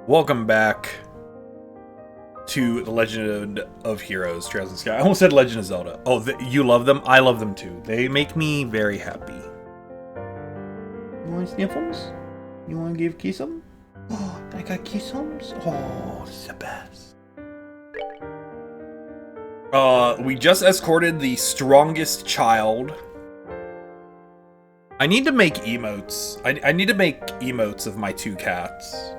Welcome back to The Legend of Heroes, Trails in the Sky. I almost said Legend of Zelda. Oh, you love them? I love them too. They make me very happy. You want sniffles? You want to give kissum? Oh, I got kissums? Oh, it's the best. We just escorted the strongest child. I need to make emotes. I need to make emotes of my two cats.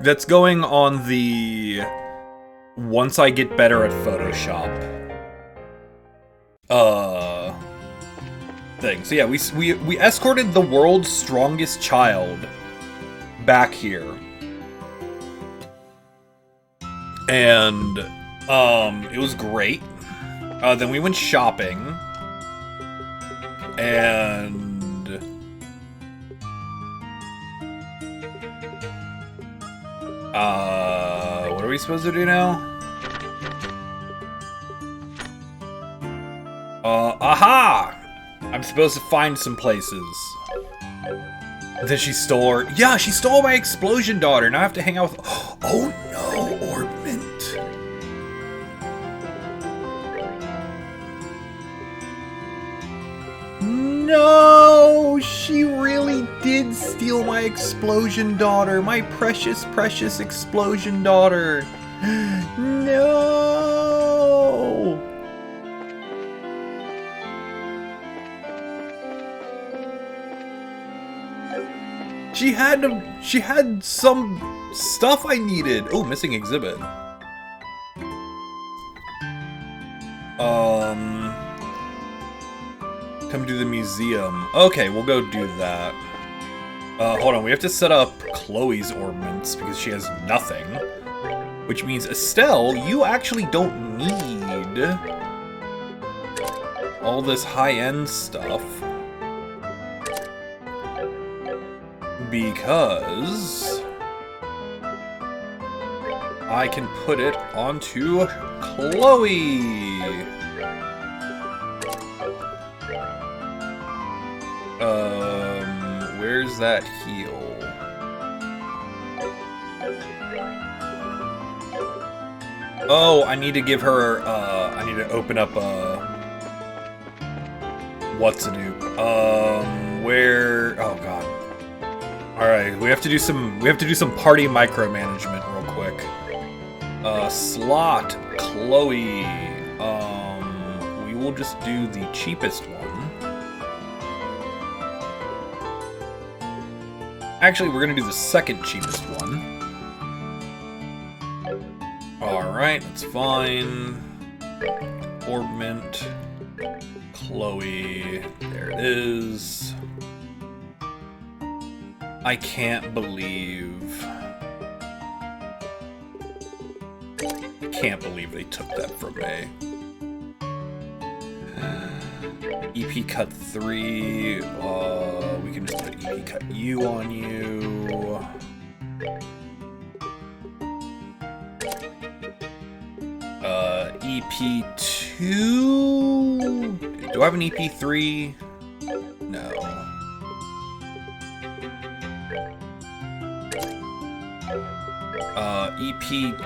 That's going on the once I get better at Photoshop thing. So yeah, we escorted the world's strongest child back here. And it was great. Then we went shopping and what are we supposed to do now? Aha! I'm supposed to find some places. And then she stole her. Yeah, she stole my explosion daughter. Now I have to hang out with. Oh no, Ornament. No, she really did steal my explosion daughter. My precious, precious explosion daughter. No. She had some stuff I needed. Oh, missing exhibit. Come to the museum. Okay, we'll go do that. Hold on, we have to set up Chloe's ornaments because she has nothing. Which means, Estelle, you actually don't need all this high-end stuff. Because I can put it onto Chloe. Where's that heal? Oh, I need to give her, I need to open up, what's-a-doop. Where, oh god. Alright, we have to do some party micromanagement real quick. Slot, Chloe. We will just do the cheapest one. Actually, we're gonna do the second cheapest one. Alright, that's fine. Orbment. Chloe. There it is. I can't believe they took that from me. EP cut 3. We can just put EP cut U on you. EP2. Do I have an EP3? No. EP2.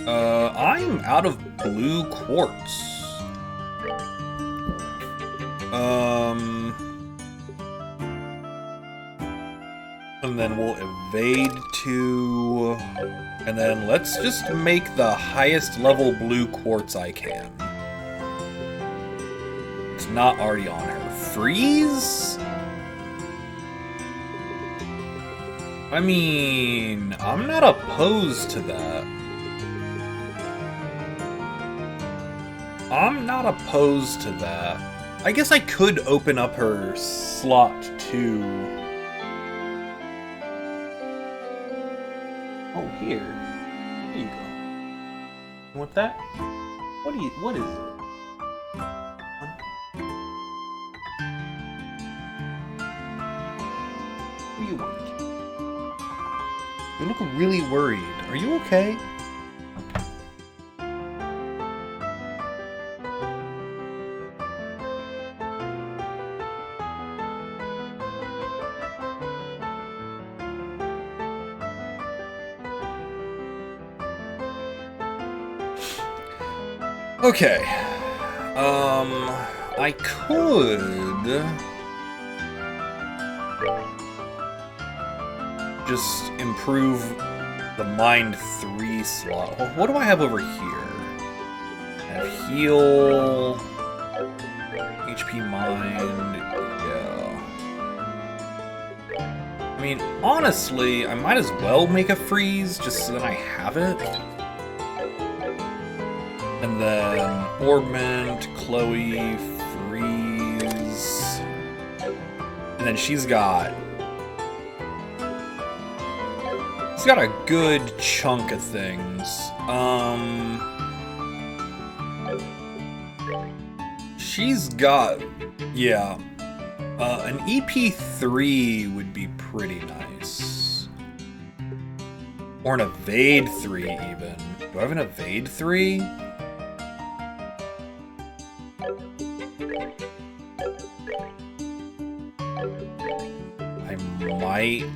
I'm out of blue quartz. And then we'll evade 2. And then let's just make the highest level blue quartz I can. It's not already on her. Freeze? I mean, I'm not opposed to that. I guess I could open up her slot to... Oh, here. Here you go. You want that? What is it? What do you want? You look really worried. Are you okay? Okay. I could just improve the Mind 3 slot. What do I have over here? I have Heal, HP Mind, yeah. I mean, honestly, I might as well make a Freeze just so that I have it. And then Orbment, Chloe, Freeze. And then she's got a good chunk of things. She's got, yeah. An EP3 would be pretty nice. Or an Evade 3 even. Do I have an Evade 3? I might.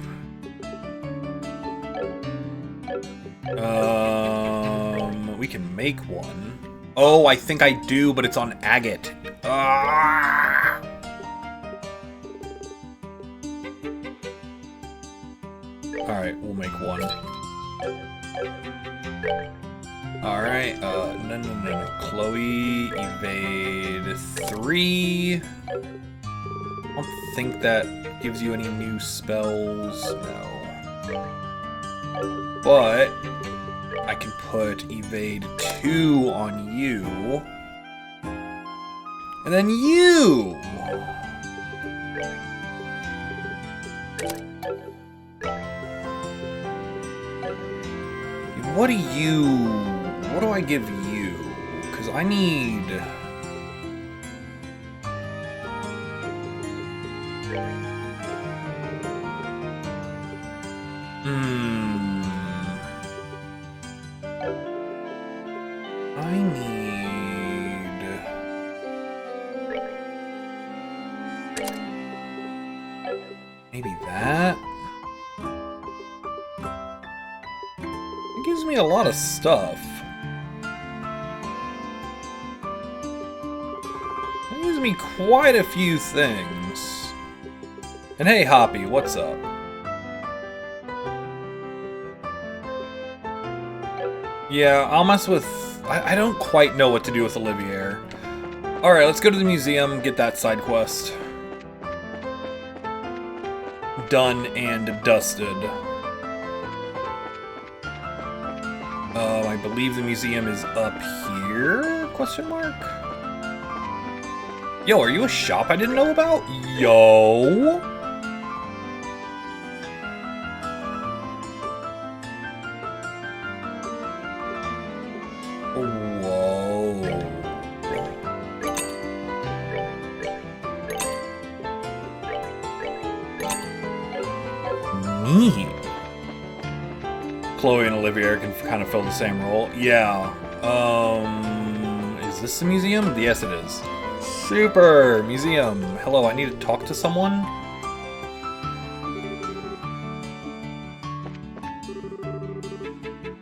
We can make one. Oh, I think I do, but it's on agate. Ah! Alright, we'll make one. Alright, no. Chloe, Evade 3. I don't think that gives you any new spells. No. But I can put Evade 2 on you. And then you! What do I give you? Because I need... I need... maybe that? It gives me a lot of stuff. It gives me quite a few things. And hey, Hoppy, what's up? Yeah, I'll mess with... I don't quite know what to do with Olivier. Alright, let's go to the museum, get that side quest. Done and dusted. I believe the museum is up here? Question mark? Yo, are you a shop I didn't know about? Yo! Whoa. Neat. Chloe and Olivier can kind of fill the same role. Yeah. Is this the museum? Yes, it is. Super! Museum. Hello, I need to talk to someone?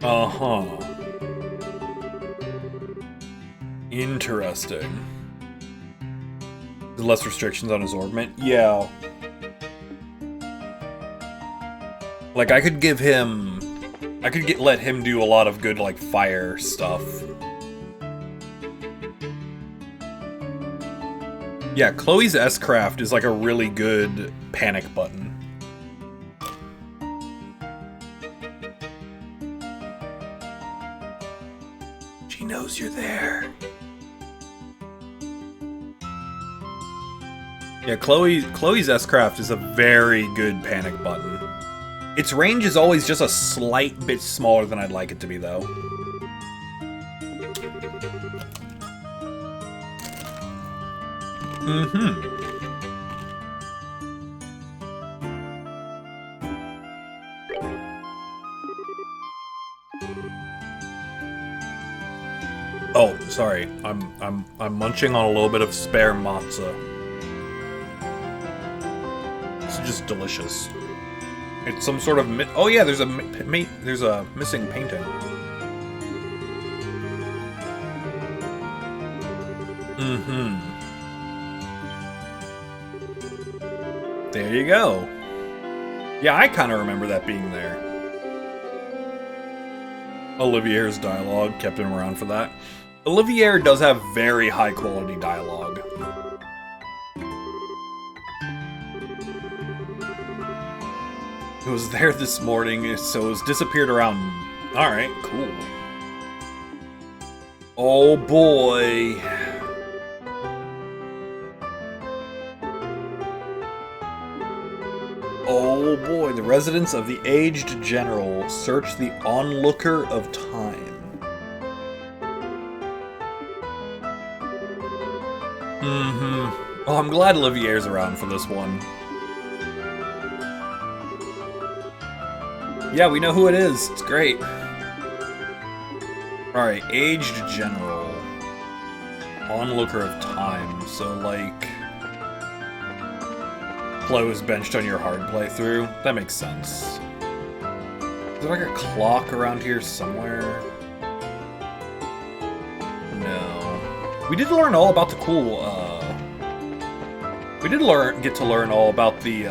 Uh-huh. Interesting. Less restrictions on his orbment? Yeah. Like, I could give him... I could let him do a lot of good, like, fire stuff. Yeah, Chloe's S-Craft is like a really good panic button. She knows you're there. Yeah, Chloe's S-Craft is a very good panic button. Its range is always just a slight bit smaller than I'd like it to be, though. Mm-hmm. Oh, sorry. I'm munching on a little bit of spare matzah. It's just delicious. It's some sort of oh yeah, there's a missing painting. Mm-hmm. There you go. Yeah, I kind of remember that being there. Olivier's dialogue kept him around for that. Olivier does have very high quality dialogue. It was there this morning, so it's disappeared around. Alright, cool. Oh boy. Oh boy, the residents of the aged general search the onlooker of time. Mm-hmm. Oh, I'm glad Olivier's around for this one. Yeah, we know who it is. It's great. Alright, aged general. Onlooker of time. So, like... play was benched on your hard playthrough. That makes sense. Is there like a clock around here somewhere? No. We did learn all about the cool, we did get to learn all about the,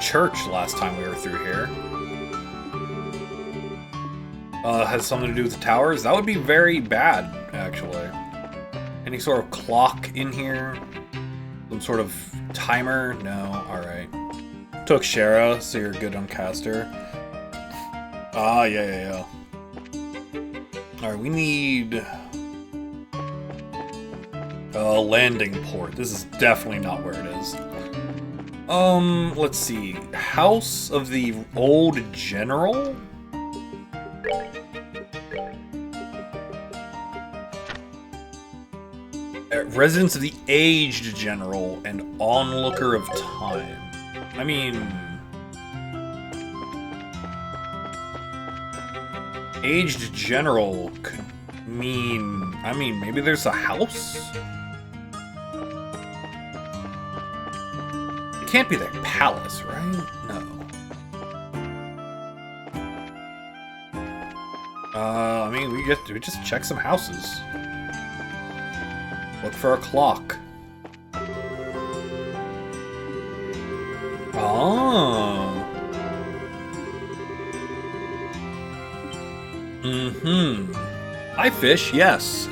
church last time we were through here. Has something to do with the towers? That would be very bad, actually. Any sort of clock in here? Some sort of timer? No, alright. Took Shara, so you're good on caster. Ah, yeah. Alright, we need... a landing port. This is definitely not where it is. Let's see. House of the Old General? Residence of the Aged General and Onlooker of Time. I mean... Aged General could mean... I mean, maybe there's a house? It can't be their palace, right? No. I mean, we just check some houses. Look for a clock. Oh. Mm-hmm. Hi, fish. Yes.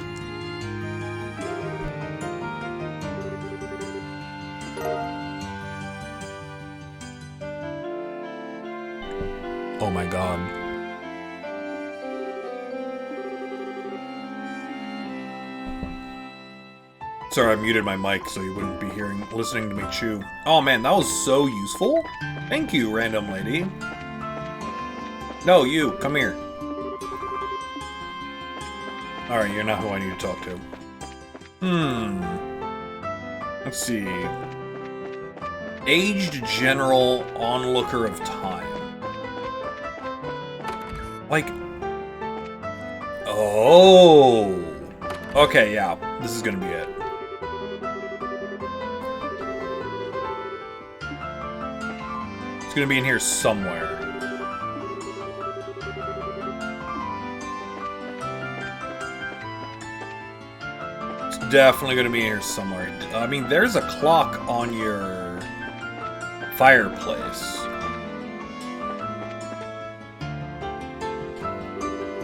Oh my god. Sorry, I muted my mic so you wouldn't be listening to me chew. Oh man, that was so useful. Thank you, random lady. No, you, come here. Alright, you're not who I need to talk to. Let's see. Aged General Onlooker of Time. Like... oh! Okay, yeah. This is gonna be it. It's gonna be in here somewhere. It's definitely gonna be in here somewhere. I mean, there's a clock on your fireplace.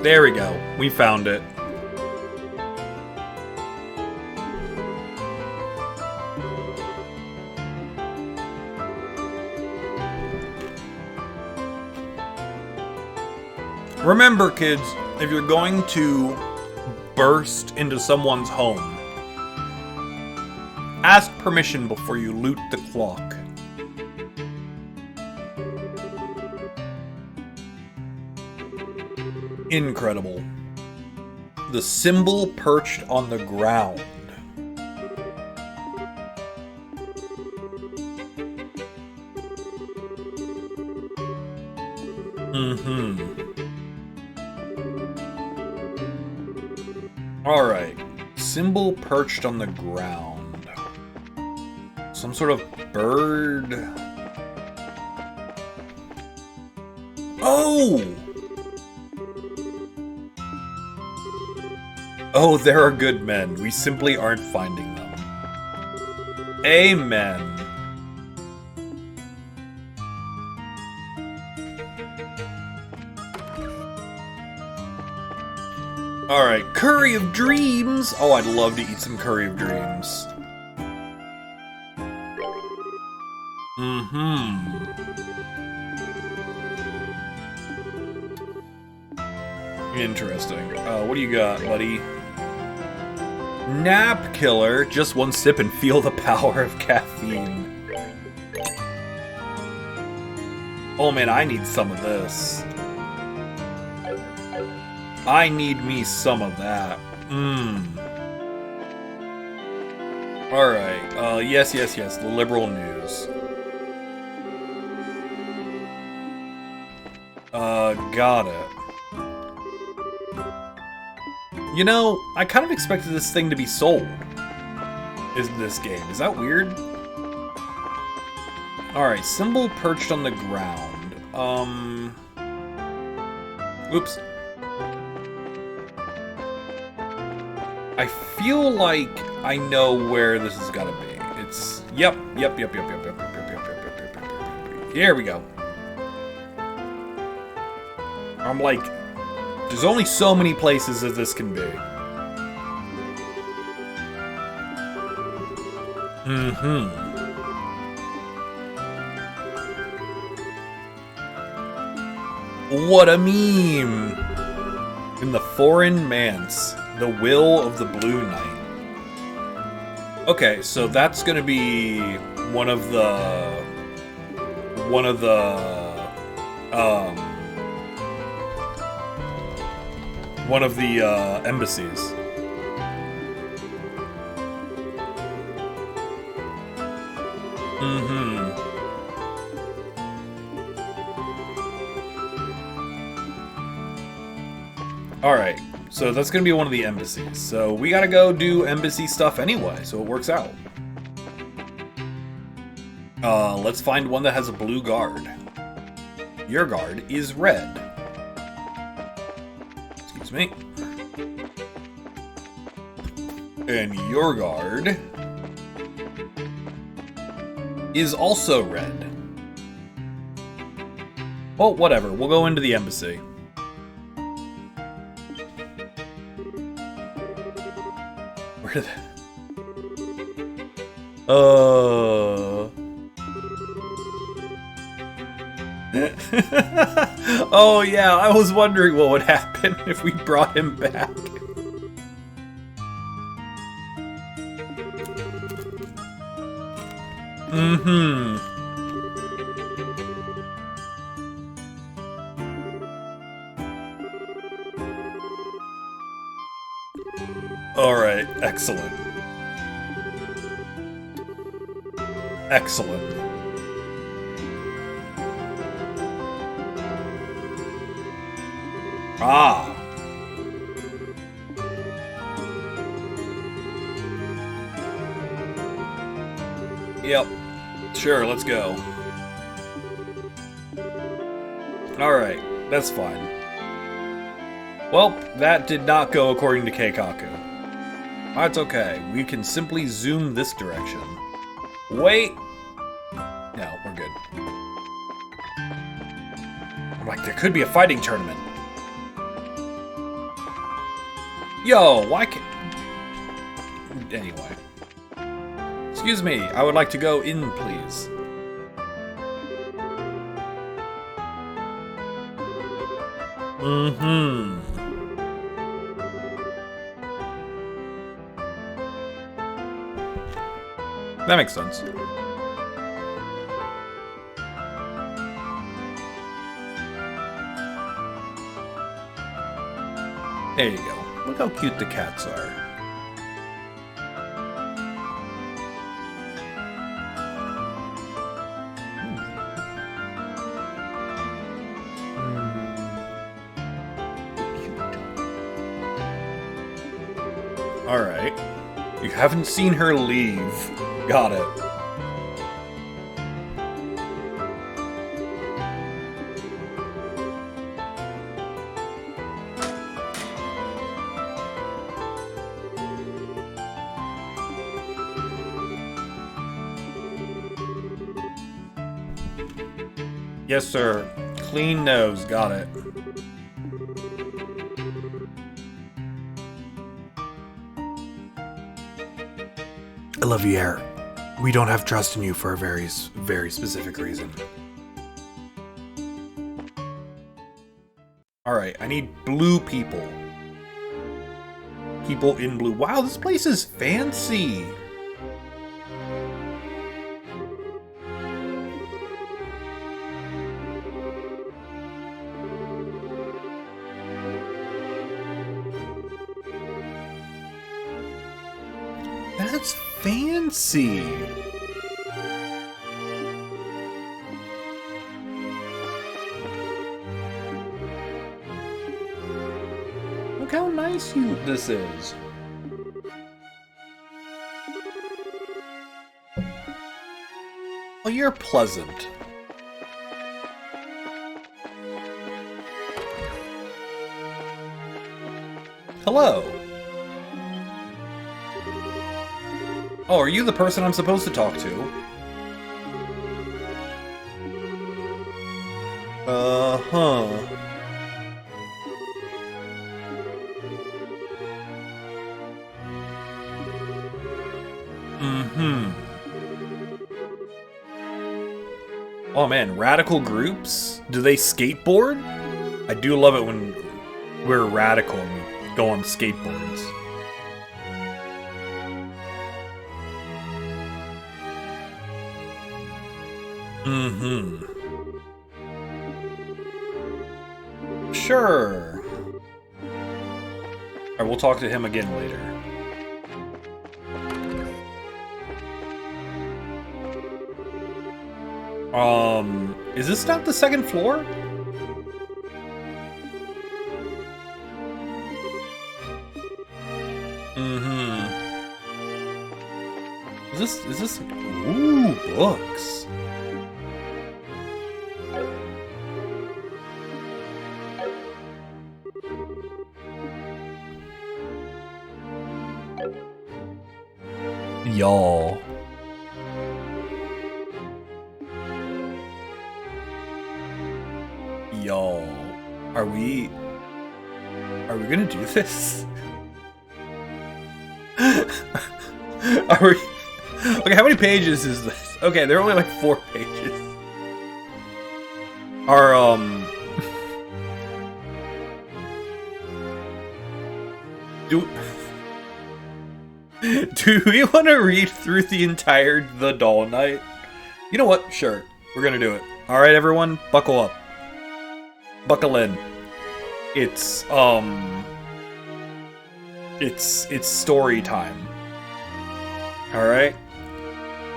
There we go. We found it. Remember, kids, if you're going to burst into someone's home, ask permission before you loot the clock. Incredible. The symbol perched on the ground. Alright. Symbol perched on the ground. Some sort of bird. Oh! Oh, there are good men. We simply aren't finding them. Amen. Alright, curry of dreams! Oh, I'd love to eat some curry of dreams. Interesting. What do you got, buddy? Nap killer. Just one sip and feel the power of caffeine. Oh man, I need some of this. I need me some of that. Alright, yes, the liberal news. Got it. You know, I kind of expected this thing to be sold. In this game. Is that weird? Alright, symbol perched on the ground. Oops. I feel like I know where this has got to be. It's... Yep. Here we go. I'm like... There's only so many places that this can be. What a meme! In the foreign manse, the will of the Blue Knight. Okay, so that's gonna be one of the embassies. Alright, so that's gonna be one of the embassies. So we gotta go do embassy stuff anyway, so it works out. Let's find one that has a blue guard. Your guard is red. Excuse me. And your guard is also red. Well, whatever. We'll go into the embassy. Where did Oh yeah, I was wondering what would happen if we brought him back. Alright, excellent. Excellent. Ah. Yep. Sure, let's go. Alright, that's fine. Well, that did not go according to Keikaku. That's okay. We can simply zoom this direction. Wait! No, we're good. I'm like, there could be a fighting tournament. Yo, why can't... Anyway. Excuse me, I would like to go in, please. That makes sense. There you go. Look how cute the cats are. Alright. You haven't seen her leave. Got it. Yes, sir. Clean nose. Got it. Olivier, we don't have trust in you for a very, very specific reason. Alright, I need blue people. People in blue. Wow, this place is fancy. That's fancy. Look how nice this is. Oh, you're pleasant. Hello. Oh, are you the person I'm supposed to talk to? Uh-huh. Oh man, radical groups? Do they skateboard? I do love it when we're radical and we go on skateboards. Sure. Alright, we'll talk to him again later. Is this not the second floor? Is this, ooh, books. Y'all. Y'all. Are we gonna do this? Are we? Okay, how many pages is this? Okay, there are only like 4 pages. Do we want to read through the entire The Doll Knight? You know what? Sure. We're gonna do it. Alright, everyone, buckle up. Buckle in. It's story time. Alright?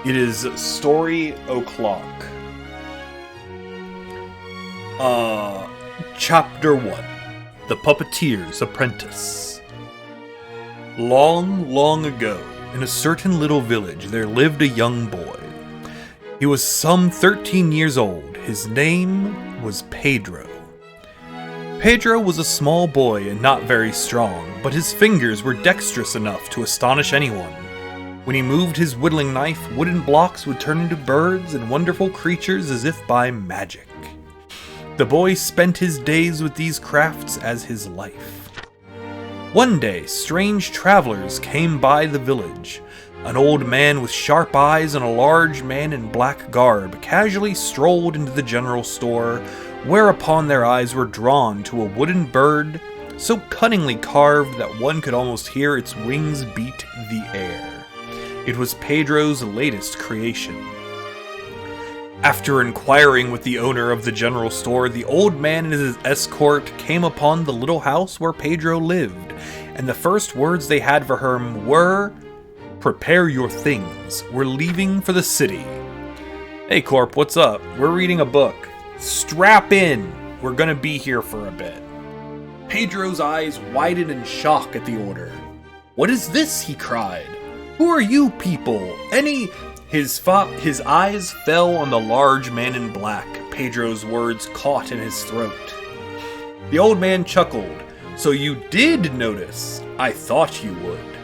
It is story o'clock. Chapter 1. The Puppeteer's Apprentice. Long, long ago, in a certain little village, there lived a young boy. He was some 13 years old. His name was Pedro. Pedro was a small boy and not very strong, but his fingers were dexterous enough to astonish anyone. When he moved his whittling knife, wooden blocks would turn into birds and wonderful creatures as if by magic. The boy spent his days with these crafts as his life. One day, strange travelers came by the village. An old man with sharp eyes and a large man in black garb casually strolled into the general store, whereupon their eyes were drawn to a wooden bird so cunningly carved that one could almost hear its wings beat the air. It was Pedro's latest creation. After inquiring with the owner of the general store, the old man and his escort came upon the little house where Pedro lived, and the first words they had for him were, "Prepare your things, we're leaving for the city." Hey Corp, what's up? We're reading a book. Strap in, we're gonna be here for a bit. Pedro's eyes widened in shock at the order. "What is this?" he cried. "Who are you people? His eyes fell on the large man in black. Pedro's words caught in his throat. The old man chuckled. "So you did notice? I thought you would."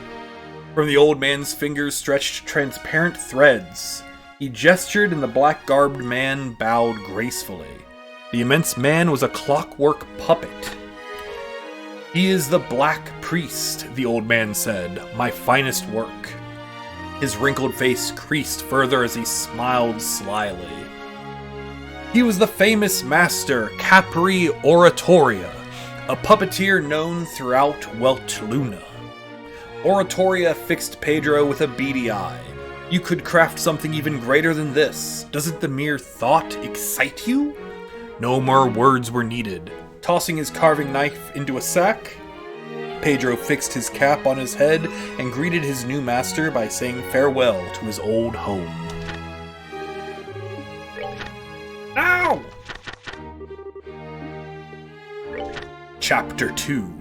From the old man's fingers stretched transparent threads. He gestured and the black-garbed man bowed gracefully. The immense man was a clockwork puppet. "He is the Black Priest," the old man said, "my finest work." His wrinkled face creased further as he smiled slyly. He was the famous master Capri Oratoria, a puppeteer known throughout Weltluna. Oratoria fixed Pedro with a beady eye. "You could craft something even greater than this. Doesn't the mere thought excite you?" No more words were needed. Tossing his carving knife into a sack, Pedro fixed his cap on his head and greeted his new master by saying farewell to his old home. Ow! Chapter 2.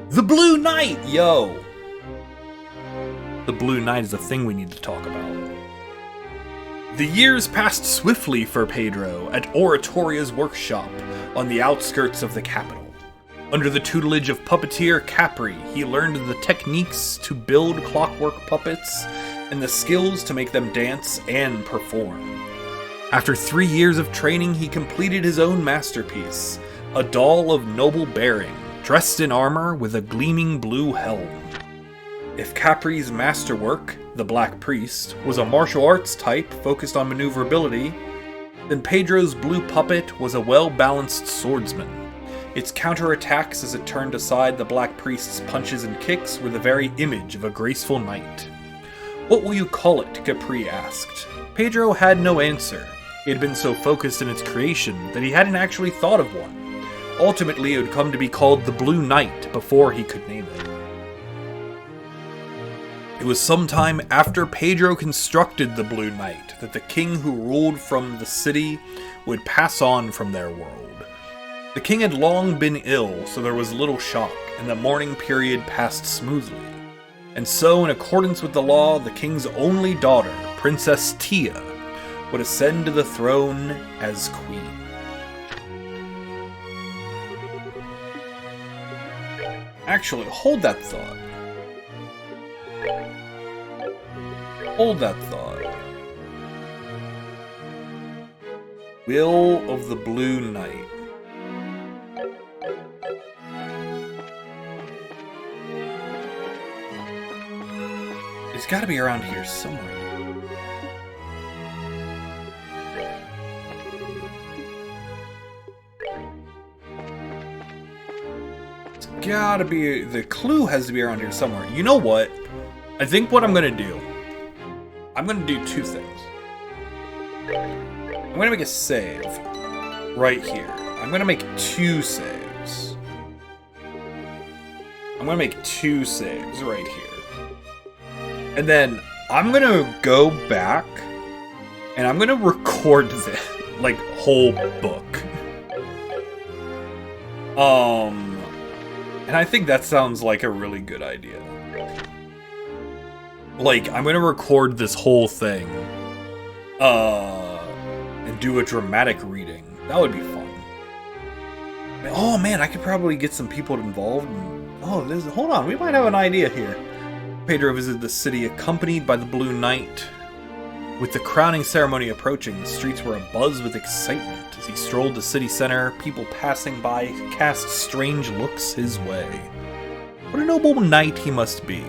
The Blue Knight, yo! The Blue Knight is a thing we need to talk about. The years passed swiftly for Pedro at Oratoria's workshop on the outskirts of the capital. Under the tutelage of puppeteer Capri, he learned the techniques to build clockwork puppets and the skills to make them dance and perform. After 3 years of training, he completed his own masterpiece, a doll of noble bearing, dressed in armor with a gleaming blue helm. If Capri's masterwork, the Black Priest, was a martial arts type focused on maneuverability, then Pedro's blue puppet was a well-balanced swordsman. Its counterattacks as it turned aside the Black Priest's punches and kicks were the very image of a graceful knight. "What will you call it?" Capri asked. Pedro had no answer. He had been so focused in its creation that he hadn't actually thought of one. Ultimately, it would come to be called the Blue Knight before he could name it. It was sometime after Pedro constructed the Blue Knight that the king who ruled from the city would pass on from their world. The king had long been ill, so there was little shock, and the mourning period passed smoothly. And so, in accordance with the law, the king's only daughter, Princess Tia, would ascend to the throne as queen. Actually, hold that thought. Hold that thought. Will of the Blue Knight. It's gotta be around here somewhere. It's gotta be, the clue has to be around here somewhere. You know what? I think what I'm gonna do, I'm gonna do two things. I'm gonna make a save right here. I'm gonna make 2 saves. I'm gonna make 2 saves right here. And then I'm gonna go back and I'm gonna record the like whole book. And I think that sounds like a really good idea. Like, I'm gonna record this whole thing, and do a dramatic reading. That would be fun. Oh man, I could probably get some people involved. Hold on, we might have an idea here. Pedro visited the city accompanied by the Blue Knight. With the crowning ceremony approaching, the streets were abuzz with excitement. As he strolled the city center, people passing by cast strange looks his way. What a noble knight he must be.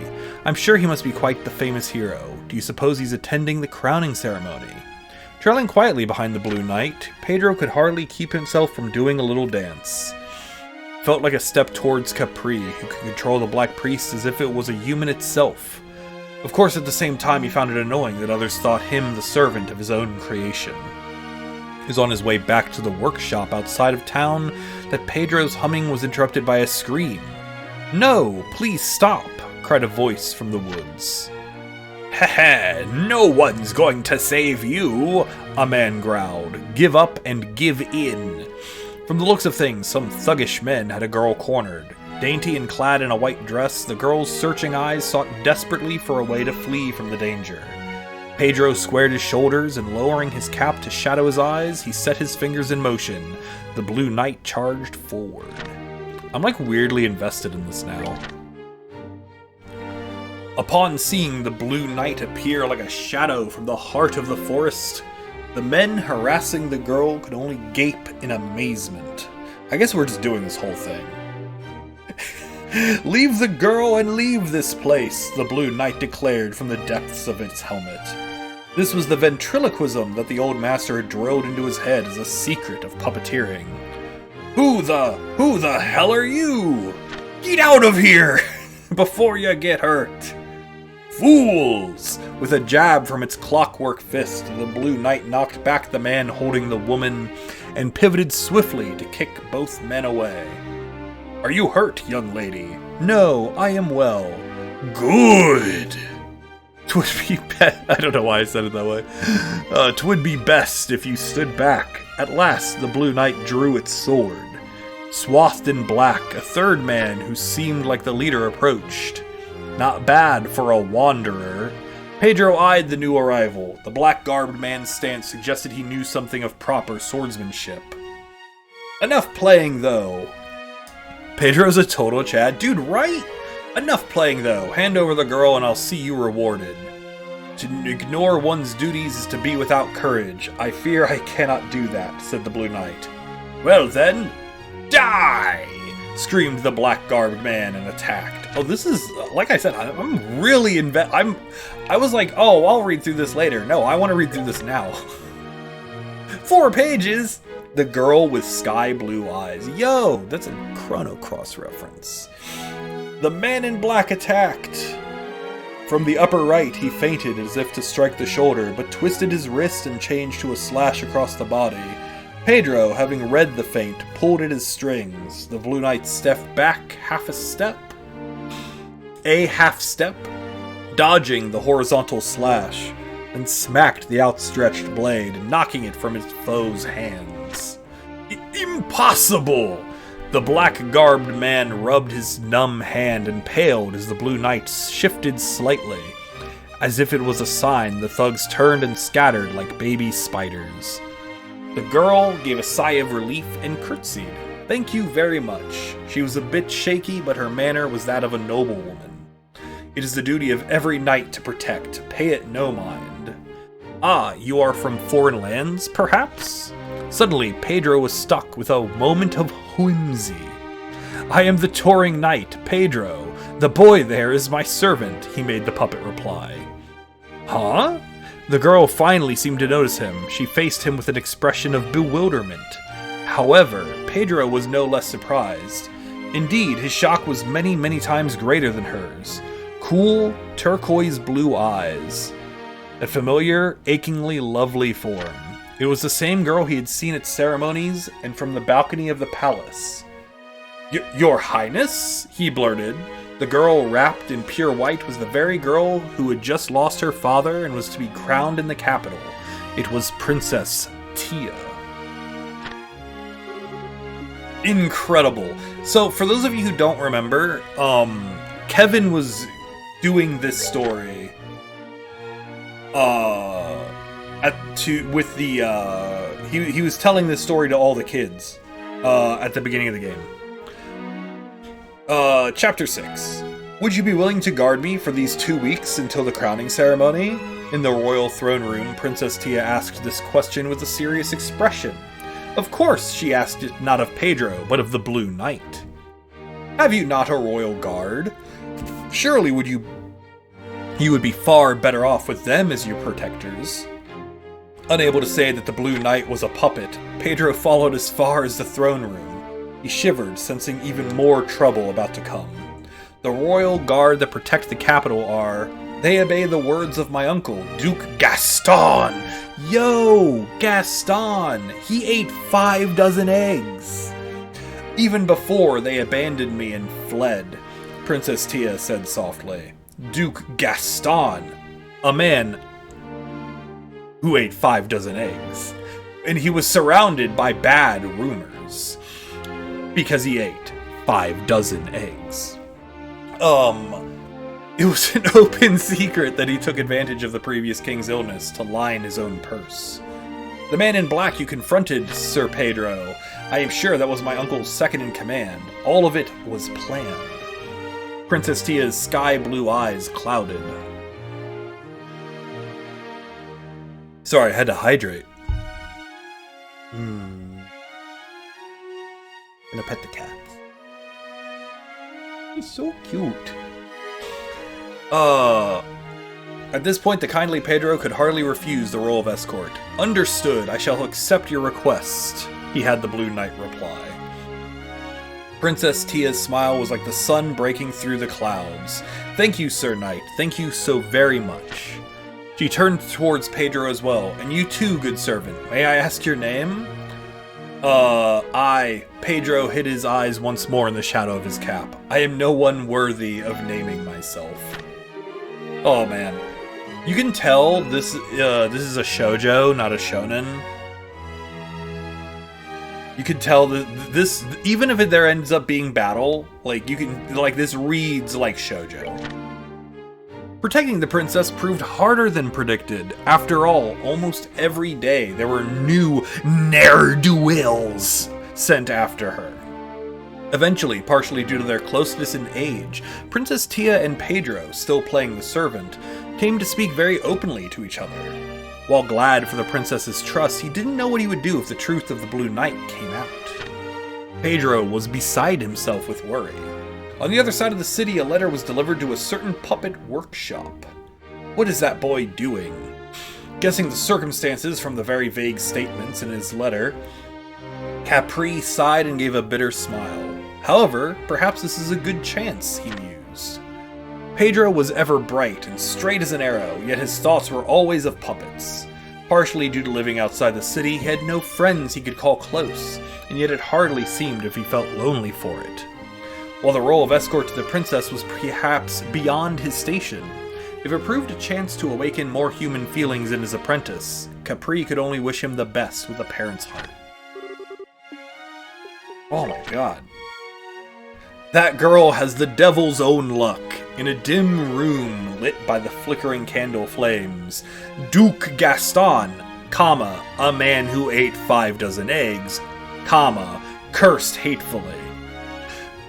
I'm sure he must be quite the famous hero. Do you suppose he's attending the crowning ceremony? Trailing quietly behind the Blue Knight, Pedro could hardly keep himself from doing a little dance. Felt like a step towards Capri, who could control the Black Priest as if it was a human itself. Of course, at the same time, he found it annoying that others thought him the servant of his own creation. He was on his way back to the workshop outside of town that Pedro's humming was interrupted by a scream. "No, please stop!" cried a voice from the woods. "Heh, no one's going to save you," a man growled. "Give up and give in." From the looks of things, some thuggish men had a girl cornered. Dainty and clad in a white dress, the girl's searching eyes sought desperately for a way to flee from the danger. Pedro squared his shoulders, and lowering his cap to shadow his eyes, he set his fingers in motion. The Blue Knight charged forward. I'm like weirdly invested in this now. Upon seeing the Blue Knight appear like a shadow from the heart of the forest, the men harassing the girl could only gape in amazement. I guess we're just doing this whole thing. "Leave the girl and leave this place," the Blue Knight declared from the depths of its helmet. This was the ventriloquism that the old master had drilled into his head as a secret of puppeteering. Who the hell are you? Get out of here before you get hurt. Fools! With a jab from its clockwork fist, the Blue Knight knocked back the man holding the woman and pivoted swiftly to kick both men away. Are you hurt, young lady? No, I am well. Good! 'Twould be I don't know why I said it that way. 'Twould be best if you stood back. At last, the Blue Knight drew its sword. Swathed in black, a third man who seemed like the leader approached. Not bad for a wanderer. Pedro eyed the new arrival. The black-garbed man's stance suggested he knew something of proper swordsmanship. Enough playing, though. Pedro's a total Chad. Dude, right? Enough playing, though. Hand over the girl and I'll see you rewarded. To ignore one's duties is to be without courage. I fear I cannot do that, said the Blue Knight. Well then, die! Screamed the black-garbed man and attacked. Oh, this is, like I said, I'm really I was like, oh, I'll read through this later. No, I want to read through this now. 4 pages! The girl with sky blue eyes. Yo, that's a Chrono Cross reference. The man in black attacked. From the upper right, he feinted as if to strike the shoulder, but twisted his wrist and changed to a slash across the body. Pedro, having read the feint, pulled at his strings. The Blue Knight stepped back half step, dodging the horizontal slash, and smacked the outstretched blade, knocking it from his foe's hands. Impossible! The black-garbed man rubbed his numb hand and paled as the Blue Knight shifted slightly. As if it was a sign, the thugs turned and scattered like baby spiders. The girl gave a sigh of relief and curtsied. Thank you very much. She was a bit shaky, but her manner was that of a noble woman. It is the duty of every knight to protect. Pay it no mind. Ah, you are from foreign lands, perhaps? Suddenly, Pedro was stuck with a moment of whimsy. I am the touring knight, Pedro. The boy there is my servant, he made the puppet reply. Huh? The girl finally seemed to notice him. She faced him with an expression of bewilderment. However, Pedro was no less surprised. Indeed, his shock was many, many times greater than hers. Cool, turquoise blue eyes. A familiar, achingly lovely form. It was the same girl he had seen at ceremonies and from the balcony of the palace. Your Highness? He blurted. The girl wrapped in pure white was the very girl who had just lost her father and was to be crowned in the capital. It was Princess Tia. Incredible. So, for those of you who don't remember, Kevin was doing this story he was telling this story to all the kids at the beginning of the game. Chapter 6. Would you be willing to guard me for these 2 weeks until the crowning ceremony? In the royal throne room, Princess Tia asked this question with a serious expression. Of course, she asked it not of Pedro, but of the Blue Knight. Have you not a royal guard? Surely you would be far better off with them as your protectors. Unable to say that the Blue Knight was a puppet, Pedro followed as far as the throne room. He shivered, sensing even more trouble about to come. The royal guard that protect the capital they obey the words of my uncle, Duke Gaston. Yo, Gaston! He ate 5 dozen eggs. Even before they abandoned me and fled, Princess Tia said softly. Duke Gaston, a man who ate 5 dozen eggs. And he was surrounded by bad rumors. Because he ate 5 dozen eggs. It was an open secret that he took advantage of the previous king's illness to line his own purse. The man in black you confronted, Sir Pedro. I am sure that was my uncle's second in command. All of it was planned. Princess Tia's sky-blue eyes clouded. Sorry, I had to hydrate. Gonna pet the cat. He's so cute. At this point, the kindly Pedro could hardly refuse the role of escort. Understood, I shall accept your request, he had the Blue Knight reply. Princess Tia's smile was like the sun breaking through the clouds. Thank you, Sir Knight. Thank you so very much. She turned towards Pedro as well. And you too, good servant. May I ask your name? Pedro hid his eyes once more in the shadow of his cap. I am no one worthy of naming myself. Oh man. You can tell this is a shoujo, not a shonen. You can tell that this, even if there ends up being battle, like this reads like shoujo. Protecting the princess proved harder than predicted. After all, almost every day there were new ne'er-do-wells sent after her. Eventually, partially due to their closeness in age, Princess Tia and Pedro, still playing the servant, came to speak very openly to each other. While glad for the princess's trust, he didn't know what he would do if the truth of the Blue Knight came out. Pedro was beside himself with worry. On the other side of the city, a letter was delivered to a certain puppet workshop. What is that boy doing? Guessing the circumstances from the very vague statements in his letter, Capri sighed and gave a bitter smile. However, perhaps this is a good chance, he mused. Pedro was ever bright and straight as an arrow, yet his thoughts were always of puppets. Partially due to living outside the city, he had no friends he could call close, and yet it hardly seemed if he felt lonely for it. While the role of escort to the princess was perhaps beyond his station, if it proved a chance to awaken more human feelings in his apprentice, Capri could only wish him the best with a parent's heart. Oh my god. That girl has the devil's own luck. In a dim room lit by the flickering candle flames, Duke Gaston, a man who ate 5 dozen eggs, cursed hatefully.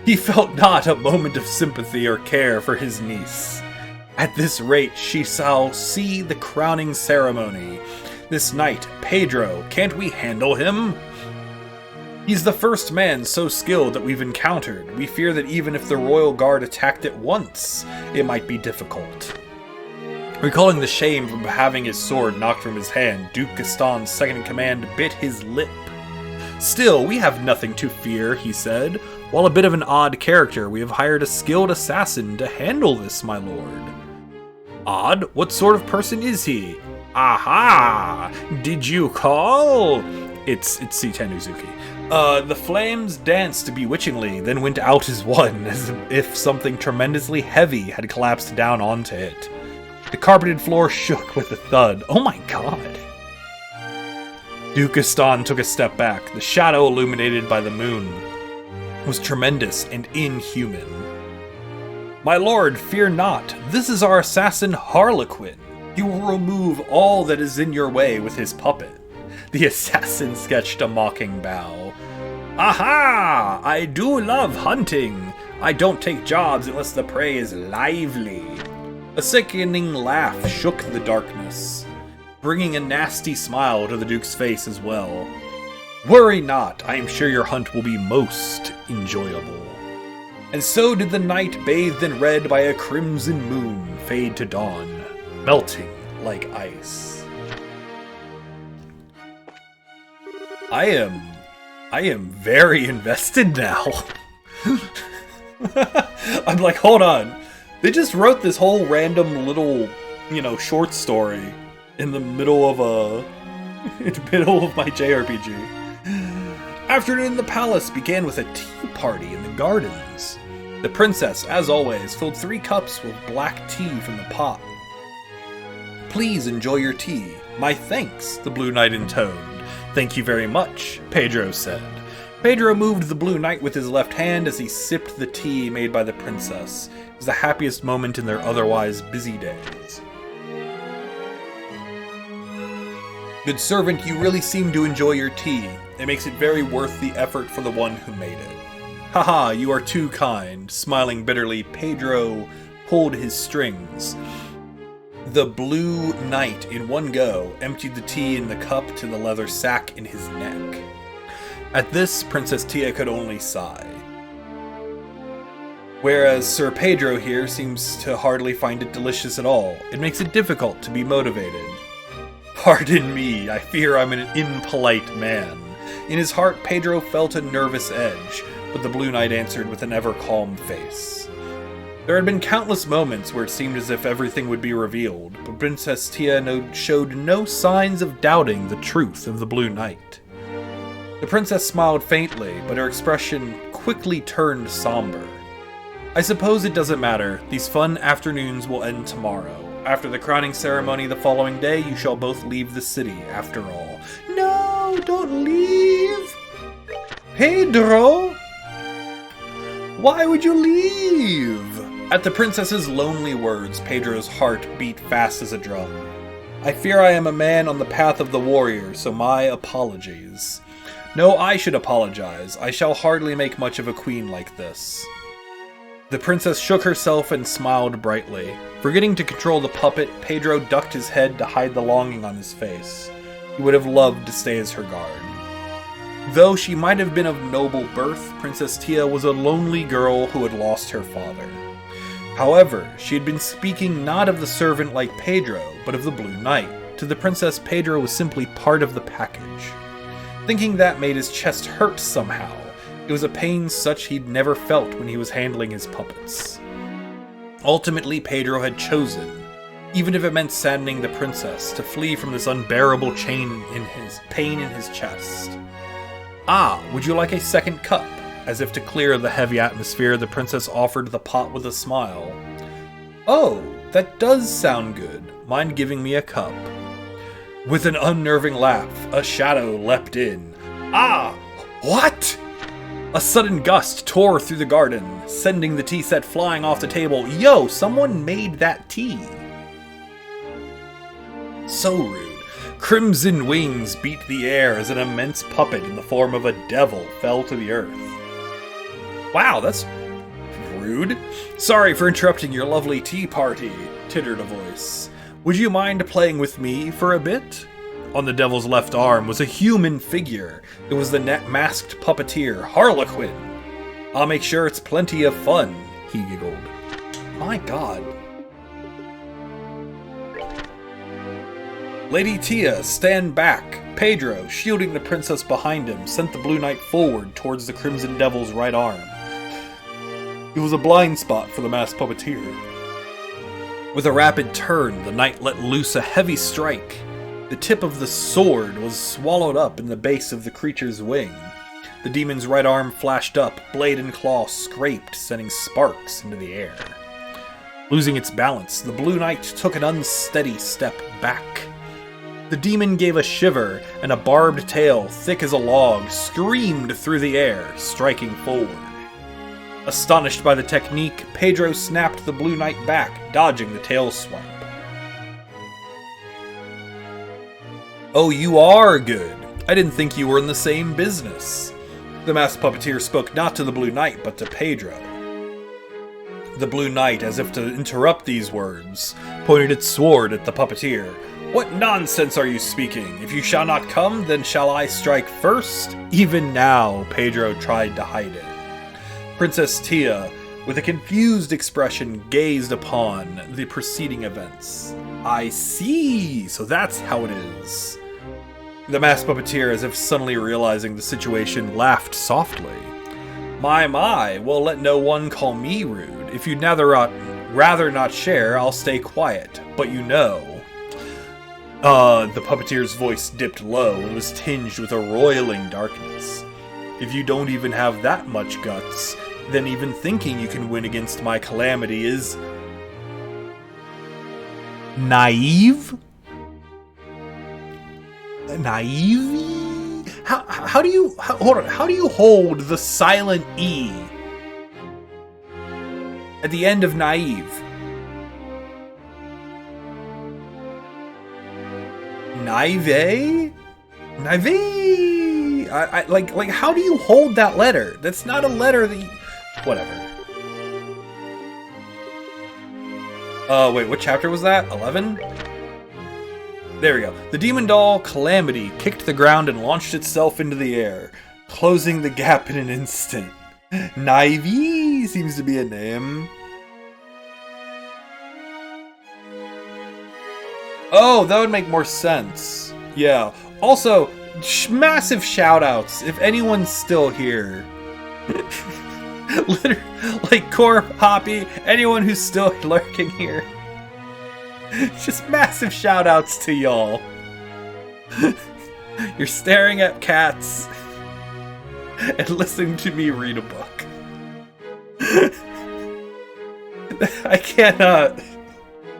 He felt not a moment of sympathy or care for his niece. At this rate, she shall see the crowning ceremony. This night, Pedro, can't we handle him? He's the first man so skilled that we've encountered. We fear that even if the royal guard attacked at once, it might be difficult. Recalling the shame from having his sword knocked from his hand, Duke Gaston's second-in-command bit his lip. Still, we have nothing to fear, he said. While a bit of an odd character, we have hired a skilled assassin to handle this, my lord. Odd? What sort of person is he? Aha! Did you call? It's Seiten Uzuki. The flames danced bewitchingly, then went out as one, as if something tremendously heavy had collapsed down onto it. The carpeted floor shook with a thud. Oh my god! Duke Gaston took a step back. The shadow illuminated by the moon was tremendous and inhuman. My lord, fear not. This is our assassin Harlequin. He will remove all that is in your way with his puppet. The assassin sketched a mocking bow. Aha! I do love hunting. I don't take jobs unless the prey is lively. A sickening laugh shook the darkness, bringing a nasty smile to the Duke's face as well. Worry not, I am sure your hunt will be most enjoyable. And so did the night, bathed in red by a crimson moon, fade to dawn, melting like ice. I am very invested now. I'm like, hold on. They just wrote this whole random little, short story in the middle of my JRPG. Afternoon in the palace began with a tea party in the gardens. The princess, as always, filled 3 cups with black tea from the pot. Please enjoy your tea. My thanks, the Blue Knight intoned. Thank you very much, Pedro said. Pedro moved the Blue Knight with his left hand as he sipped the tea made by the princess. It was the happiest moment in their otherwise busy days. Good servant, you really seem to enjoy your tea. It makes it very worth the effort for the one who made it. Haha, you are too kind. Smiling bitterly, Pedro pulled his strings. The Blue Knight, in one go, emptied the tea in the cup to the leather sack in his neck. At this, Princess Tia could only sigh. Whereas Sir Pedro here seems to hardly find it delicious at all. It makes it difficult to be motivated. Pardon me, I fear I'm an impolite man. In his heart, Pedro felt a nervous edge, but the Blue Knight answered with an ever-calm face. There had been countless moments where it seemed as if everything would be revealed, but Princess Tia showed no signs of doubting the truth of the Blue Knight. The princess smiled faintly, but her expression quickly turned somber. I suppose it doesn't matter. These fun afternoons will end tomorrow. After the crowning ceremony the following day, you shall both leave the city, after all. No, don't leave! Pedro! Why would you leave? At the princess's lonely words, Pedro's heart beat fast as a drum. I fear I am a man on the path of the warrior, so my apologies. No, I should apologize. I shall hardly make much of a queen like this. The princess shook herself and smiled brightly. Forgetting to control the puppet, Pedro ducked his head to hide the longing on his face. He would have loved to stay as her guard. Though she might have been of noble birth, Princess Tia was a lonely girl who had lost her father. However, she had been speaking not of the servant like Pedro, but of the Blue Knight. To the princess, Pedro was simply part of the package. Thinking that made his chest hurt somehow. It was a pain such he'd never felt when he was handling his puppets. Ultimately, Pedro had chosen, even if it meant saddening the princess, to flee from this unbearable pain in his chest. Ah, would you like a second cup? As if to clear the heavy atmosphere, the princess offered the pot with a smile. Oh, that does sound good. Mind giving me a cup? With an unnerving laugh, a shadow leapt in. Ah! What? A sudden gust tore through the garden, sending the tea set flying off the table. Yo, someone made that tea. So rude. Crimson wings beat the air as an immense puppet in the form of a devil fell to the earth. Wow, that's rude. Sorry for interrupting your lovely tea party, tittered a voice. Would you mind playing with me for a bit? On the devil's left arm was a human figure. It was the masked puppeteer, Harlequin. I'll make sure it's plenty of fun, he giggled. My god. Lady Tia, stand back. Pedro, shielding the princess behind him, sent the Blue Knight forward towards the Crimson Devil's right arm. It was a blind spot for the masked puppeteer. With a rapid turn, the knight let loose a heavy strike. The tip of the sword was swallowed up in the base of the creature's wing. The demon's right arm flashed up, blade and claw scraped, sending sparks into the air. Losing its balance, the Blue Knight took an unsteady step back. The demon gave a shiver, and a barbed tail, thick as a log, screamed through the air, striking forward. Astonished by the technique, Pedro snapped the Blue Knight back, dodging the tail swipe. Oh, you are good. I didn't think you were in the same business. The masked puppeteer spoke not to the Blue Knight, but to Pedro. The Blue Knight, as if to interrupt these words, pointed its sword at the puppeteer. What nonsense are you speaking? If you shall not come, then shall I strike first? Even now, Pedro tried to hide it. Princess Tia, with a confused expression, gazed upon the preceding events. I see, so that's how it is. The masked puppeteer, as if suddenly realizing the situation, laughed softly. My, well, let no one call me rude. If you'd rather not share, I'll stay quiet. But you know... the puppeteer's voice dipped low and was tinged with a roiling darkness. If you don't even have that much guts, then even thinking you can win against my calamity is... naive? Naive? How do you hold the silent E at the end of naive? Naive? Naive? Like, how do you hold that letter? That's not a letter that you... Whatever. Wait, what chapter was that? 11? There we go. The demon doll, Calamity, kicked the ground and launched itself into the air, closing the gap in an instant. Naivy seems to be a name. Oh, that would make more sense. Yeah. Also, massive shout-outs if anyone's still here. Literally, like Corp, Hoppy, anyone who's still lurking here. Just massive shout-outs to y'all. You're staring at cats and listening to me read a book. I cannot...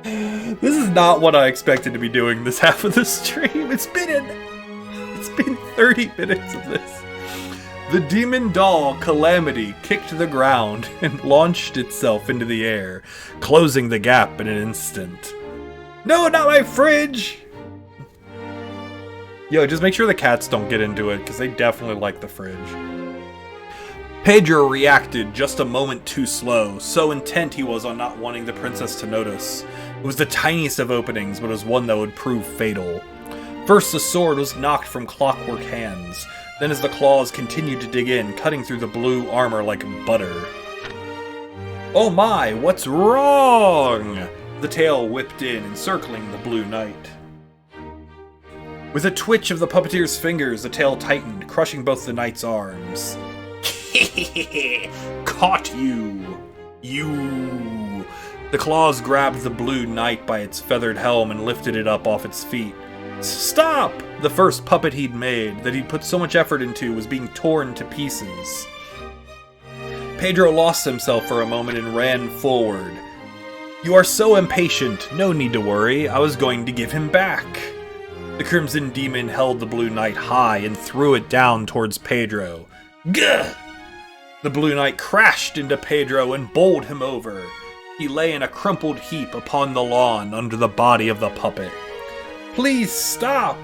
This is not what I expected to be doing this half of the stream. It's been 30 minutes of this. The demon doll, Calamity, kicked the ground and launched itself into the air, closing the gap in an instant. No, not my fridge! Yo, just make sure the cats don't get into it, because they definitely like the fridge. Pedro reacted just a moment too slow, so intent he was on not wanting the princess to notice. It was the tiniest of openings, but it was one that would prove fatal. First, the sword was knocked from clockwork hands. Then as the claws continued to dig in, cutting through the blue armor like butter. Oh my, what's wrong? The tail whipped in, encircling the Blue Knight. With a twitch of the puppeteer's fingers, the tail tightened, crushing both the knight's arms. Caught you! You! The claws grabbed the Blue Knight by its feathered helm and lifted it up off its feet. Stop! The first puppet he'd made, that he'd put so much effort into, was being torn to pieces. Pedro lost himself for a moment and ran forward. You are so impatient, no need to worry, I was going to give him back. The Crimson Demon held the Blue Knight high and threw it down towards Pedro. Gah! The Blue Knight crashed into Pedro and bowled him over. He lay in a crumpled heap upon the lawn under the body of the puppet. Please stop!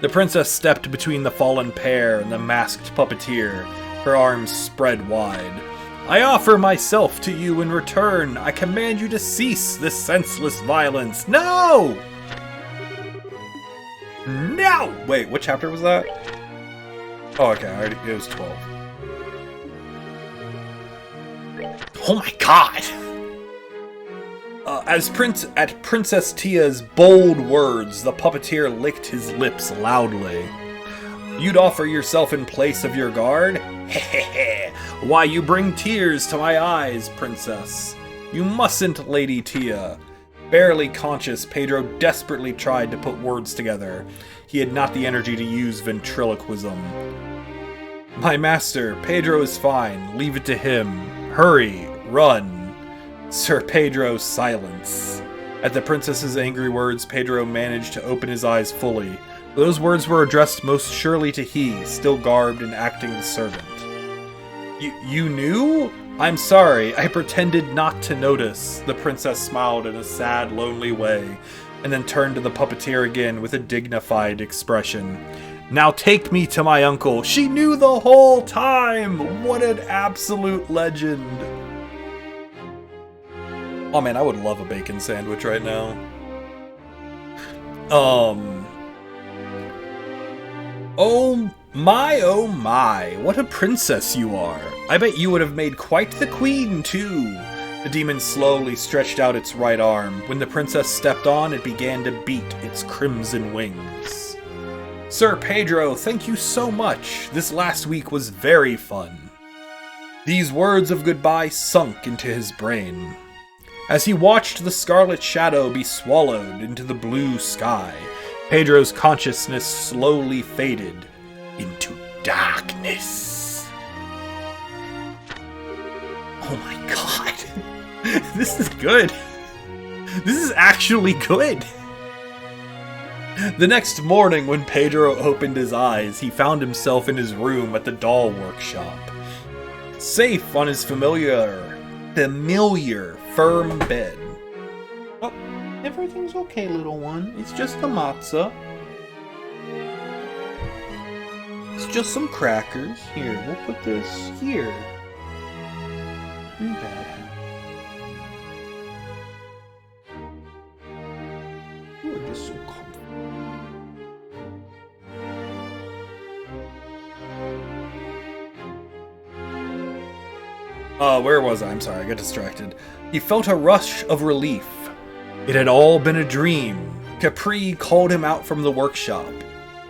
The princess stepped between the fallen pair and the masked puppeteer, her arms spread wide. I offer myself to you in return. I command you to cease this senseless violence. No! No! Wait, what chapter was that? Oh, okay, it was 12. Oh my god! At Princess Tia's bold words, the puppeteer licked his lips loudly. You'd offer yourself in place of your guard? Hehehe. Why, you bring tears to my eyes, princess. You mustn't, Lady Tia. Barely conscious, Pedro desperately tried to put words together. He had not the energy to use ventriloquism. My master, Pedro is fine. Leave it to him. Hurry, run. Sir Pedro, silence. At the princess's angry words, Pedro managed to open his eyes fully. Those words were addressed most surely to he, still garbed and acting the servant. You knew? I'm sorry, I pretended not to notice. The princess smiled in a sad, lonely way, and then turned to the puppeteer again with a dignified expression. Now take me to my uncle. She knew the whole time! What an absolute legend! Oh man, I would love a bacon sandwich right now. Oh my, what a princess you are. I bet you would have made quite the queen, too. The demon slowly stretched out its right arm. When the princess stepped on, it began to beat its crimson wings. Sir Pedro, thank you so much. This last week was very fun. These words of goodbye sunk into his brain. As he watched the scarlet shadow be swallowed into the blue sky, Pedro's consciousness slowly faded into darkness. Oh my god. This is good. This is actually good. The next morning, when Pedro opened his eyes, he found himself in his room at the doll workshop. Safe on his familiar, firm bed. Oh, everything's okay, little one. It's just the matzah. It's just some crackers. Here, we'll put this here. Bad. You are just so comfortable. Where was I? I'm sorry, I got distracted. He felt a rush of relief. It had all been a dream. Capri called him out from the workshop.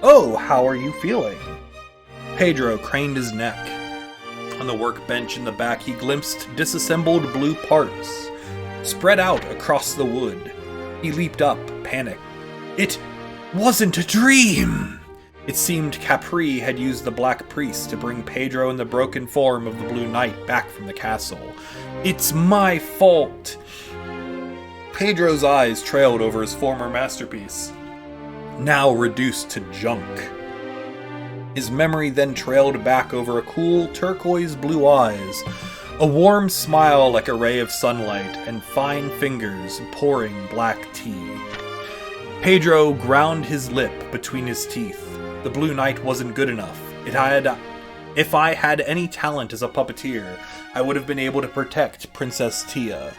Oh, how are you feeling? Pedro craned his neck. On the workbench in the back, he glimpsed disassembled blue parts, spread out across the wood. He leaped up, panicked. It wasn't a dream! It seemed Capri had used the Black Priest to bring Pedro in the broken form of the Blue Knight back from the castle. It's my fault! Pedro's eyes trailed over his former masterpiece, now reduced to junk. His memory then trailed back over a cool turquoise blue eyes, a warm smile like a ray of sunlight, and fine fingers pouring black tea. Pedro ground his lip between his teeth. The Blue Knight wasn't good enough. If I had any talent as a puppeteer, I would have been able to protect Princess Tia.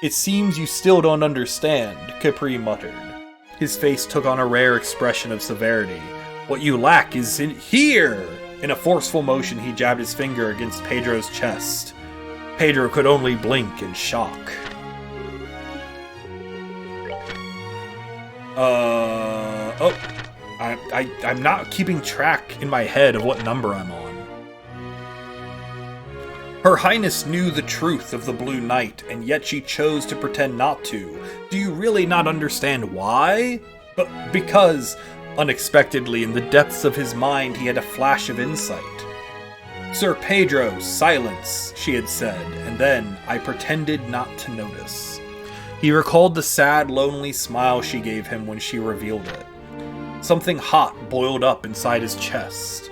It seems you still don't understand, Capri muttered. His face took on a rare expression of severity. What you lack is in here! In a forceful motion, he jabbed his finger against Pedro's chest. Pedro could only blink in shock. I'm not keeping track in my head of what number I'm on. Her Highness knew the truth of the Blue Knight, and yet she chose to pretend not to. Do you really not understand why? But because, unexpectedly, in the depths of his mind, he had a flash of insight. Sir Pedro, silence, she had said, and then I pretended not to notice. He recalled the sad, lonely smile she gave him when she revealed it. Something hot boiled up inside his chest.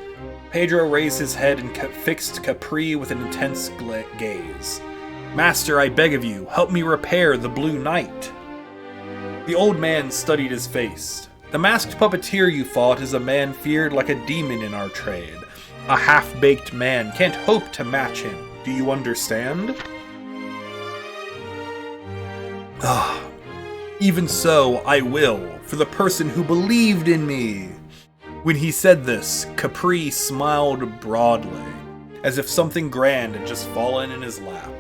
Pedro raised his head and fixed Capri with an intense gaze. Master, I beg of you, help me repair the Blue Knight. The old man studied his face. The masked puppeteer you fought is a man feared like a demon in our trade. A half-baked man can't hope to match him. Do you understand? Even so, I will, for the person who believed in me. When he said this, Capri smiled broadly, as if something grand had just fallen in his lap.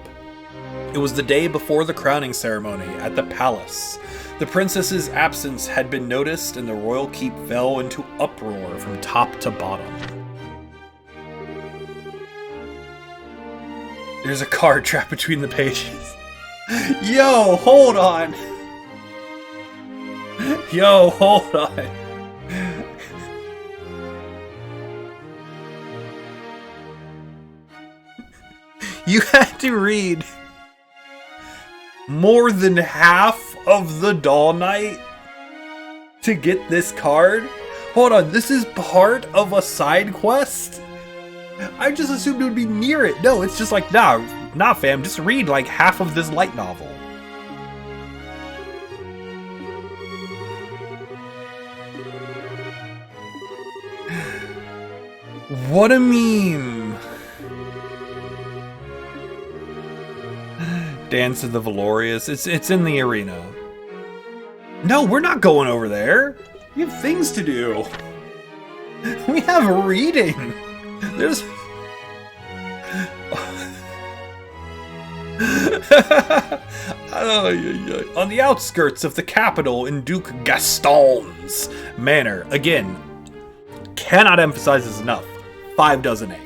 It was the day before the crowning ceremony at the palace. The princess's absence had been noticed, and the royal keep fell into uproar from top to bottom. There's a card trapped between the pages. Yo, hold on! Yo, hold on! You had to read more than half of the Doll Knight to get this card? Hold on, this is part of a side quest? I just assumed it would be near it. No, it's just like, nah fam, just read like half of this light novel. What a meme! Dance of the Valorious. It's in the arena. No, we're not going over there. We have things to do. We have a reading. There's... On the outskirts of the capital in Duke Gaston's manor. Again, cannot emphasize this enough. 5 dozen eggs.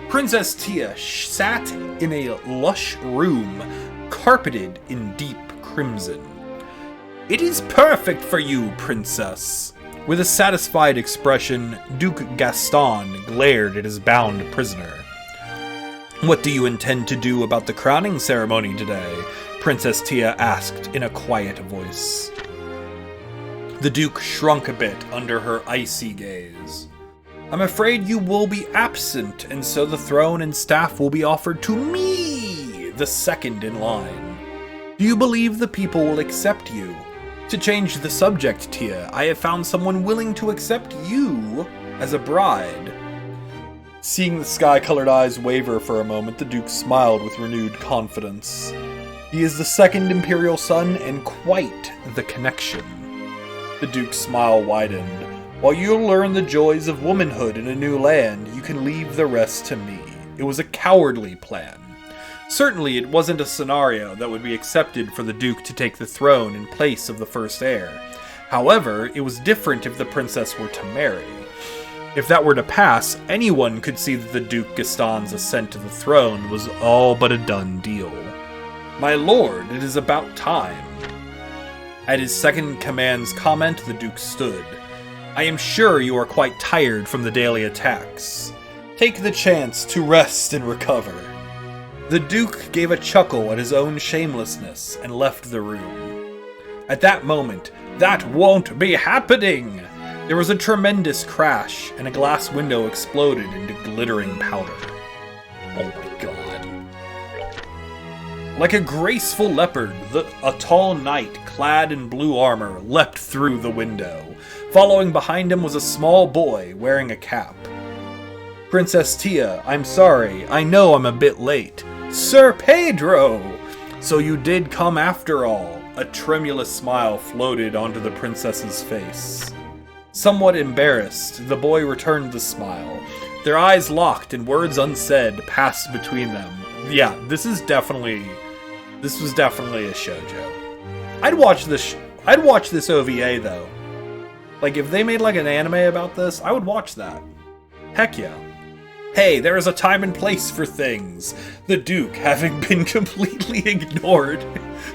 Princess Tia sat in a lush room, carpeted in deep crimson. It is perfect for you, princess. With a satisfied expression, Duke Gaston glared at his bound prisoner. What do you intend to do about the crowning ceremony today? Princess Tia asked in a quiet voice. The Duke shrunk a bit under her icy gaze. I'm afraid you will be absent, and so the throne and staff will be offered to me, the second in line. Do you believe the people will accept you? To change the subject, Tia, I have found someone willing to accept you as a bride. Seeing the sky-colored eyes waver for a moment, the Duke smiled with renewed confidence. He is the second Imperial son, and quite the connection. The Duke's smile widened. While you'll learn the joys of womanhood in a new land, you can leave the rest to me. It was a cowardly plan. Certainly it wasn't a scenario that would be accepted for the Duke to take the throne in place of the first heir. However, it was different if the princess were to marry. If that were to pass, anyone could see that the Duke Gaston's ascent to the throne was all but a done deal. My lord, it is about time. At his second-in-command's comment, the Duke stood. I am sure you are quite tired from the daily attacks. Take the chance to rest and recover. The Duke gave a chuckle at his own shamelessness and left the room. At that moment, that won't be happening! There was a tremendous crash, and a glass window exploded into glittering powder. Oh my god. Like a graceful leopard, a tall knight clad in blue armor leapt through the window. Following behind him was a small boy wearing a cap. Princess Tia, I'm sorry, I know I'm a bit late. Sir Pedro! So you did come after all. A tremulous smile floated onto the princess's face. Somewhat embarrassed, the boy returned the smile. Their eyes locked and words unsaid passed between them. Yeah, this was definitely a shoujo. I'd watch this OVA though. Like if they made like an anime about this, I would watch that. Heck yeah. Hey, there is a time and place for things. The Duke, having been completely ignored,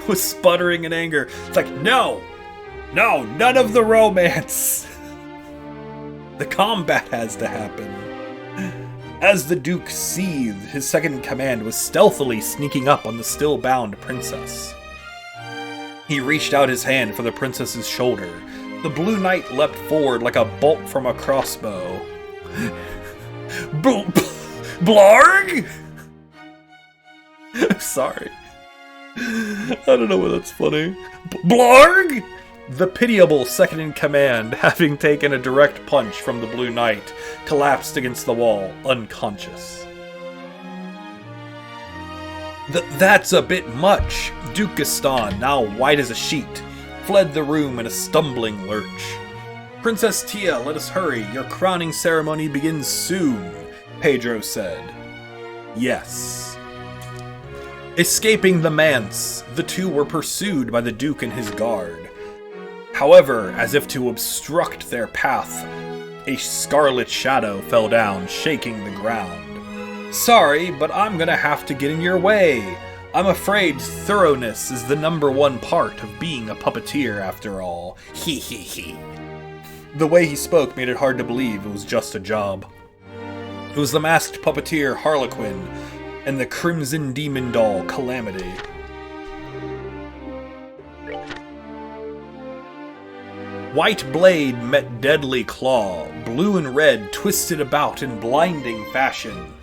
was sputtering in anger. It's like, no, none of the romance. The combat has to happen. As the Duke seethed, his second-in-command was stealthily sneaking up on the still-bound princess. He reached out his hand for the princess's shoulder. The Blue Knight leapt forward like a bolt from a crossbow. Blarg? I'm sorry. I don't know why that's funny. Blarg? The pitiable second-in-command, having taken a direct punch from the Blue Knight, collapsed against the wall, unconscious. That's a bit much. Duke Gaston, now white as a sheet, fled the room in a stumbling lurch. Princess Tia, let us hurry. Your crowning ceremony begins soon, Pedro said. Yes. Escaping the manse, the two were pursued by the Duke and his guard. However, as if to obstruct their path, a scarlet shadow fell down, shaking the ground. Sorry, but I'm gonna have to get in your way. I'm afraid thoroughness is the #1 part of being a puppeteer after all. Hee hee hee. The way he spoke made it hard to believe it was just a job. It was the masked puppeteer Harlequin and the crimson demon doll Calamity. White blade met deadly claw, blue and red twisted about in blinding fashion.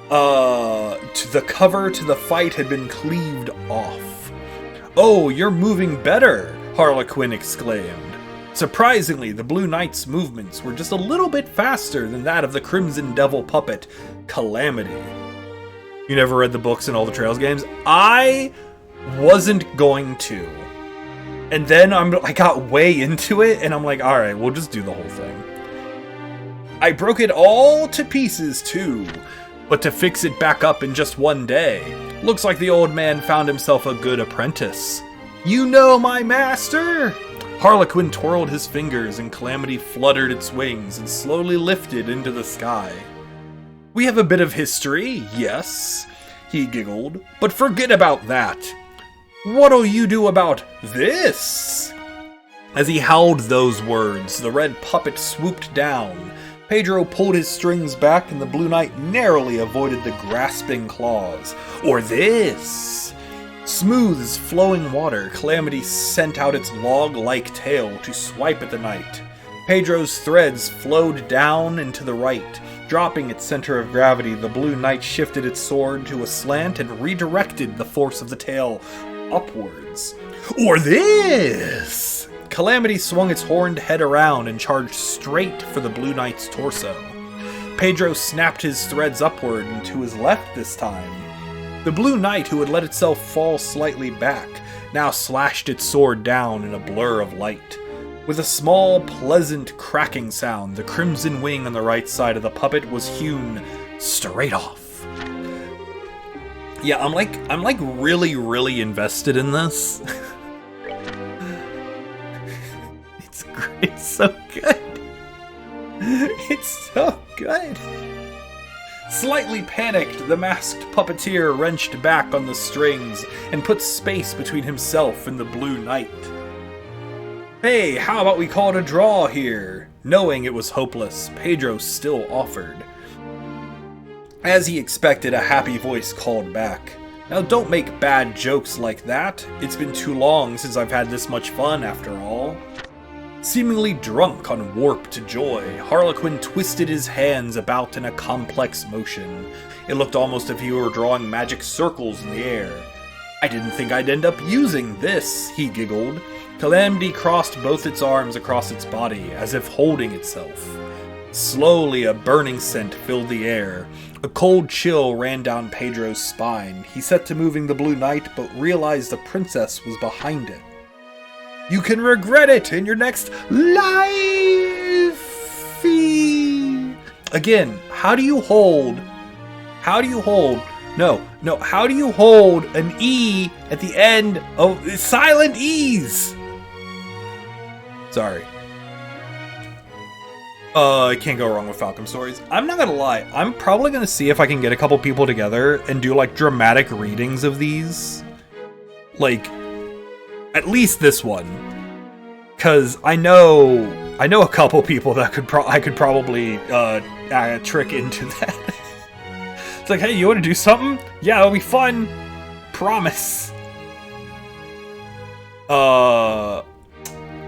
The cover to the fight had been cleaved off. Oh, you're moving better, Harlequin exclaimed. Surprisingly, the Blue Knight's movements were just a little bit faster than that of the Crimson Devil puppet, Calamity. You never read the books in all the Trails games? I wasn't going to. And then I got way into it, and I'm like, alright, we'll just do the whole thing. I broke it all to pieces, too. But to fix it back up in just one day, looks like the old man found himself a good apprentice. You know my master! Harlequin twirled his fingers, and Calamity fluttered its wings and slowly lifted into the sky. We have a bit of history, yes, he giggled, but forget about that. What'll you do about this? As he howled those words, the red puppet swooped down. Pedro pulled his strings back, and the Blue Knight narrowly avoided the grasping claws. Or this! Smooth as flowing water, Calamity sent out its log-like tail to swipe at the knight. Pedro's threads flowed down and to the right. Dropping its center of gravity, the Blue Knight shifted its sword to a slant and redirected the force of the tail upwards. Or this! Calamity swung its horned head around and charged straight for the Blue Knight's torso. Pedro snapped his threads upward and to his left this time. The Blue Knight, who had let itself fall slightly back, now slashed its sword down in a blur of light. With a small, pleasant cracking sound, the crimson wing on the right side of the puppet was hewn straight off. Yeah, I'm like really, really invested in this. It's so good. It's so good. Slightly panicked, the masked puppeteer wrenched back on the strings and put space between himself and the Blue Knight. Hey, how about we call it a draw here? Knowing it was hopeless, Pedro still offered. As he expected, a happy voice called back. Now don't make bad jokes like that. It's been too long since I've had this much fun after all. Seemingly drunk on warped joy, Harlequin twisted his hands about in a complex motion. It looked almost as if he were drawing magic circles in the air. I didn't think I'd end up using this, he giggled. Calamity crossed both its arms across its body, as if holding itself. Slowly, a burning scent filled the air. A cold chill ran down Pedro's spine. He set to moving the Blue Knight, but realized the princess was behind it. You can regret it in your next life. Again, how do you hold an E at the end of silent E's? Sorry. I can't go wrong with Falcon Stories. I'm not gonna lie, I'm probably gonna see if I can get a couple people together and do like dramatic readings of these. Like, at least this one. Cause I know a couple people that I could probably trick into that. It's like, hey, you wanna do something? Yeah, it'll be fun. Promise.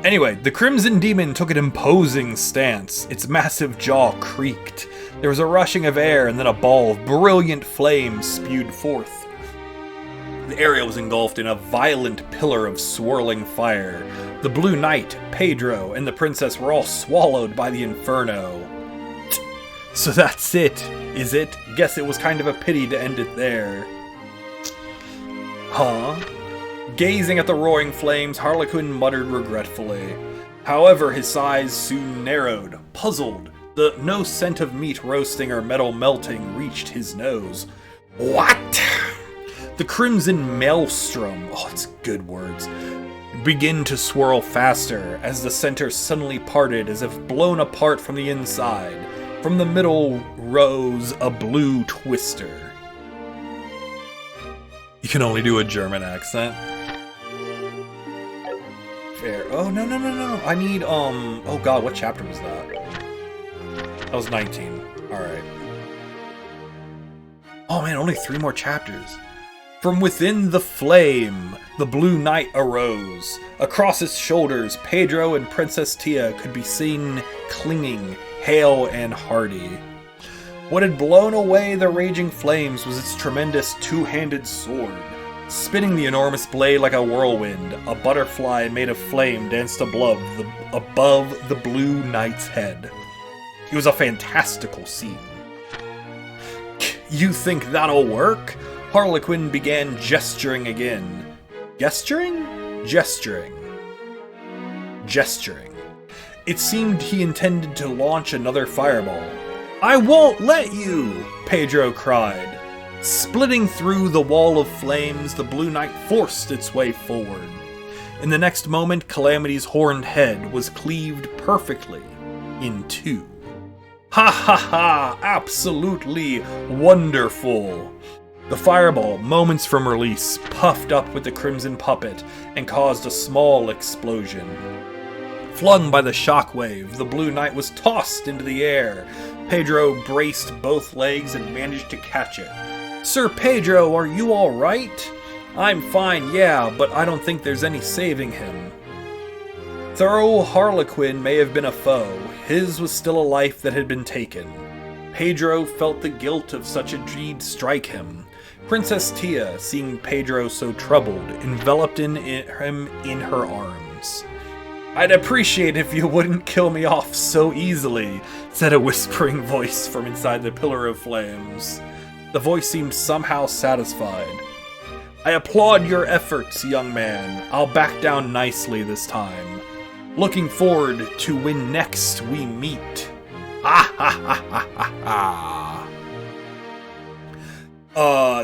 Anyway, the Crimson Demon took an imposing stance. Its massive jaw creaked. There was a rushing of air, and then a ball of brilliant flame spewed forth. The area was engulfed in a violent pillar of swirling fire. The Blue Knight, Pedro, and the princess were all swallowed by the inferno. So that's it, is it? Guess it was kind of a pity to end it there. Huh? Gazing at the roaring flames, Harlequin muttered regretfully. However, his eyes soon narrowed. Puzzled, no scent of meat roasting or metal melting reached his nose. What? The crimson maelstrom, it's good words, began to swirl faster as the center suddenly parted as if blown apart from the inside. From the middle rose a blue twister. You can only do a German accent. Fair. Oh, no. I need, oh god, what chapter was that? That was 19. Alright. Oh man, only 3 more chapters. From within the flame, the Blue Knight arose. Across his shoulders, Pedro and Princess Tia could be seen clinging, hale and hardy. What had blown away the raging flames was its tremendous two-handed sword. Spinning the enormous blade like a whirlwind, a butterfly made of flame danced above the Blue Knight's head. It was a fantastical scene. You think that'll work? Harlequin began gesturing again. Gesturing? Gesturing. It seemed he intended to launch another fireball. I won't let you! Pedro cried. Splitting through the wall of flames, the Blue Knight forced its way forward. In the next moment, Calamity's horned head was cleaved perfectly in 2. Ha ha ha! Absolutely wonderful! The fireball, moments from release, puffed up with the crimson puppet and caused a small explosion. Flung by the shockwave, the Blue Knight was tossed into the air. Pedro braced both legs and managed to catch it. Sir Pedro, are you all right? I'm fine, yeah, but I don't think there's any saving him. Though Harlequin may have been a foe, his was still a life that had been taken. Pedro felt the guilt of such a deed strike him. Princess Tia, seeing Pedro so troubled, enveloped him in her arms. I'd appreciate if you wouldn't kill me off so easily, said a whispering voice from inside the pillar of flames. The voice seemed somehow satisfied. I applaud your efforts, young man. I'll back down nicely this time. Looking forward to when next we meet. Ah ha ha ha ha ha.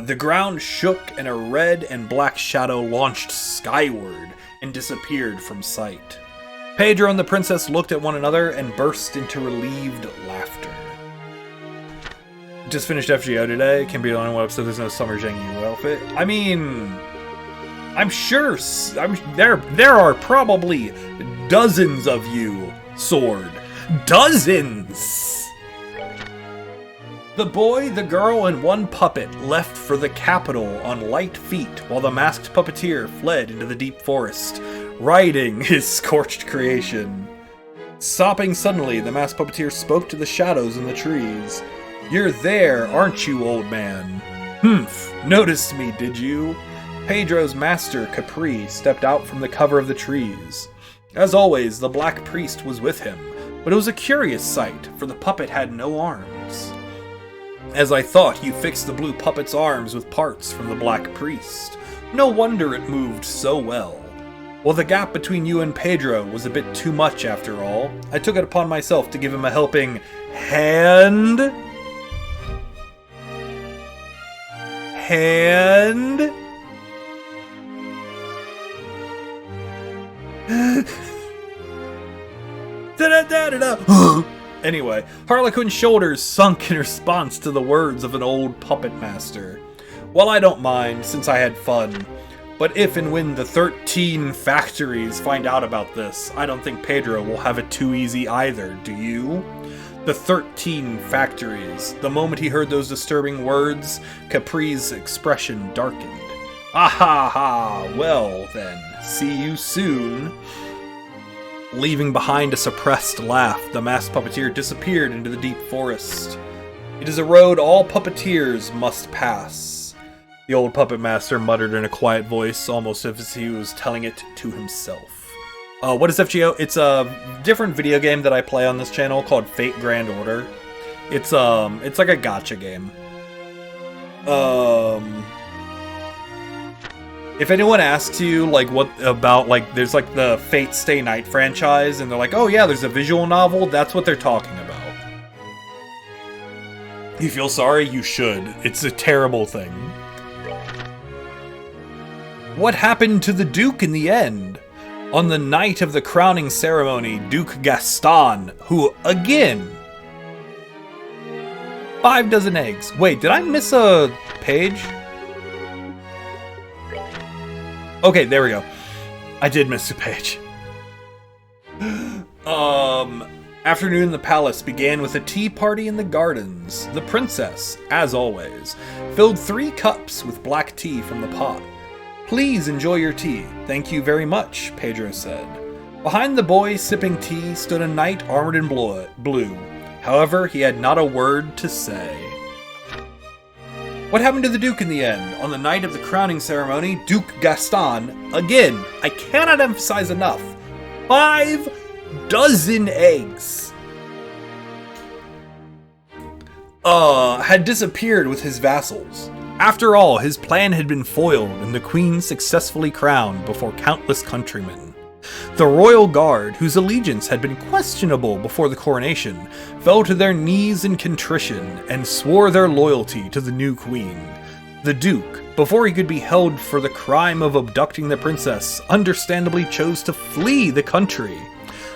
The ground shook and a red and black shadow launched skyward and disappeared from sight. Pedro and the princess looked at one another and burst into relieved laughter. Just finished FGO today. Can be the only one episode there's no Summer Zhang Yu outfit. I mean, I'm sure there are probably dozens of you, Sword. Dozens! The boy, the girl, and one puppet left for the capital on light feet while the masked puppeteer fled into the deep forest, riding his scorched creation. Stopping suddenly, the masked puppeteer spoke to the shadows in the trees. You're there, aren't you, old man? Humph, noticed me, did you? Pedro's master, Capri, stepped out from the cover of the trees. As always, the Black Priest was with him, but it was a curious sight, for the puppet had no arms. As I thought, you fixed the blue puppet's arms with parts from the Black Priest. No wonder it moved so well. Well, the gap between you and Pedro was a bit too much after all. I took it upon myself to give him a helping hand. Da-da-da-da-da. Anyway, Harlequin's shoulders sunk in response to the words of an old puppet master. Well, I don't mind, since I had fun. But if and when the 13 factories find out about this, I don't think Pedro will have it too easy either, do you? The 13 factories. The moment he heard those disturbing words, Capri's expression darkened. Ah ha ha, well then, see you soon. Leaving behind a suppressed laugh, the masked puppeteer disappeared into the deep forest. It is a road all puppeteers must pass. The old puppet master muttered in a quiet voice, almost as if he was telling it to himself. What is FGO? It's a different video game that I play on this channel called Fate Grand Order. It's like a gacha game. If anyone asks you, like, what about, like, there's, like, the Fate Stay Night franchise, and they're like, oh, yeah, there's a visual novel, that's what they're talking about. You feel sorry? You should. It's a terrible thing. What happened to the Duke in the end? On the night of the crowning ceremony, Duke Gaston, who, again... 5 dozen eggs. Wait, did I miss a page? Okay, there we go. I did miss a page. Afternoon in the palace began with a tea party in the gardens. The princess, as always, filled 3 cups with black tea from the pot. Please enjoy your tea. Thank you very much, Pedro said. Behind the boy sipping tea stood a knight armored in blue. However, he had not a word to say. What happened to the Duke in the end? On the night of the crowning ceremony, Duke Gaston, again, I cannot emphasize enough, 5 dozen eggs, had disappeared with his vassals. After all, his plan had been foiled and the queen successfully crowned before countless countrymen. The royal guard, whose allegiance had been questionable before the coronation, fell to their knees in contrition and swore their loyalty to the new queen. The Duke, before he could be held for the crime of abducting the princess, understandably chose to flee the country.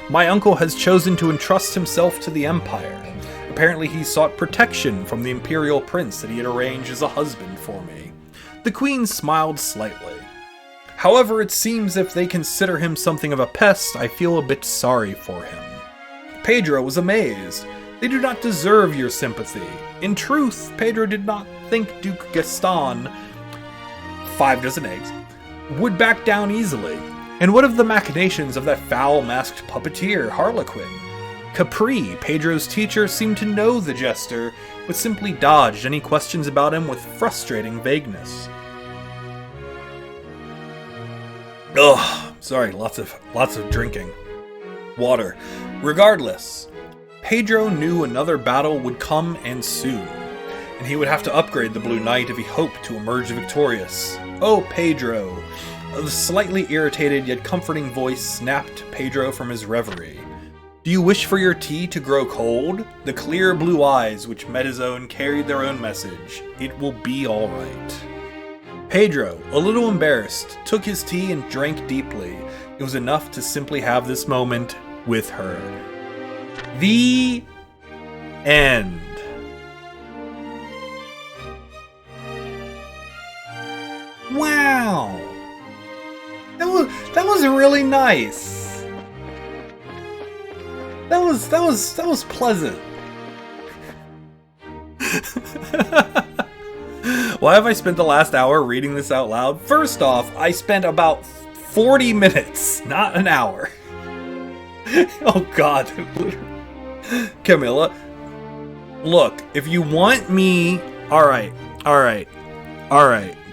My uncle has chosen to entrust himself to the Empire. Apparently he sought protection from the imperial prince that he had arranged as a husband for me. The queen smiled slightly. However, it seems if they consider him something of a pest, I feel a bit sorry for him. Pedro was amazed. They do not deserve your sympathy. In truth, Pedro did not think Duke Gaston, 5 dozen eggs, would back down easily. And what of the machinations of that foul-masked puppeteer, Harlequin? Capri, Pedro's teacher, seemed to know the jester, but simply dodged any questions about him with frustrating vagueness. Ugh, sorry, lots of drinking. Water. Regardless, Pedro knew another battle would come and soon, and he would have to upgrade the Blue Knight if he hoped to emerge victorious. Oh, Pedro! The slightly irritated yet comforting voice snapped Pedro from his reverie. Do you wish for your tea to grow cold? The clear blue eyes which met his own carried their own message. It will be all right. Pedro, a little embarrassed, took his tea and drank deeply. It was enough to simply have this moment with her. The end. Wow. That was really nice. That was pleasant. Why have I spent the last hour reading this out loud? First off, I spent about 40 minutes, not an hour. Oh god. Camilla, look, if you want me... Alright.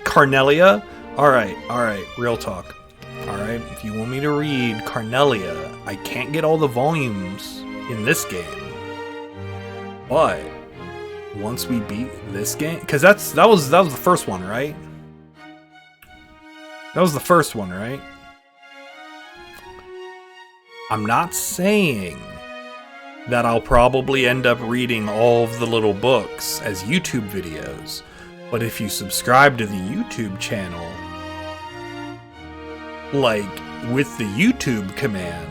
Carnelia? Alright, real talk. Alright, if you want me to read Carnelia, I can't get all the volumes in this game. But once we beat this game, because that was the first one, right? That was the first one, right? I'm not saying that I'll probably end up reading all of the little books as YouTube videos, but if you subscribe to the YouTube channel, like with the YouTube command,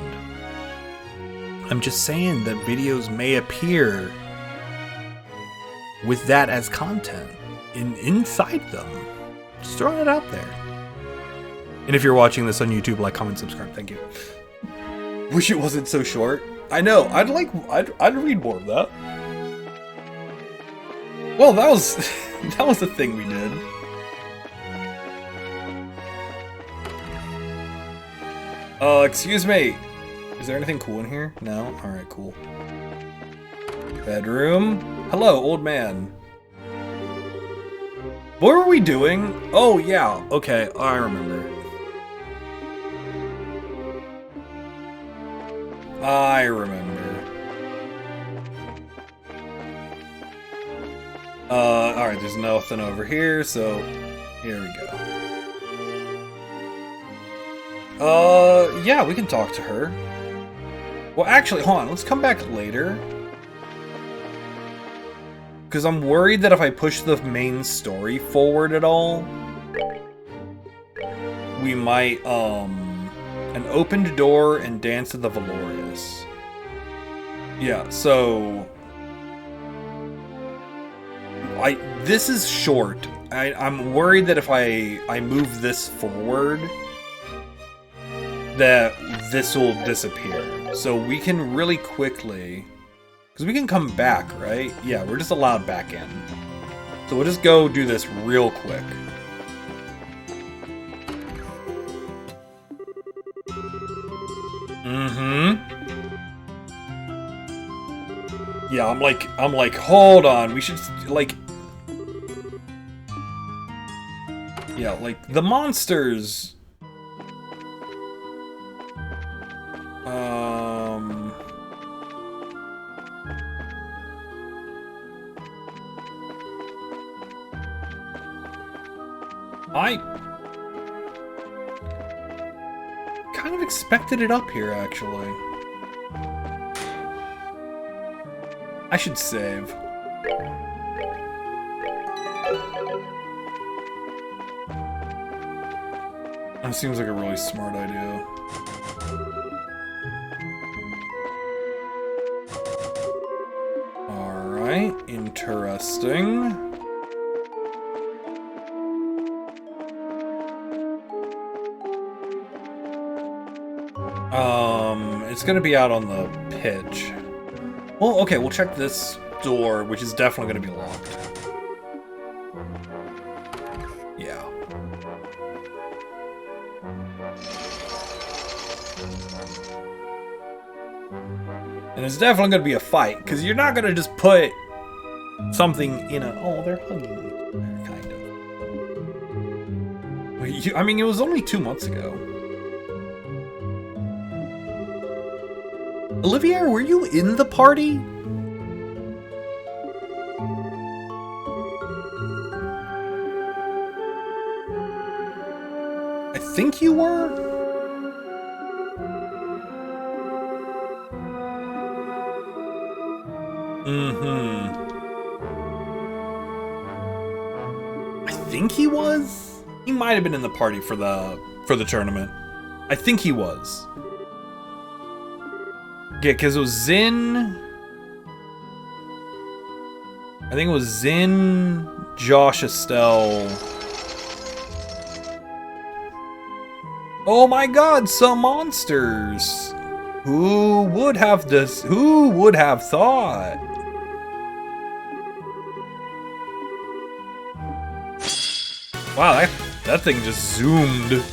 I'm just saying that videos may appear with that as content inside them. Just throwing it out there. And if you're watching this on YouTube, like, comment, subscribe. Thank you. Wish it wasn't so short. I know. I'd read more of that. Well, that was that was the thing we did. Excuse me. Is there anything cool in here? No? Alright, cool. Bedroom. Hello, old man. What were we doing? Oh, yeah. Okay, I remember. I remember. Alright, there's nothing over here, so here we go. Yeah, we can talk to her. Well, actually, hold on, let's come back later. Because I'm worried that if I push the main story forward at all, we might, an opened door and Dance of the Valorious. Yeah, so... This is short. I'm worried that if I move this forward, that this will disappear. So we can really quickly... Because we can come back, right? Yeah, we're just allowed back in. So we'll just go do this real quick. Yeah, I'm like, hold on, we should, like... Yeah, like, the monsters... I kind of expected it up here, actually. I should save. That seems like a really smart idea. Alright, interesting. It's gonna be out on the pitch. Well, okay, we'll check this door, which is definitely gonna be locked. Yeah. And it's definitely gonna be a fight, because you're not gonna just put something in a... Oh, they're hugging each other, kind of. I mean, it was only 2 months ago. Olivier, were you in the party? I think you were? Mm-hmm. I think he was? He might have been in the party for the tournament. I think he was. Yeah, because it was Zin. I think it was Zin, Josh, Estelle. Oh my god, some monsters! Who would have this? Who would have thought? Wow, that thing just zoomed.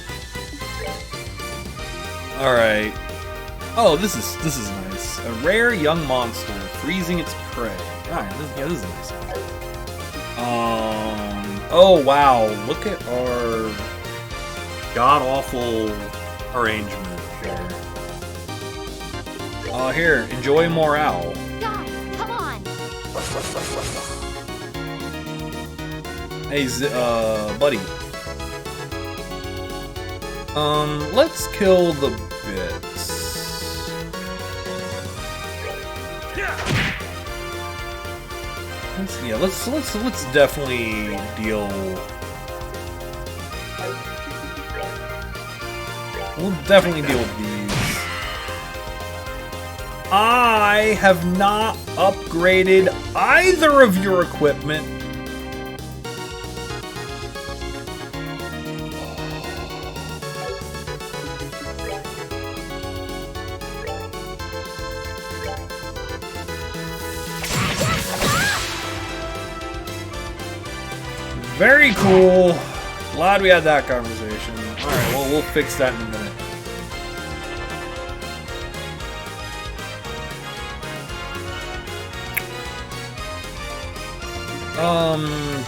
Alright. Oh, this is nice. A rare young monster freezing its prey. Alright, this is a nice one. Oh wow, look at our god-awful arrangement here. Here, enjoy morale. Guys, come on! Hey, buddy. Let's kill the bits. Let's definitely deal. We'll definitely deal with these. I have not upgraded either of your equipment. Very cool. Glad we had that conversation. Alright, well, we'll fix that in a minute.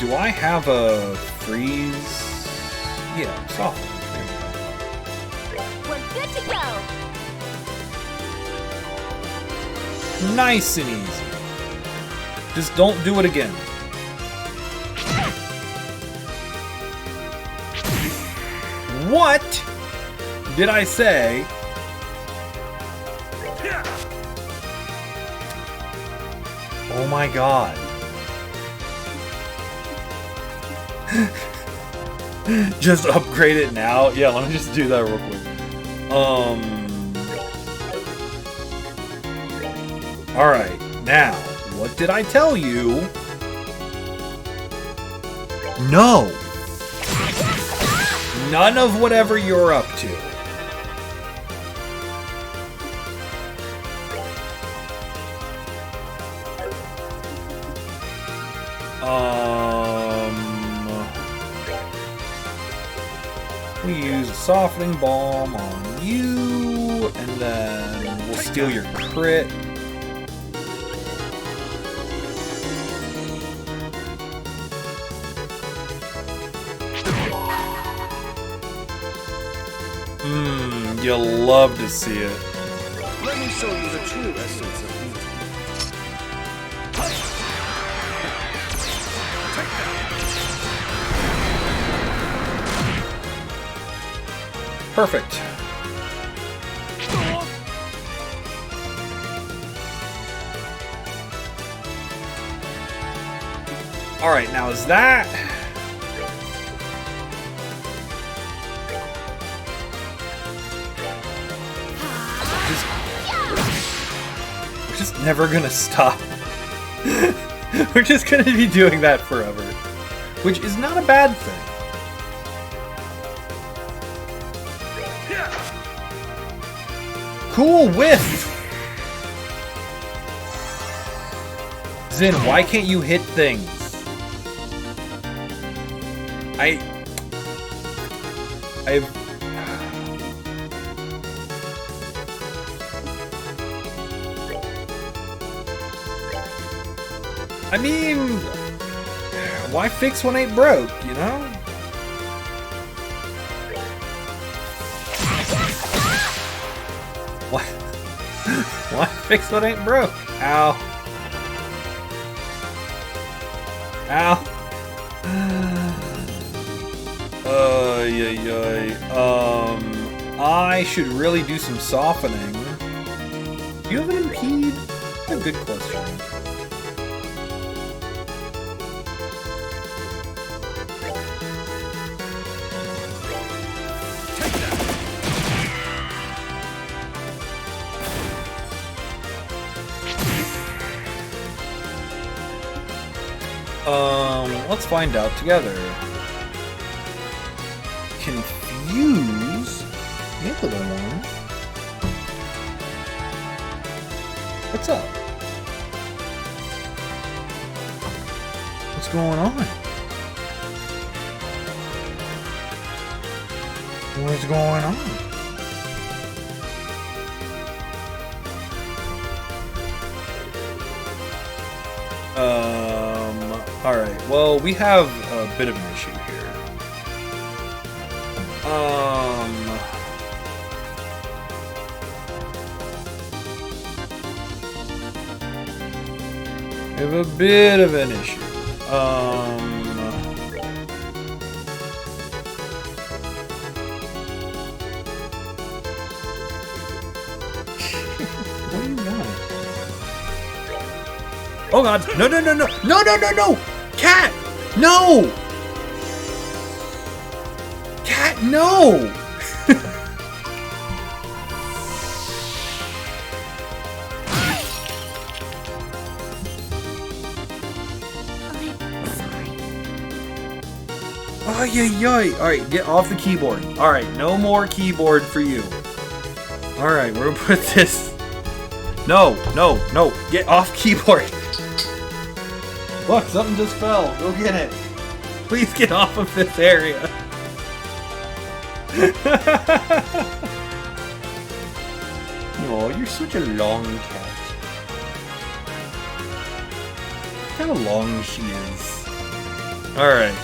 Do I have a freeze? Yeah, soft. We're good to go! Nice and easy. Just don't do it again. What did I say? Oh my god. Just upgrade it now? Yeah, let me just do that real quick. Alright, now, what did I tell you? No! None of whatever you're up to. We use a softening balm on you, and then we'll steal your crit. You'll love to see it. Let me show you the true essence of beauty. Perfect. Alright, now is that... We're just never gonna stop. We're just gonna be doing that forever. Which is not a bad thing. Cool whiff! Zin, why can't you hit things? I mean, why fix what ain't broke, you know? Why fix what ain't broke? Ow. Ow. I should really do some softening. Do you have an impede? That's a good question. Let's find out together. Confuse? Hey, little one. What's up? What's going on? What's going on? Alright, well, we have a bit of an issue here. We have a bit of an issue. What do you want? Oh god! No, no, no, no! No, no, no, no! Cat! No! Cat, no! Oh, yeah. Alright, get off the keyboard. Alright, no more keyboard for you. Alright, we're gonna put this... No, no, no. Get off keyboard. Look, something just fell. Go get it. Please get off of this area. Oh, you're such a long cat. Look how long she is. Alright.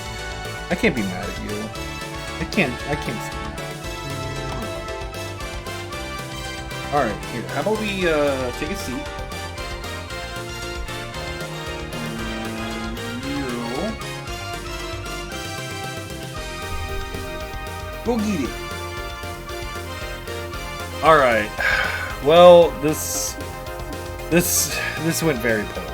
I can't be mad at you. I can't stand that. Alright, here. How about we take a seat? Go get it. Alright. Well, this went very poorly.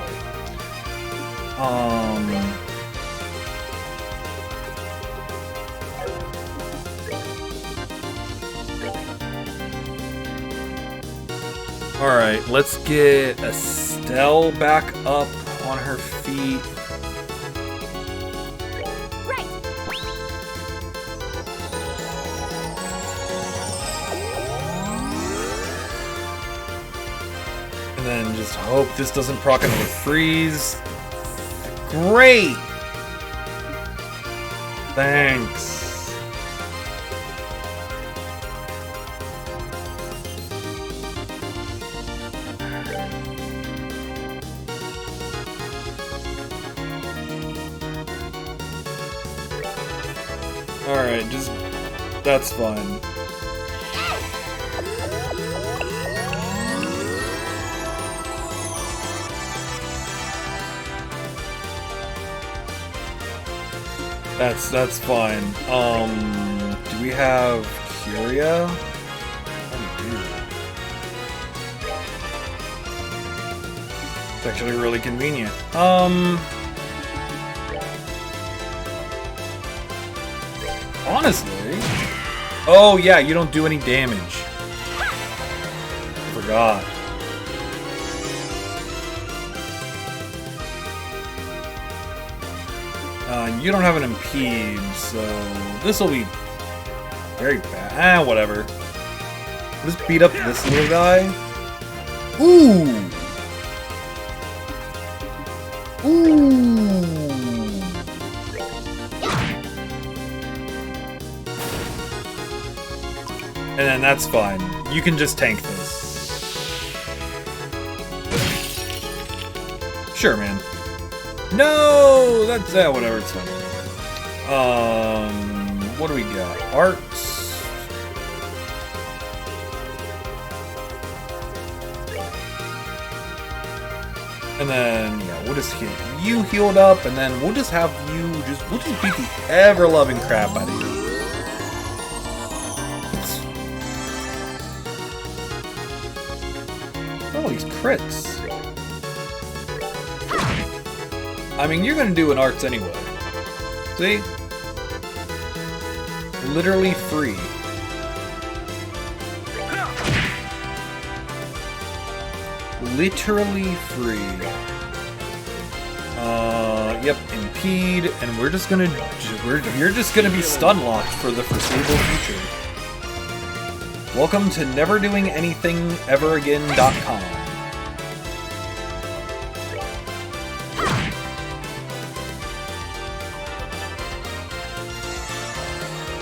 Alright, let's get Estelle back up on her feet. And then just hope this doesn't proc another freeze. Great! Thanks. Alright, just... that's fine. That's fine. Do we have Curia? Oh, we do. It's actually really convenient. Honestly... Oh, yeah, you don't do any damage. Forgot. You don't have an impede, so this will be very bad. Whatever. Let's beat up this little guy. Ooh! Ooh! And then that's fine. You can just tank this. Sure, man. No! That's... whatever, it's fine. What do we got? Arts. And then, yeah, we'll just get you healed up, and then we'll just have you we'll just beat the ever-loving crap out of you. Oh, these crits. I mean, you're gonna do an arts anyway. See? Literally free. Literally free. Yep, impede, and you're just gonna be stun locked for the foreseeable future. Welcome to neverdoinganythingeveragain.com.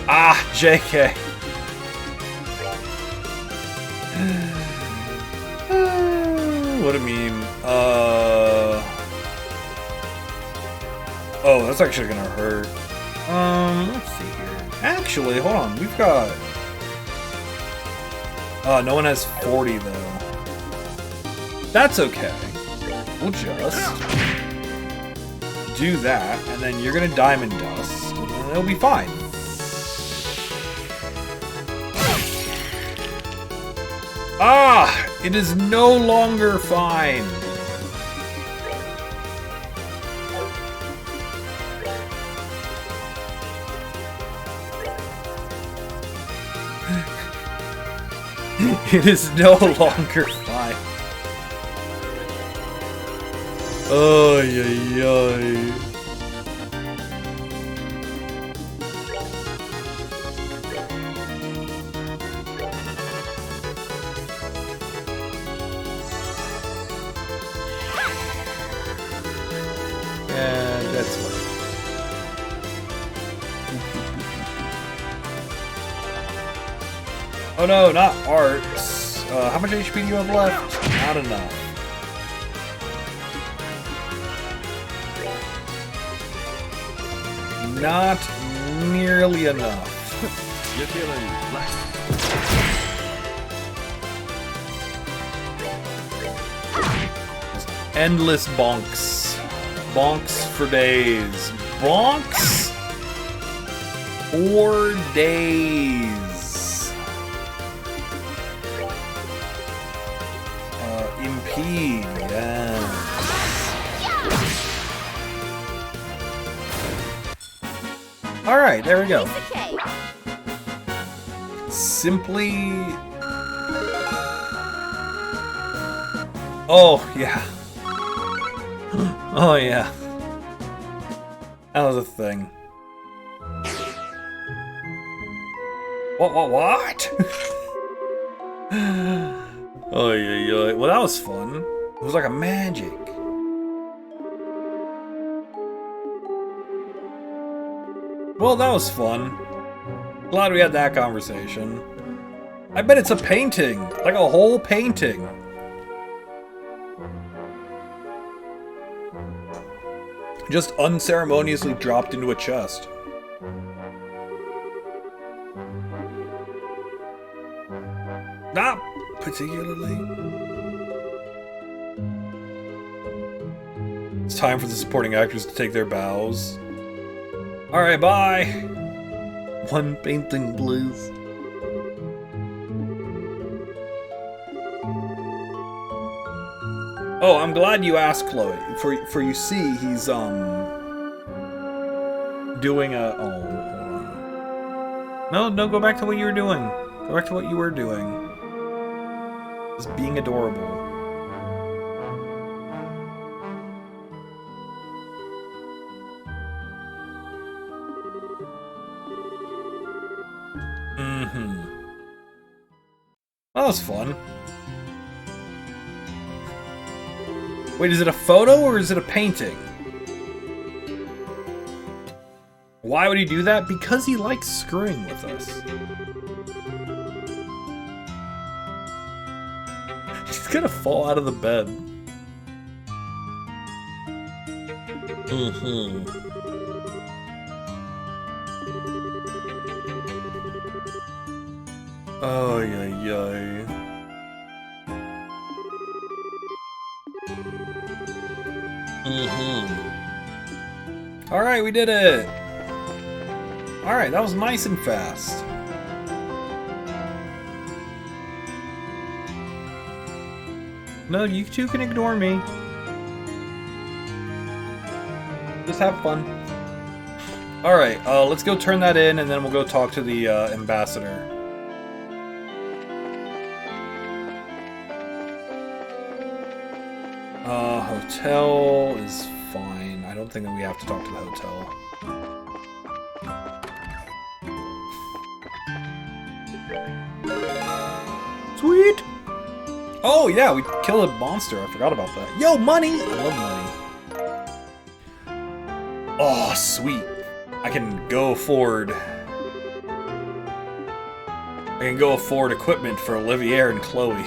Ah, JK. What a meme. Oh, that's actually gonna hurt. Let's see here. Actually, hold on. We've got... no one has 40, though. That's okay. We'll just do that, and then you're gonna Diamond Dust, and it'll be fine. Ah! It is no longer fine. It is no longer fine. Ay, ay, ay. And that's fine. Oh no, not arts. How much HP do you have left? Not enough. Not nearly enough. You're feeling black. Endless bonks. Bonks for days. Bonks for days. Impede, yeah. Alright, there we go. Simply... Oh, yeah. Oh, yeah. That was a thing. What? Oh, yeah. Well, that was fun. It was like a magic. Well, that was fun. Glad we had that conversation. I bet it's a painting. Like a whole painting. Just unceremoniously dropped into a chest. Not particularly. It's time for the supporting actors to take their bows. Alright, bye! One painting, please. Oh, I'm glad you asked, Chloe. For you see, he's doing a... Oh, hold on. No, go back to what you were doing. Go back to what you were doing. Just being adorable. That was fun. Wait, is it a photo or is it a painting? Why would he do that? Because he likes screwing with us. He's gonna fall out of the bed. Oh, yeah. Alright, we did it! Alright, that was nice and fast. No, you two can ignore me. Just have fun. Alright, let's go turn that in, and then we'll go talk to the ambassador. Hotel is fine. I don't think that we have to talk to the hotel. Sweet! Oh yeah, we killed a monster. I forgot about that. Yo, money! I love money. Oh, sweet. I can go afford... equipment for Olivier and Chloe.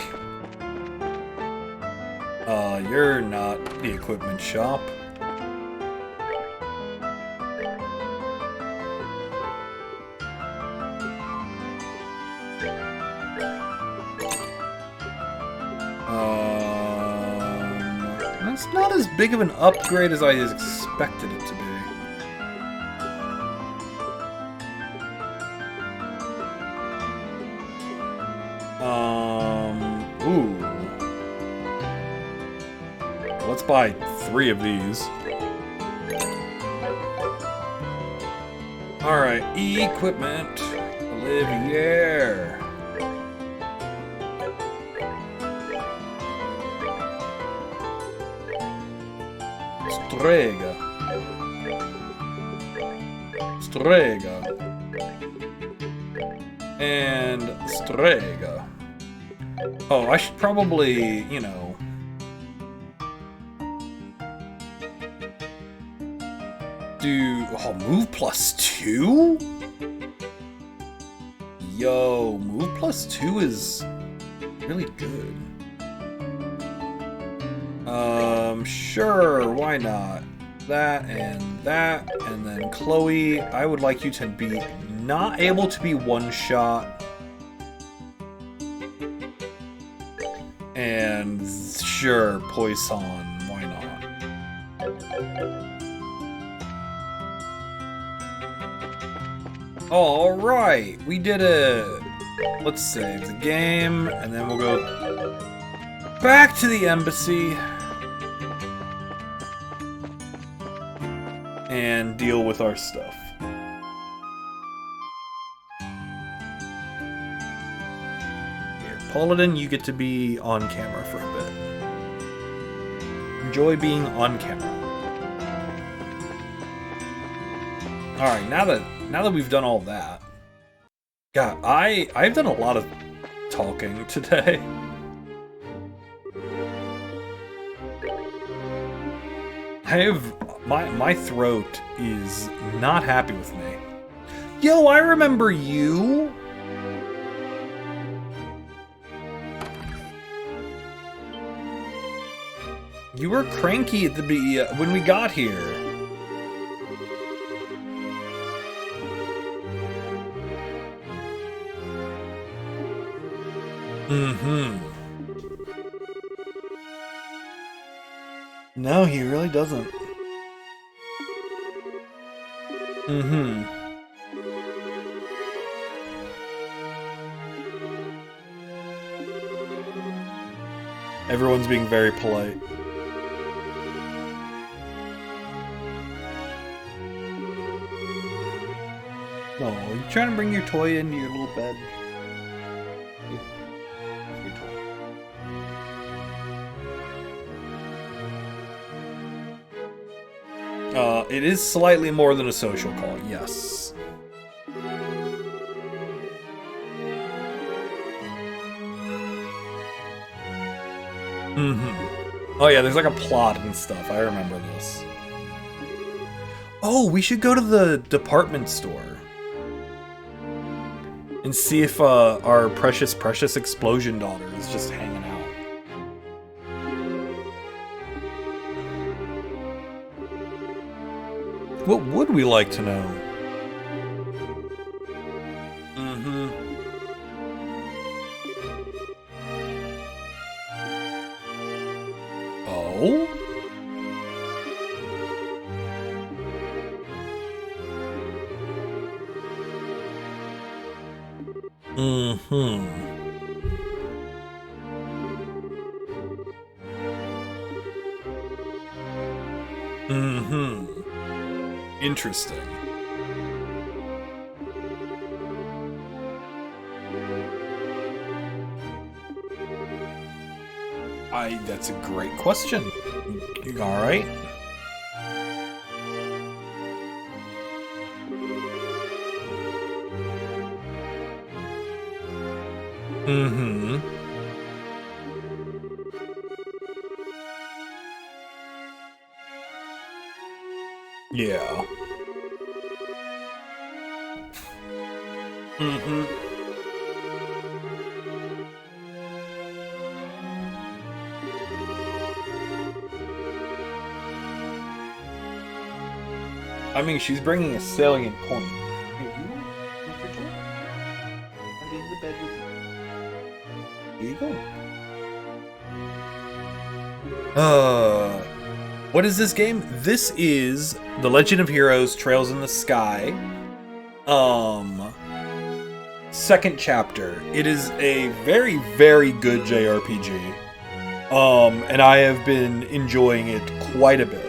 You're not the equipment shop. That's not as big of an upgrade as I expected it to be. Ooh. Let's buy 3 of these. Alright, equipment. Olivier. Strega. Strega. And Strega. Oh, I should probably, you know... do... oh, move +2? Yo, move +2 is really good. Sure, why not? That, and then Chloe, I would like you to be not able to be one-shot. And sure, Poisson, why not? Alright, we did it! Let's save the game, and then we'll go back to the embassy and deal with our stuff. Here, Paladin, you get to be on camera for a bit. Enjoy being on camera. Alright, now that we've done all that... God, I've done a lot of talking today. My throat is not happy with me. Yo, I remember you! You were cranky at the when we got here. Mm-hmm. No, he really doesn't. Mm-hmm. Everyone's being very polite. No, you trying to bring your toy into your little bed? It is slightly more than a social call, yes. Mm-hmm. Oh yeah, there's like a plot and stuff. I remember this. Oh, we should go to the department store and see if our precious explosion daughter is just hanging out. What would we like to know? Mm-hmm. Oh? Mm-hmm. Mm-hmm. Interesting. That's a great question. All right. Mm-hmm. Yeah. Mm-hmm. I mean, she's bringing a salient point. Here you go. What is this game? This is The Legend of Heroes Trails in the Sky. Second chapter. It is a very, very good JRPG. And I have been enjoying it quite a bit.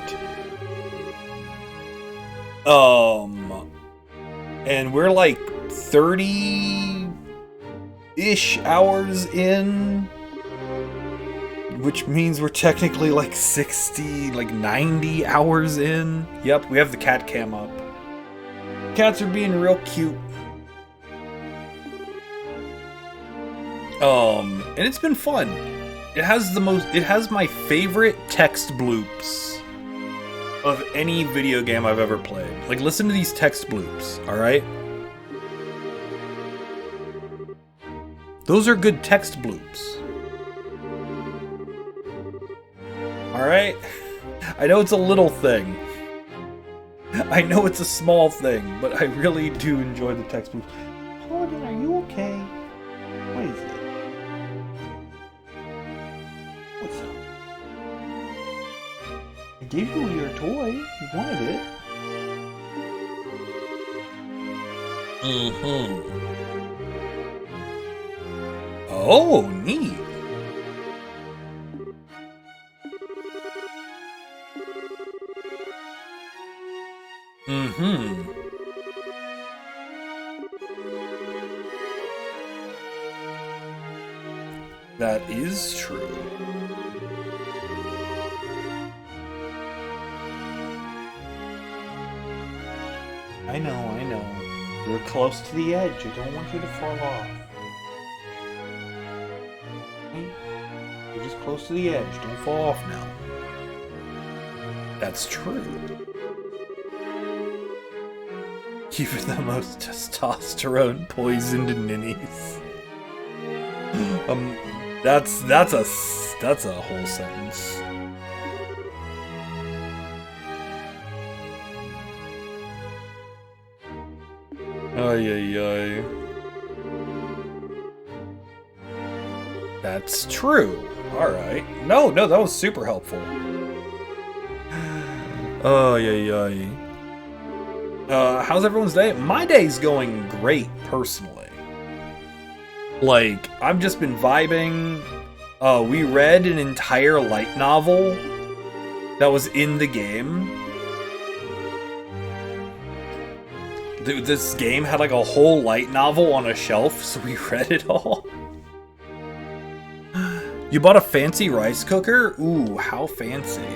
And we're like 30-ish hours in, which means we're technically like 60, like 90 hours in. Yep, we have the cat cam up. Cats are being real cute. And it's been fun. It has my favorite text bloops of any video game I've ever played. Like, listen to these text bloops, alright? Those are good text bloops. Alright? I know it's a little thing. I know it's a small thing, but I really do enjoy the text bloops. Paladin, are you okay? What is it? What's up? I gave you your toy. You wanted it. Mm-hmm. Oh, neat. Mm-hmm. That is true. I know. You're close to the edge. I don't want you to fall off. Okay? You're just close to the edge. Don't fall off now. That's true. Even the most testosterone poisoned ninnies. That's a whole sentence. Ay. That's true. Alright. No, that was super helpful. Ay. How's everyone's day? My day's going great, personally. Like, I've just been vibing. We read an entire light novel that was in the game. This game had like a whole light novel on a shelf, so we read it all. You bought a fancy rice cooker? Ooh, how fancy.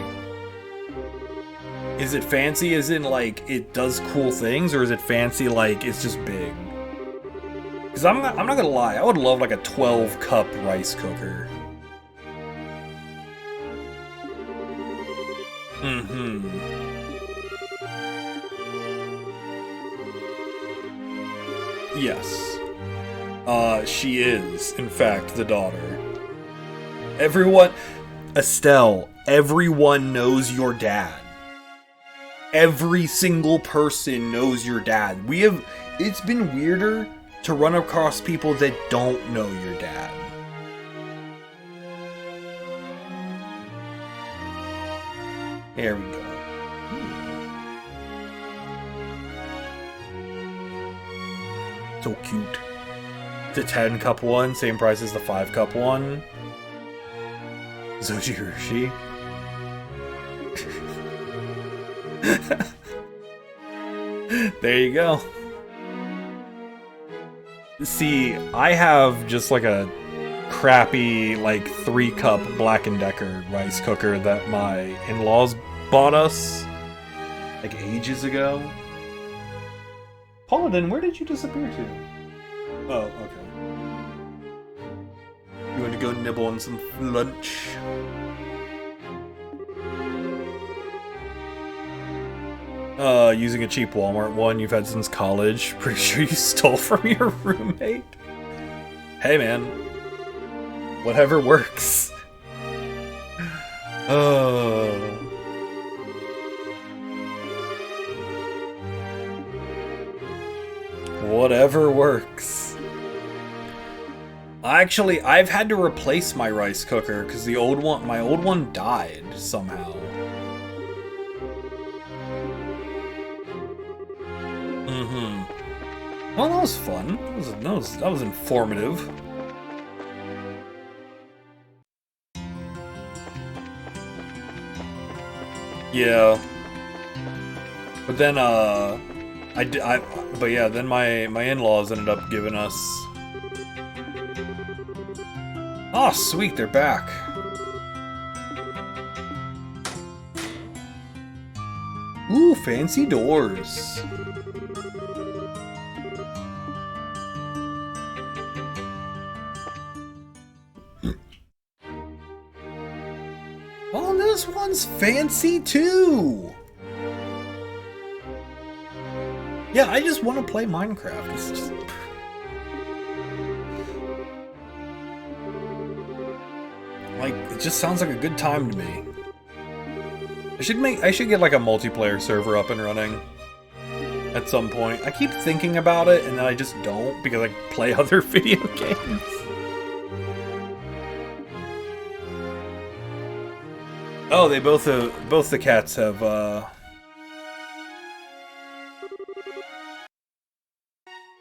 Is it fancy as in like it does cool things, or is it fancy like it's just big? Because I'm not gonna lie, I would love like a 12-cup rice cooker. Mm-hmm. Yes. She is, in fact, the daughter. Estelle, everyone knows your dad. Every single person knows your dad. It's been weirder to run across people that don't know your dad. There we go. So cute. The 10 cup one, same price as the 5 cup one. Zojirushi. There you go. See, I have just like a crappy, like 3 cup Black & Decker rice cooker that my in-laws bought us like ages ago. Paladin, where did you disappear to? Oh, okay. You want to go nibble on some lunch? Using a cheap Walmart one you've had since college. Pretty sure you stole from your roommate. Hey man. Whatever works. Whatever works. Actually, I've had to replace my rice cooker because my old one died somehow. Well, that was fun. That was informative. Yeah. But then, then my in-laws ended up giving us... Oh, sweet, they're back. Ooh, fancy doors. Oh, this one's fancy too. Yeah, I just want to play Minecraft. It's just... like, it just sounds like a good time to me. I should get like a multiplayer server up and running at some point. I keep thinking about it and then I just don't because I play other video games. Oh, they both the cats have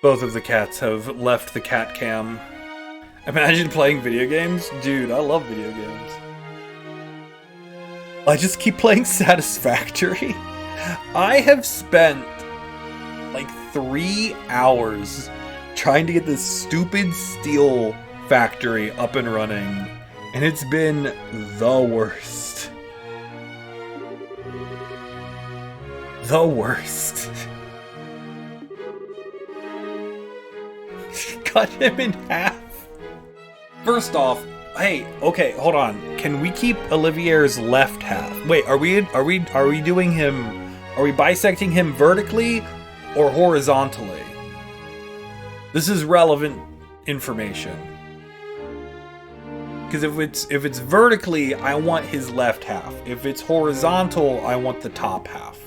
both of the cats have left the cat cam. Imagine playing video games? Dude, I love video games. I just keep playing Satisfactory. I have spent like 3 hours trying to get this stupid steel factory up and running, and it's been the worst. The worst. Cut him in half. First off, hey, okay, hold on. Can we keep Olivier's left half? Wait, are we doing him? Are we bisecting him vertically or horizontally? This is relevant information. Because if it's vertically, I want his left half. If it's horizontal, I want the top half.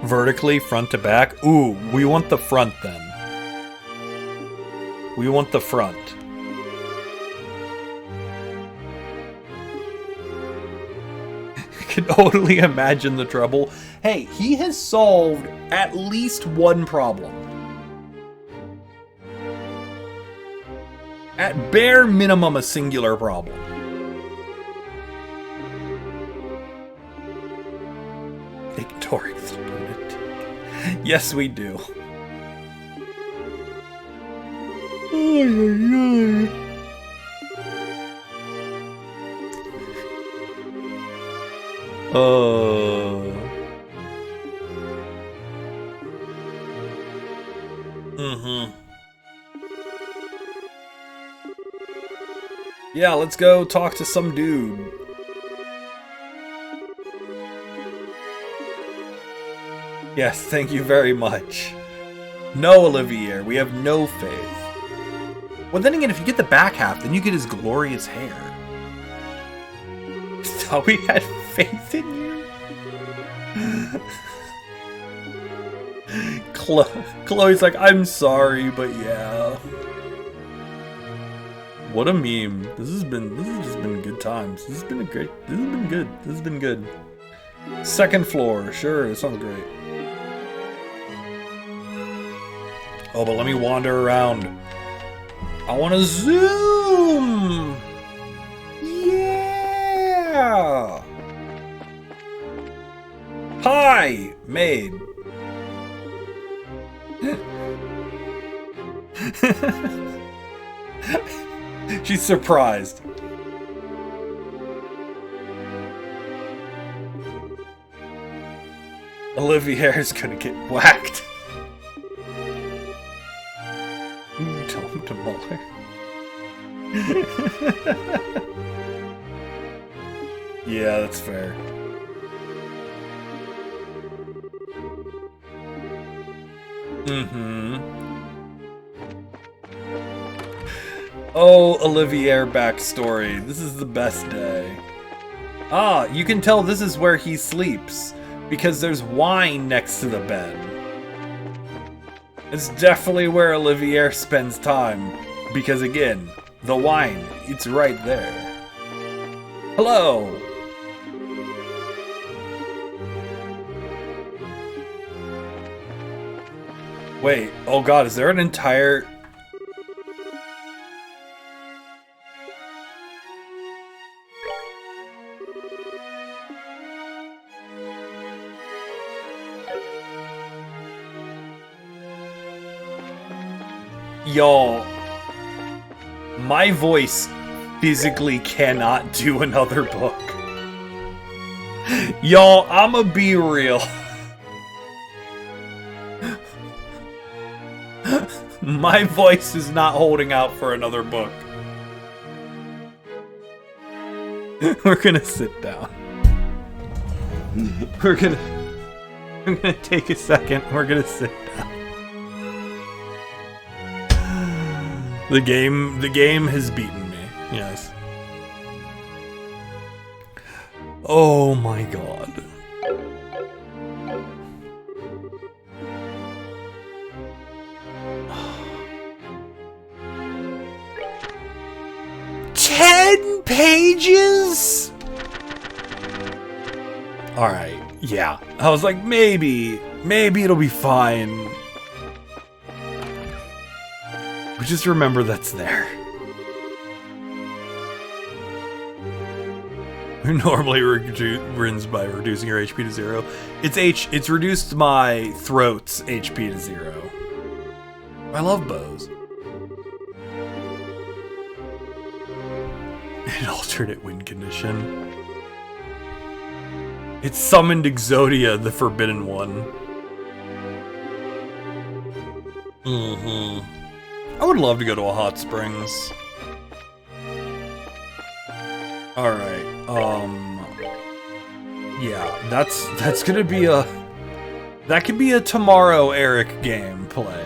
Vertically, front to back. Ooh, we want the front then. We want the front. I can totally imagine the trouble. Hey, he has solved at least one problem. At bare minimum, a singular problem. Victorious lunatic. Yes, we do. Yeah, let's go talk to some dude. Yes, thank you very much. No, Olivier, we have no faith. Well, then again, if you get the back half, then you get his glorious hair. Thought we had faith in you? Chloe's like, I'm sorry, but yeah. What a meme. This has just been good times. This has been good. This has been good. Second floor, sure, it sounds great. Oh, but let me wander around. I wanna zoom! Yeah! Hi, maid. She's surprised. Olivier's gonna get whacked. Tell him to mull her. Yeah, that's fair. Oh, Olivier backstory. This is the best day. Ah, you can tell this is where he sleeps, because there's wine next to the bed. It's definitely where Olivier spends time, because again, the wine, it's right there. Hello! Wait, oh god, is there an entire... Y'all, my voice physically cannot do another book. Y'all, I'ma be real. My voice is not holding out for another book. We're gonna sit down. I'm gonna take a second. We're gonna sit down. The game has beaten me. Yes. Oh my god. Pages? Alright, yeah. I was like, maybe it'll be fine. But just remember that's there. Normally wins by reducing your HP to 0. It's reduced my throat's HP to 0. I love bows. An alternate win condition. It summoned Exodia, the forbidden one. I would love to go to a hot springs. Alright, yeah, that's gonna be that could be a tomorrow Eric gameplay.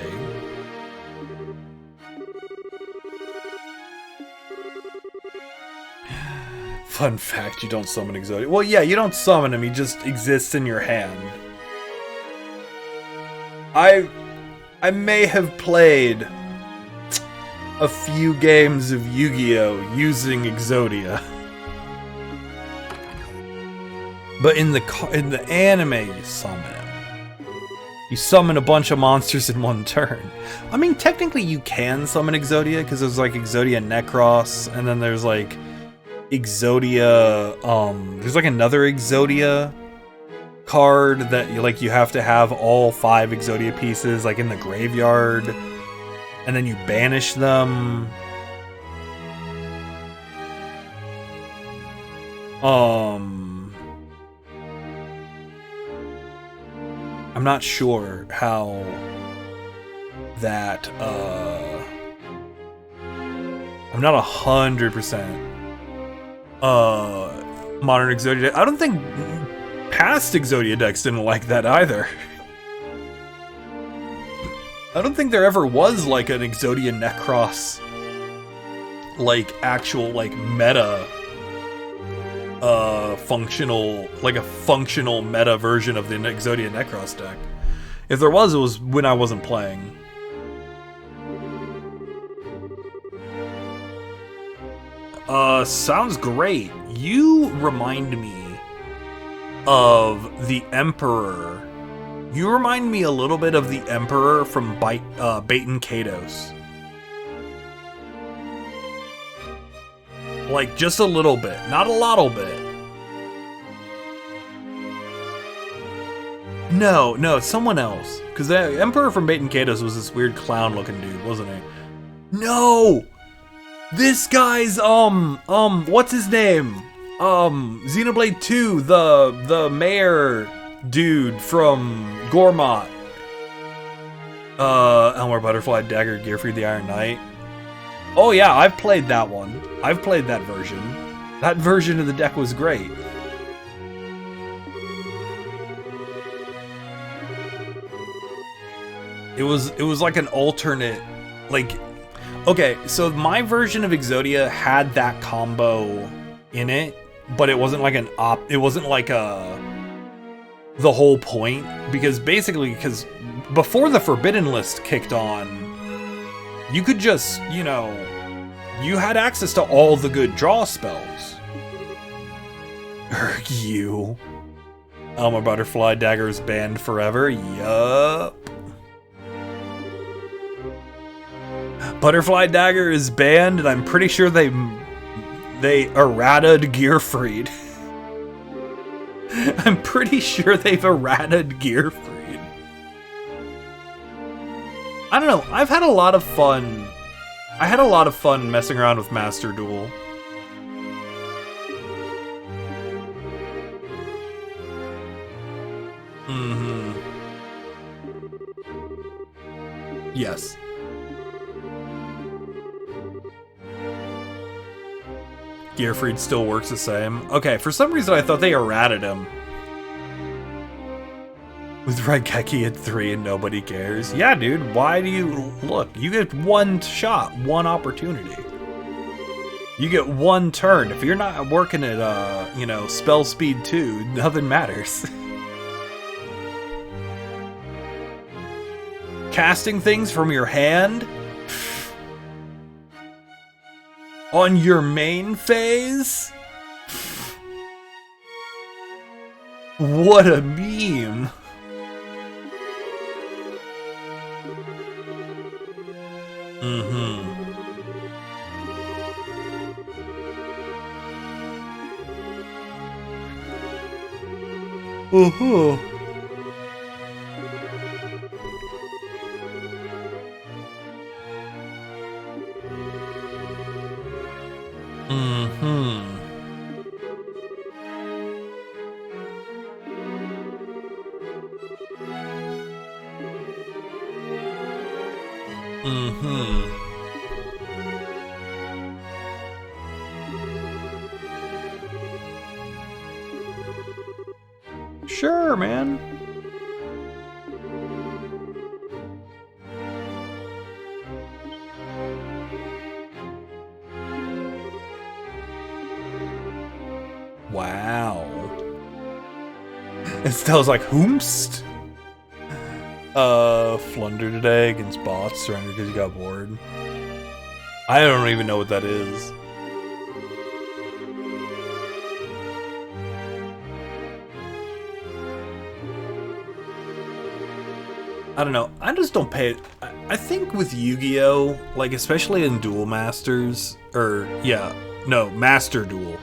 Fun fact, you don't summon Exodia. Well, yeah, you don't summon him, he just exists in your hand. I may have played a few games of Yu-Gi-Oh! Using Exodia. But in the anime, you summon him. You summon a bunch of monsters in one turn. I mean, technically you can summon Exodia, because there's like Exodia Necros, and then there's like Exodia, there's like another Exodia card that you have to have all 5 Exodia pieces like in the graveyard, and then you banish them. I'm not sure how that I'm not 100% modern Exodia. I don't think past Exodia decks didn't like that either. I don't think there ever was like an Exodia Necros, like actual like meta functional, like a functional meta version of the Exodia Necros deck. If there was, it was when I wasn't playing. Sounds great. You remind me of the Emperor. You remind me a little bit of the Emperor from Baten Kaitos. Like, just a little bit. Not a lot of bit. No, it's someone else. Because the Emperor from Baten Kaitos was this weird clown-looking dude, wasn't he? No! This guy's, what's his name? Xenoblade 2, the mayor dude from Gormott. Elmer Butterfly, Dagger, Gearfried the Iron Knight. Oh yeah, I've played that one. I've played that version. That version of the deck was great. It was like an alternate, like, okay, so my version of Exodia had that combo in it, but it wasn't like it wasn't like the whole point, because before the Forbidden List kicked on, you could just, you know, you had access to all the good draw spells. You. Elmer Butterfly Dagger is banned forever. Yup. Butterfly Dagger is banned, and I'm pretty sure they errata'd Gearfried. I'm pretty sure they've errata'd Gearfried. I don't know. I've had a lot of fun. I had a lot of fun messing around with Master Duel. Yes. Gearfried still works the same. Okay, for some reason I thought they errated him. With Raigeki at 3 and nobody cares. Yeah, dude, why do you... Look, you get one shot, one opportunity. You get one turn. If you're not working at, you know, spell speed 2, nothing matters. Casting things from your hand? On your main phase? What a meme. Sure, man. Wow. Estelle's like, whomst? Flunder today against bots, surrender because you got bored. I don't even know what that is. I don't know. I just don't pay it. I think with Yu-Gi-Oh, like especially in Duel Masters, or yeah, no, Master Duel.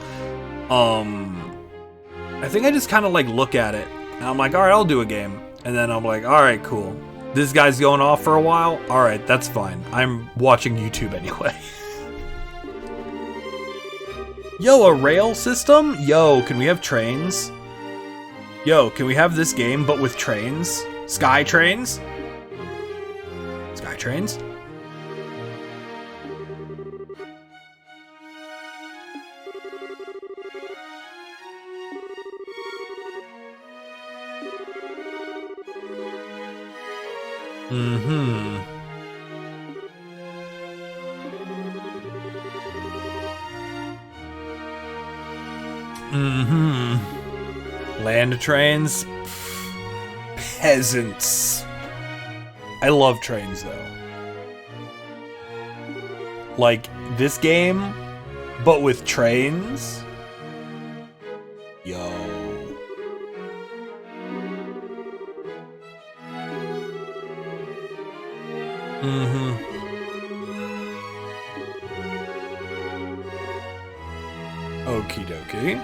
I think I just kind of like look at it and I'm like, all right, I'll do a game, and then I'm like, all right, cool. This guy's going off for a while. All right, that's fine. I'm watching YouTube anyway. Yo, a rail system? Yo, can we have trains? Yo, can we have this game but with trains? Sky trains? Sky trains? Land trains? Peasants. I love trains though. Like, this game But with trains? Yo. Mm-hmm. Okie dokie.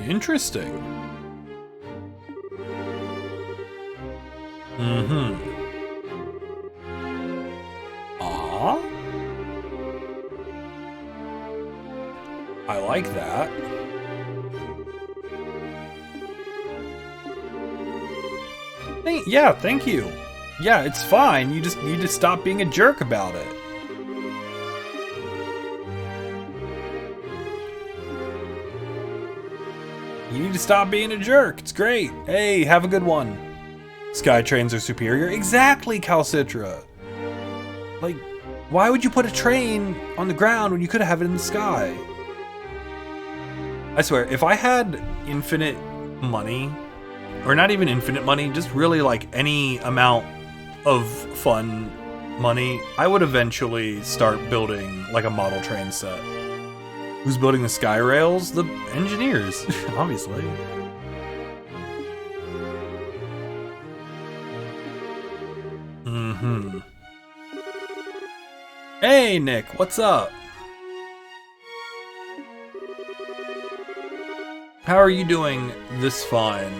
Interesting. Mm-hmm. Aw. I like that. Yeah, thank you. Yeah, it's fine. You just need to stop being a jerk about it. You need to stop being a jerk. It's great. Hey, have a good one. Sky trains are superior. Exactly, Calcitra. Like, why would you put a train on the ground when you could have it in the sky? I swear, if I had infinite money, or not even infinite money, just really like any amount of fun money, I would eventually start building like a model train set. Who's building the sky rails? The engineers, obviously. Mm-hmm. Hey, Nick, what's up? How are you doing this fine?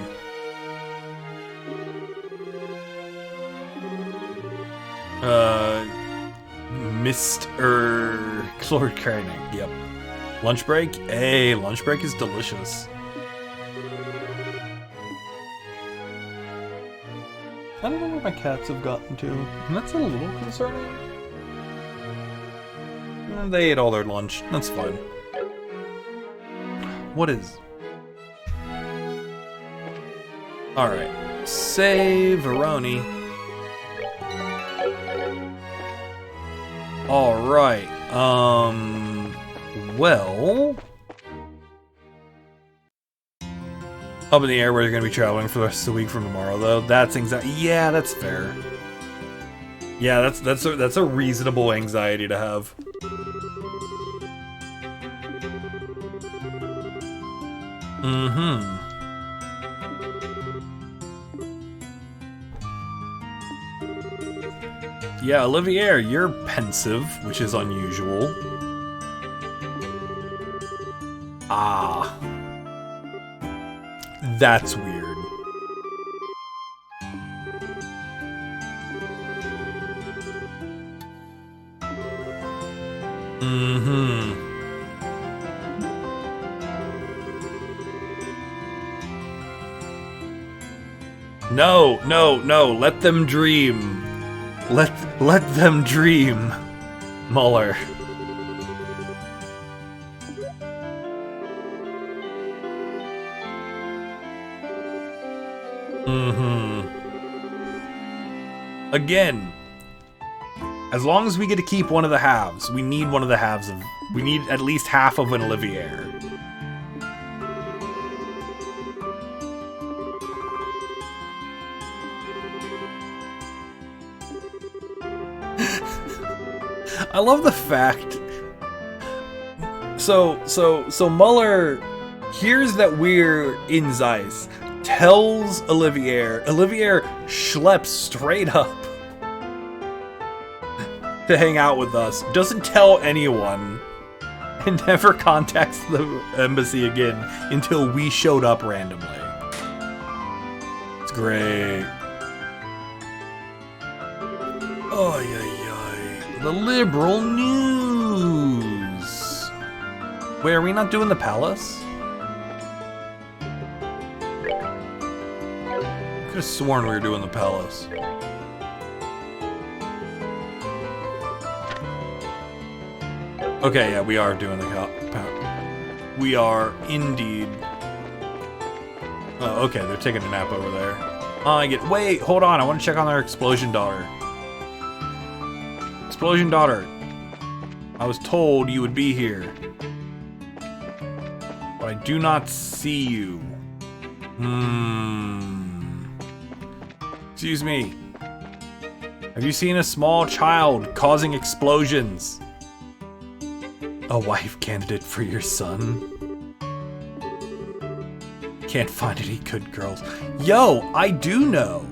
Mr. Lord Craning, yep. Lunch break? Hey, lunch break is delicious. I don't know where my cats have gotten to, and that's a little concerning. They ate all their lunch, that's fine. What is... Alright, save Veroni. Alright, well... Up in the air, we're going to be traveling for the rest of the week from tomorrow, though. That's anxiety. Yeah, that's fair. Yeah, that's a reasonable anxiety to have. Mm-hmm. Yeah, Olivier, you're pensive, which is unusual. Ah. That's weird. Mm-hmm. No, no, no, let them dream. Let them dream, Muller. Mm-hmm. Again, as long as we get to keep one of the halves, we need one of the halves of... We need at least half of an Olivier. I love the fact... So Muller hears that we're in Zeiss, tells Olivier schleps straight up to hang out with us, doesn't tell anyone, and never contacts the embassy again until we showed up randomly. It's great. Oy, oy, oy. The liberal news. Wait, are we not doing the palace? I could have sworn we were doing the palace. Okay, yeah, we are doing the we are indeed. Oh, okay, they're taking a nap over there. Wait, hold on, I want to check on our explosion daughter. Explosion daughter. I was told you would be here. But I do not see you. Excuse me. Have you seen a small child causing explosions? A wife candidate for your son? Can't find any good girls. Yo, I do know.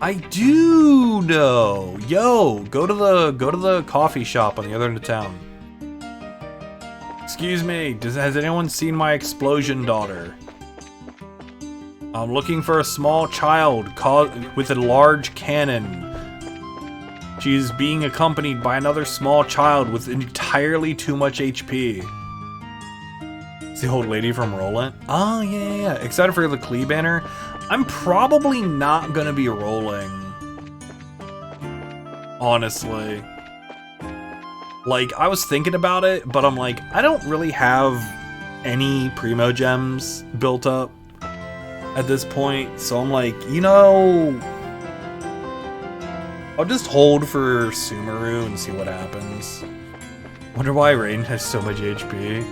I do know. Yo, go to the coffee shop on the other end of town. Excuse me, has anyone seen my explosion daughter? I'm looking for a small child with a large cannon. She's being accompanied by another small child with entirely too much HP. It's the old lady from Roland. Oh, yeah. Excited for the Klee banner. I'm probably not gonna be rolling. Honestly. Like, I was thinking about it, but I'm like, I don't really have any Primo gems built up at this point. So I'm like, you know, I'll just hold for Sumeru and see what happens. Wonder why Rain has so much HP.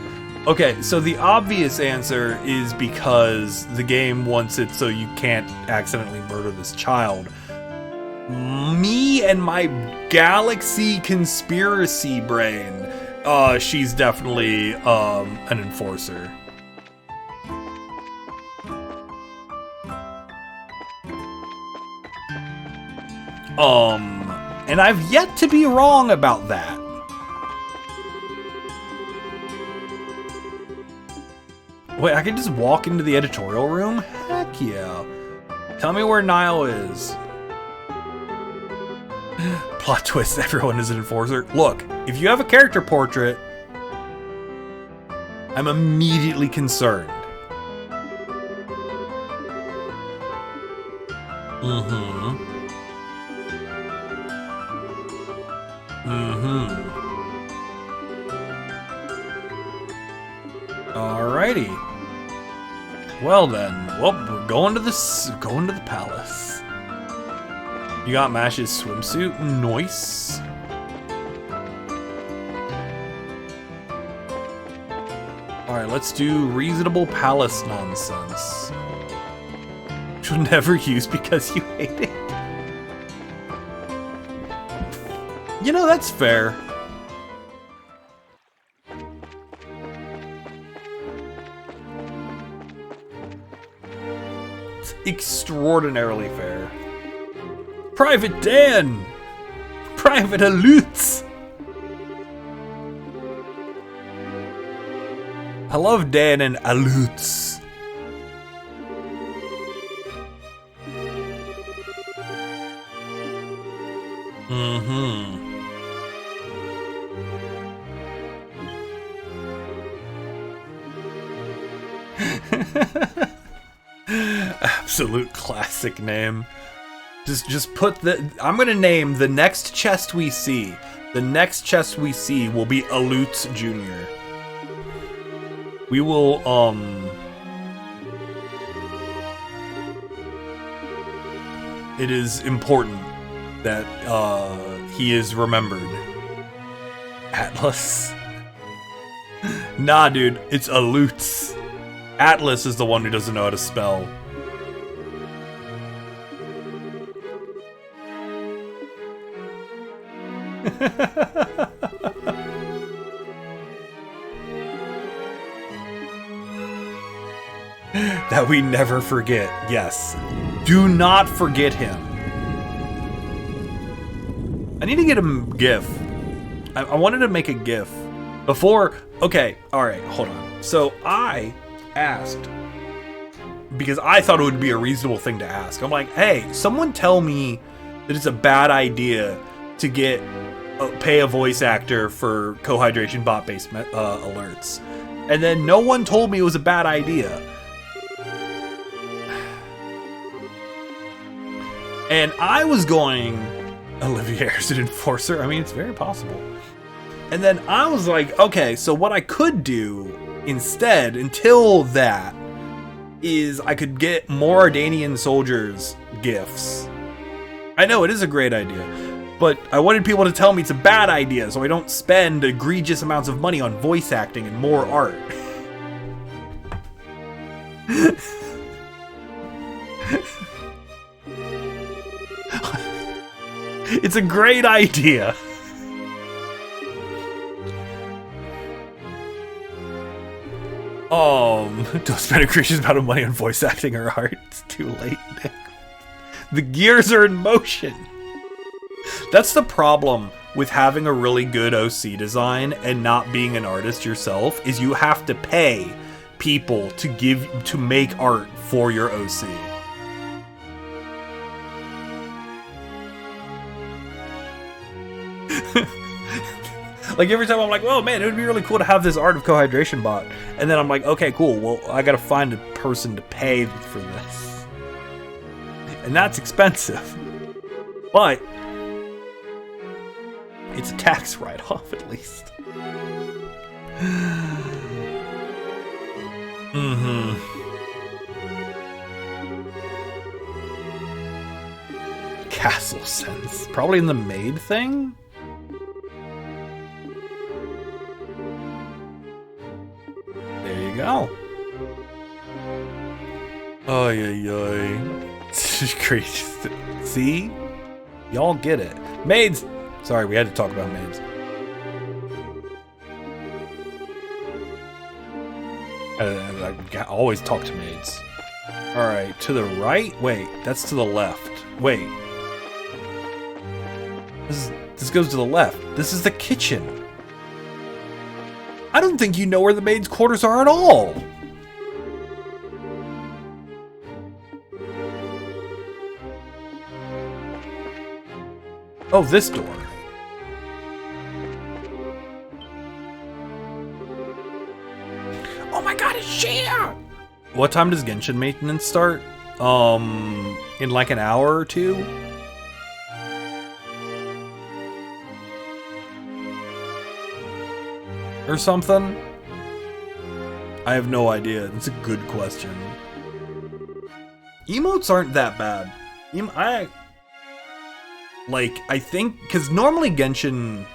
Okay, so the obvious answer is because the game wants it so you can't accidentally murder this child. Me and my galaxy conspiracy brain, she's definitely an enforcer. And I've yet to be wrong about that. Wait, I can just walk into the editorial room? Heck yeah. Tell me where Niall is. Plot twist, everyone is an enforcer. Look, if you have a character portrait, I'm immediately concerned. Alrighty. Well then, we're going to the palace. You got Mash's swimsuit, nice. Alright, let's do reasonable palace nonsense. Which you'll never use because you hate it. You know, that's fair. It's extraordinarily fair. Private Dan! Private Alutz! I love Dan and Alutz. Absolute classic name. Just put I'm gonna name the next chest we see. The next chest we see will be Alutz Jr. We will, it is important that, he is remembered. Atlas? Nah, dude, it's Alutz. Atlas is the one who doesn't know how to spell. That we never forget. Yes. Do not forget him. I need to get him a GIF. I wanted to make a GIF before. Okay, alright, hold on. So I asked, because I thought it would be a reasonable thing to ask. I'm like, hey, someone tell me that it's a bad idea to pay a voice actor for cohydration bot-based alerts. And then no one told me it was a bad idea. And I was going, Olivier is an enforcer. I mean, it's very possible. And then I was like, okay, so what I could do instead, until that, is I could get more Ardanian soldiers gifts. I know, it is a great idea. But I wanted people to tell me it's a bad idea, so I don't spend egregious amounts of money on voice acting and more art. It's a great idea. Don't spend a gracious amount of money on voice acting or art. It's too late, Nick. The gears are in motion. That's the problem with having a really good OC design and not being an artist yourself, is you have to pay people to make art for your OC. Like every time I'm like, well, man, it would be really cool to have this art of Cohydration bot. And then I'm like, okay, cool. Well, I gotta find a person to pay for this. And that's expensive. But it's a tax write-off at least. Castle sense. Probably in the maid thing? There you go. Oh, yeah. Crazy. See? Y'all get it. Maids! Sorry, we had to talk about maids. I always talk to maids. Alright, to the right? Wait, that's to the left. Wait. This goes to the left. This is the kitchen. I don't think you know where the maid's quarters are at all. Oh, this door. Oh my god, it's Shia! What time does Genshin maintenance start? In like an hour or two? Or something? I have no idea. It's a good question. Emotes aren't that bad. I think, because normally Genshin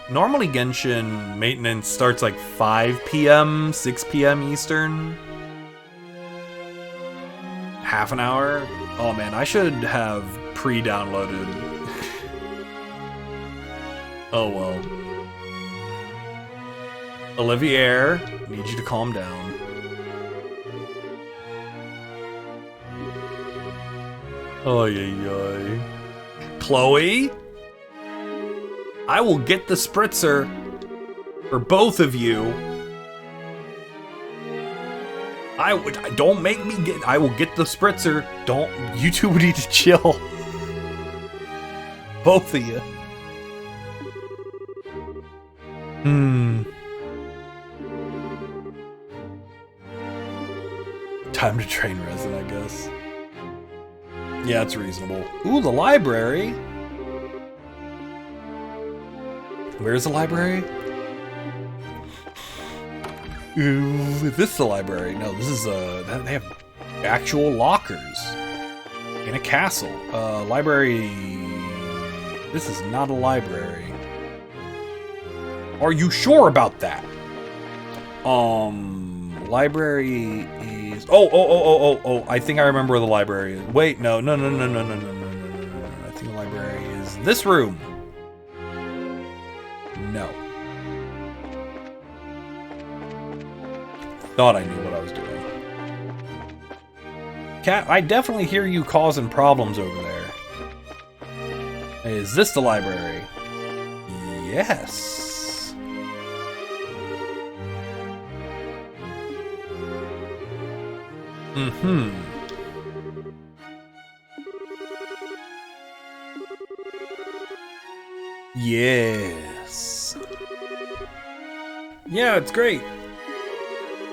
maintenance starts like 5 p.m., 6 p.m. Eastern. Half an hour? Oh man, I should have pre-downloaded. Oh well. Olivier, need you to calm down. Oh yeah. Chloe? I will get the spritzer for both of you. Don't make me get. I will get the spritzer. Don't. You two need to chill. Both of you. Time to train resin, I guess. Yeah, it's reasonable. Ooh, the library. Where's the library? Ooh, is this the library? No, this is they have actual lockers in a castle. Library. This is not a library. Are you sure about that? Library is. Oh! I think I remember where the library is. Wait, no. I think the library is this room. No. Thought I knew what I was doing. Cat, I definitely hear you causing problems over there. Is this the library? Yes. Yes. Yeah, it's great.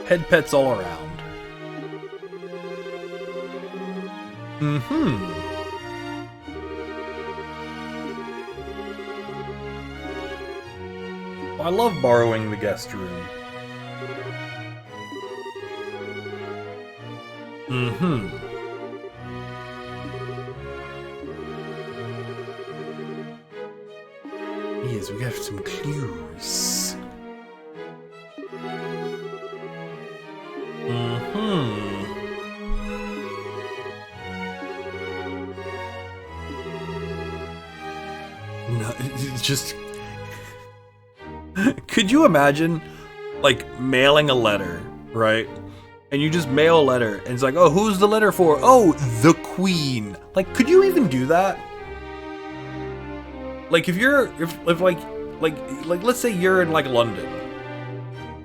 Head pets all around. I love borrowing the guest room. Yes, we got some clues. just... Could you imagine, like, mailing a letter, right? And you just mail a letter, and it's like, oh, who's the letter for? Oh, the Queen. Like, could you even do that? Like, if let's say you're in, like, London.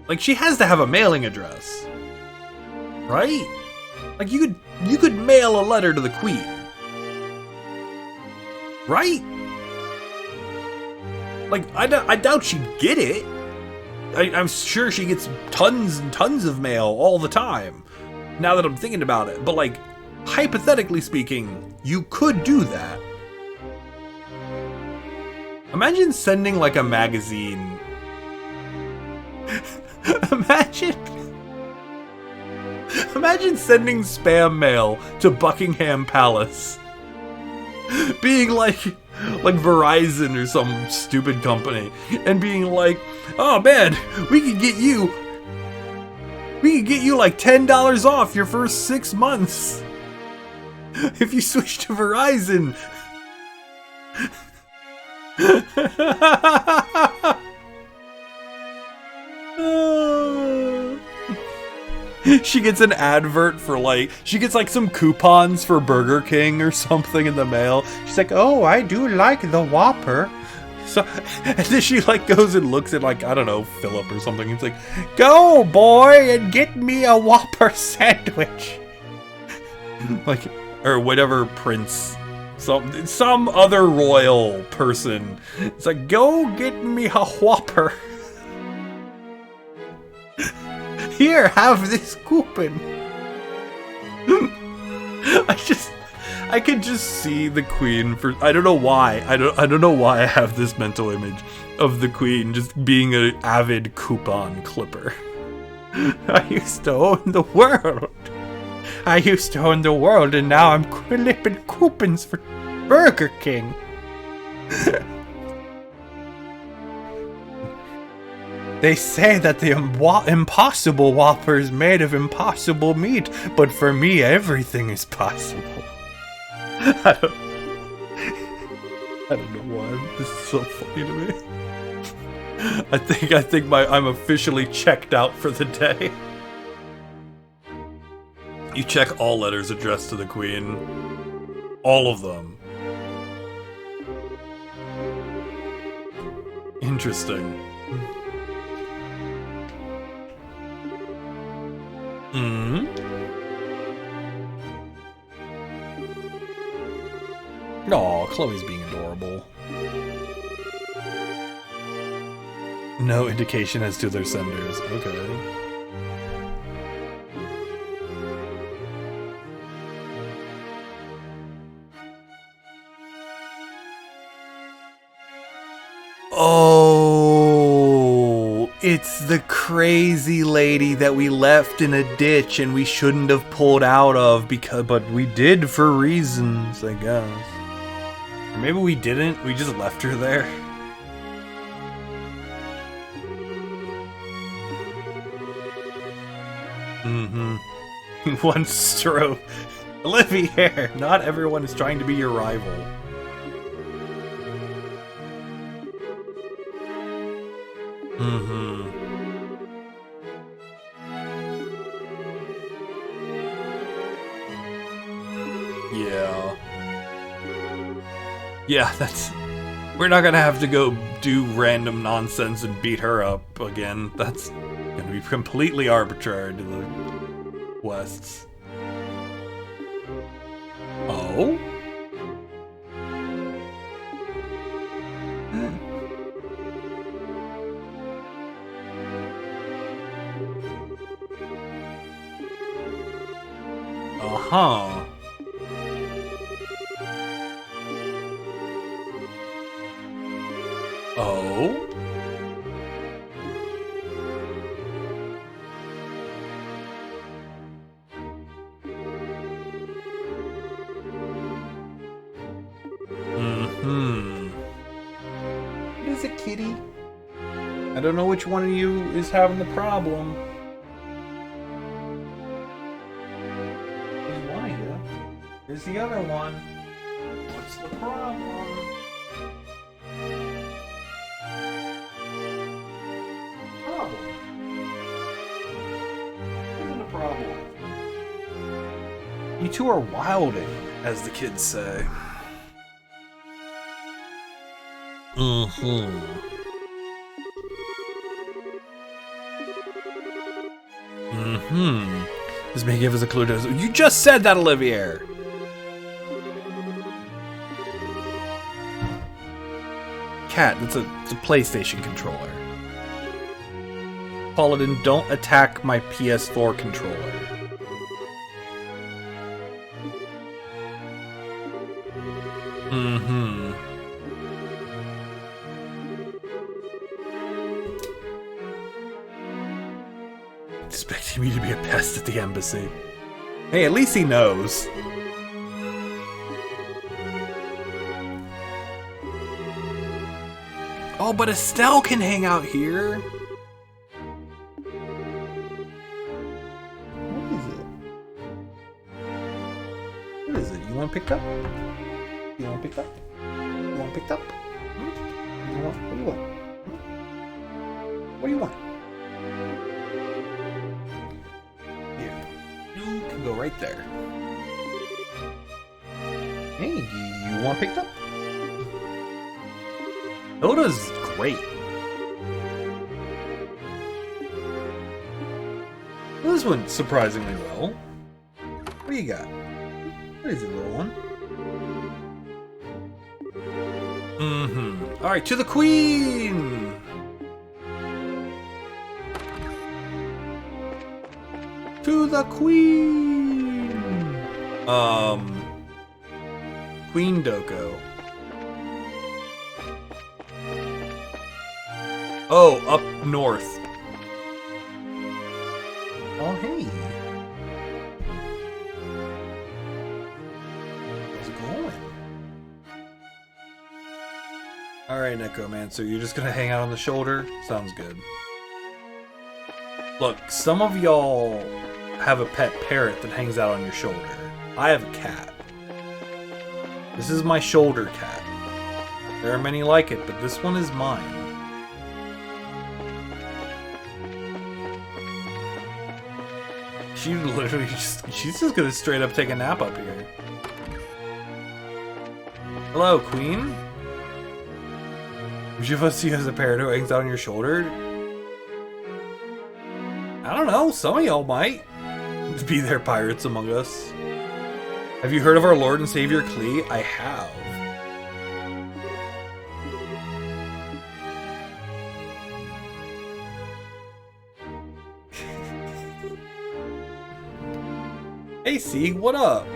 Like, she has to have a mailing address. Right? Like, you could mail a letter to the Queen. Right? Like, I doubt she'd get it. I'm sure she gets tons and tons of mail all the time, now that I'm thinking about it. But, like, hypothetically speaking, you could do that. Imagine sending, like, a magazine. Imagine sending spam mail to Buckingham Palace. Being like Verizon or some stupid company, and being like, oh man, we could get you like $10 off your first 6 months if you switch to Verizon. She gets an advert for, like, she gets like some coupons for Burger King or something in the mail. She's like, oh, I do like the Whopper. So, and then she, like, goes and looks at, like, I don't know, Philip or something. He's like, go, boy, and get me a Whopper sandwich. Like, or whatever prince, some other royal person. It's like, go get me a Whopper. Here, have this coupon. I could just see the Queen for, I don't know why. I don't know why I have this mental image of the Queen just being an avid coupon clipper. I used to own the world. And now I'm clipping coupons for Burger King. They say that the impossible Whopper is made of impossible meat, but for me, everything is possible. I don't know why this is so funny to me. I think I'm officially checked out for the day. You check all letters addressed to the Queen. All of them. Interesting. Aw, Chloe's being adorable. No indication as to their senders. Okay. Oh, it's the crazy lady that we left in a ditch and we shouldn't have pulled out of but we did for reasons, I guess. Or maybe we didn't, we just left her there. One stroke. Olivier, not everyone is trying to be your rival. Yeah, we're not gonna have to go do random nonsense and beat her up again. That's gonna be completely arbitrary to the Wests. Oh? Uh-huh. Oh? What is it, kitty? I don't know which one of you is having the problem. There's one of you. There's the other one. What's the problem? You two are wilding, as the kids say. This may give us a clue to... You just said that, Olivier! Cat, it's a PlayStation controller. Paladin, don't attack my PS4 controller. Expecting me to be a pest at the embassy. Hey, at least he knows. Oh, but Estelle can hang out here. What is it? What is it? You want picked up? You want picked up? You want picked up? You want? What do you want? What do you want? Here. You can go right there. Hey, you want picked up? Oda's great. Well, this went surprisingly well. What do you got? What is it, little one? Alright, to the queen! To the queen! Queen Doko. Oh, up north. Oh, hey. How's it going? Alright, Necromancer, you're just gonna hang out on the shoulder? Sounds good. Look, some of y'all have a pet parrot that hangs out on your shoulder. I have a cat. This is my shoulder cat. There are many like it, but this one is mine. She literally she's just gonna straight up take a nap up here. Hello, Queen? Which of us you has a parrot who hangs out on your shoulder? I don't know, some of y'all might be there pirates among us. Have you heard of our Lord and Savior Klee? I have. Hey, C, what up?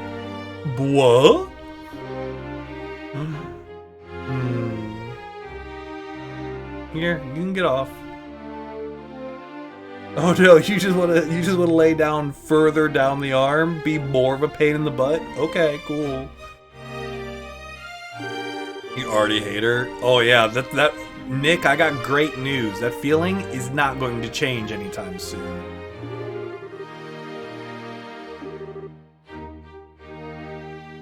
What? Here, you can get off. Oh no, you just wanna lay down further down the arm, be more of a pain in the butt? Okay, cool. You already hate her? Oh yeah, that Nick, I got great news. That feeling is not going to change anytime soon.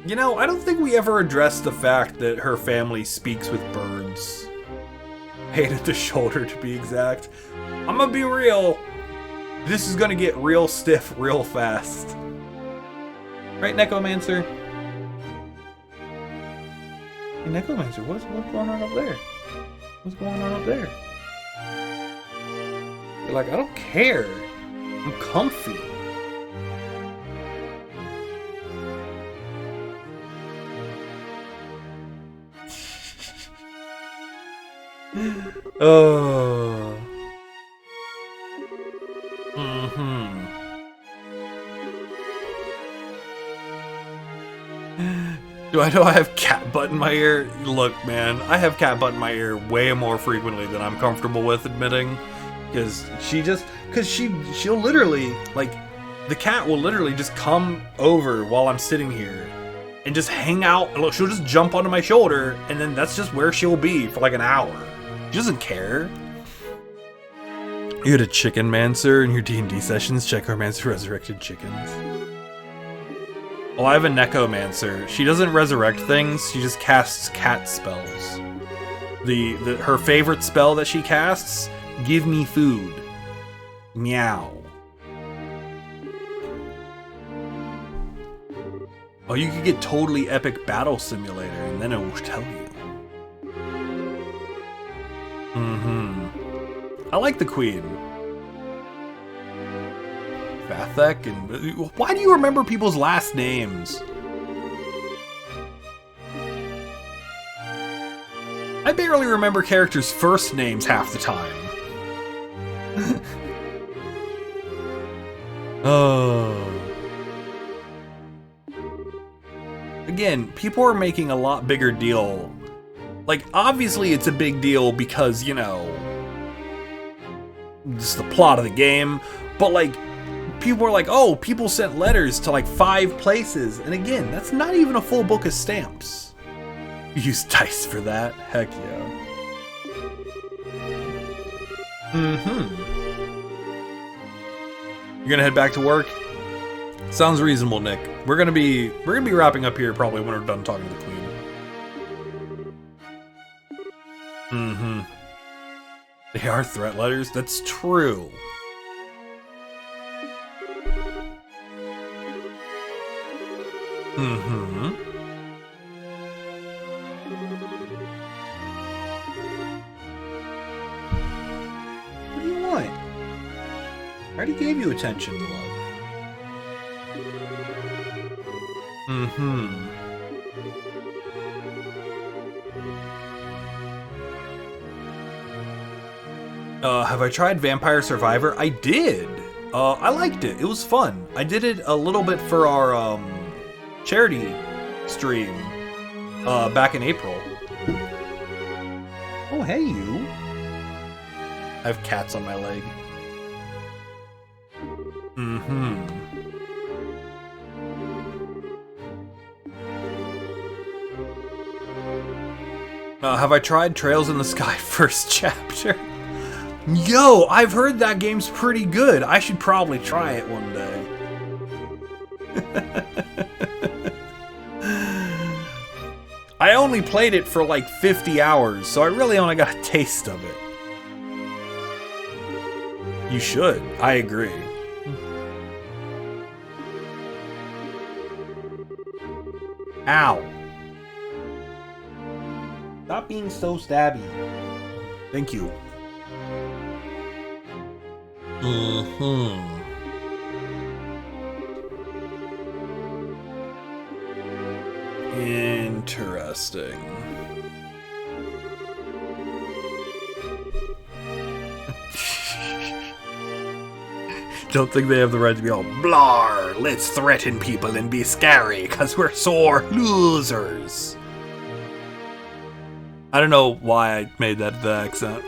You know, I don't think we ever addressed the fact that her family speaks with birds. Pain at the shoulder, to be exact. I'm gonna be real. This is gonna get real stiff real fast. Right, Necromancer? Hey, Necromancer, what's going on up there? What's going on up there? You're like, I don't care. I'm comfy. Oh. Do I know I have cat butt in my ear? Look, man, I have cat butt in my ear way more frequently than I'm comfortable with admitting. Because she'll literally, like, the cat will literally just come over while I'm sitting here and just hang out. She'll just jump onto my shoulder, and then that's just where she'll be for like an hour. She doesn't care. You had a chicken mancer in your D&D sessions? Checkromancer resurrected chickens. Well, I have a Necromancer. She doesn't resurrect things, she just casts cat spells. Her favorite spell that she casts, give me food. Meow. Oh, you could get totally epic battle simulator, and then it will tell you. I like the queen. Vathek and... Why do you remember people's last names? I barely remember characters' first names half the time. Oh. Again, people are making a lot bigger deal. Like, obviously it's a big deal because, you know, just the plot of the game. But, like, people are like, oh, people sent letters to, like, 5 places. And again, that's not even a full book of stamps. You use dice for that? Heck yeah. You're gonna head back to work? Sounds reasonable, Nick. We're gonna be wrapping up here probably when we're done talking to the queen. They are threat letters? That's true. What do you want? I already gave you attention, love. Have I tried Vampire Survivor? I did. I liked it. It was fun. I did it a little bit for our charity stream back in April. Oh, hey, you. I have cats on my leg. Have I tried Trails in the Sky first chapter? Yo, I've heard that game's pretty good. I should probably try it one day. I only played it for like 50 hours, so I really only got a taste of it. You should. I agree. Ow. Stop being so stabby. Thank you. Interesting. Don't think they have the right to be all blar. Let's threaten people and be scary because we're sore losers. I don't know why I made that the accent.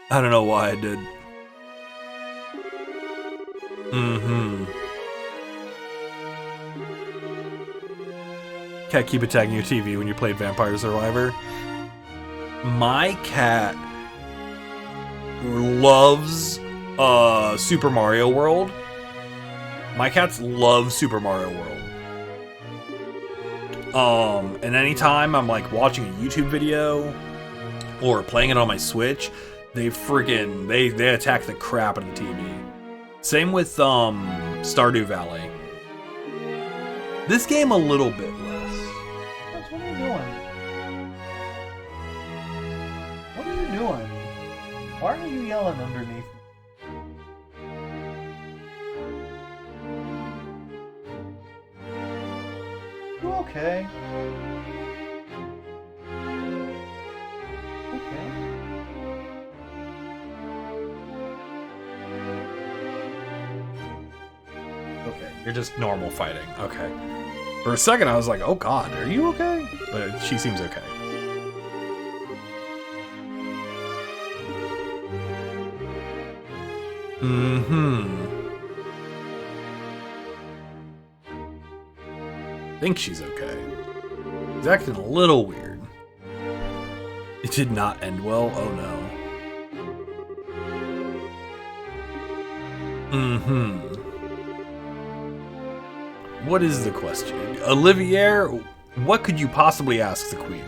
I don't know why I did. Cat, keep attacking your TV when you played Vampire Survivor. My cat loves Super Mario World. My cats love Super Mario World. And anytime I'm like watching a YouTube video or playing it on my Switch, they attack the crap out of the TV. Same with Stardew Valley. This game a little bit less. What are you doing? What are you doing? Why are you yelling underneath? You okay? Okay. Okay, you're just normal fighting. Okay. For a second, I was like, oh god, are you okay? But she seems okay. Think she's okay. She's acting a little weird. It did not end well. Oh no. What is the question? Olivier, what could you possibly ask the queen?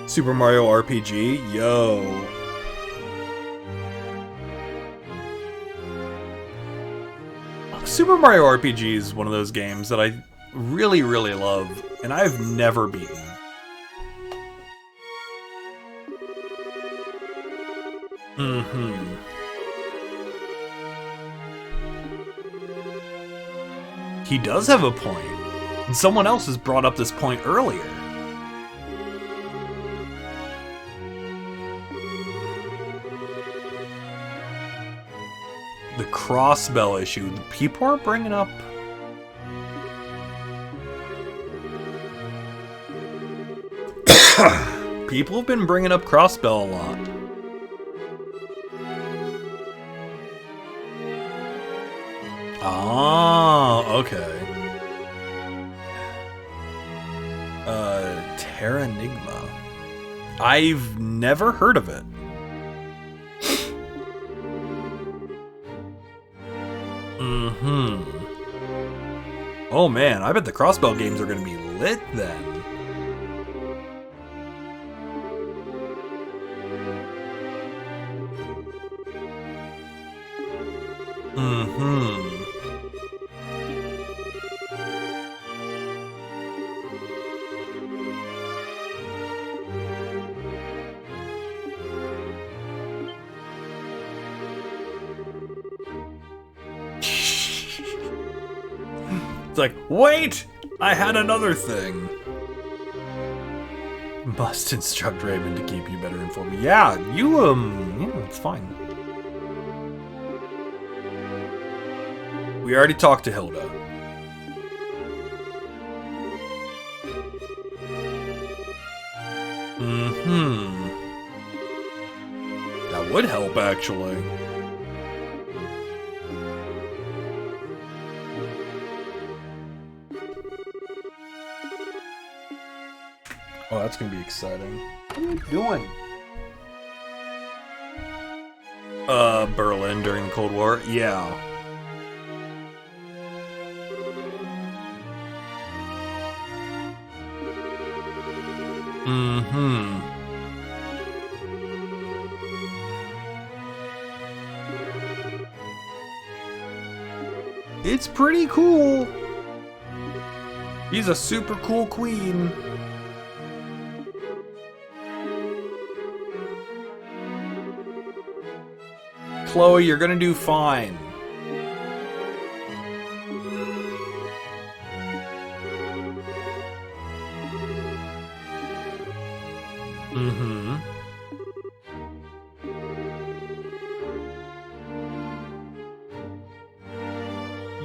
Super Mario RPG? Yo. Super Mario RPG is one of those games that I really, really love, and I've never beaten. He does have a point, and someone else has brought up this point earlier. The crossbell issue. People are bringing up. People have been bringing up crossbell a lot. Oh, okay. Terranigma. I've never heard of it. Oh man, I bet the crossbell games are gonna be lit then. It's like, wait! I had another thing. Must instruct Raymond to keep you better informed. Yeah, yeah, it's fine. We already talked to Hilda. That would help, actually. Oh, that's gonna be exciting. What are you doing? Berlin during the Cold War? Yeah. It's pretty cool. He's a super cool queen. Chloe, you're gonna do fine.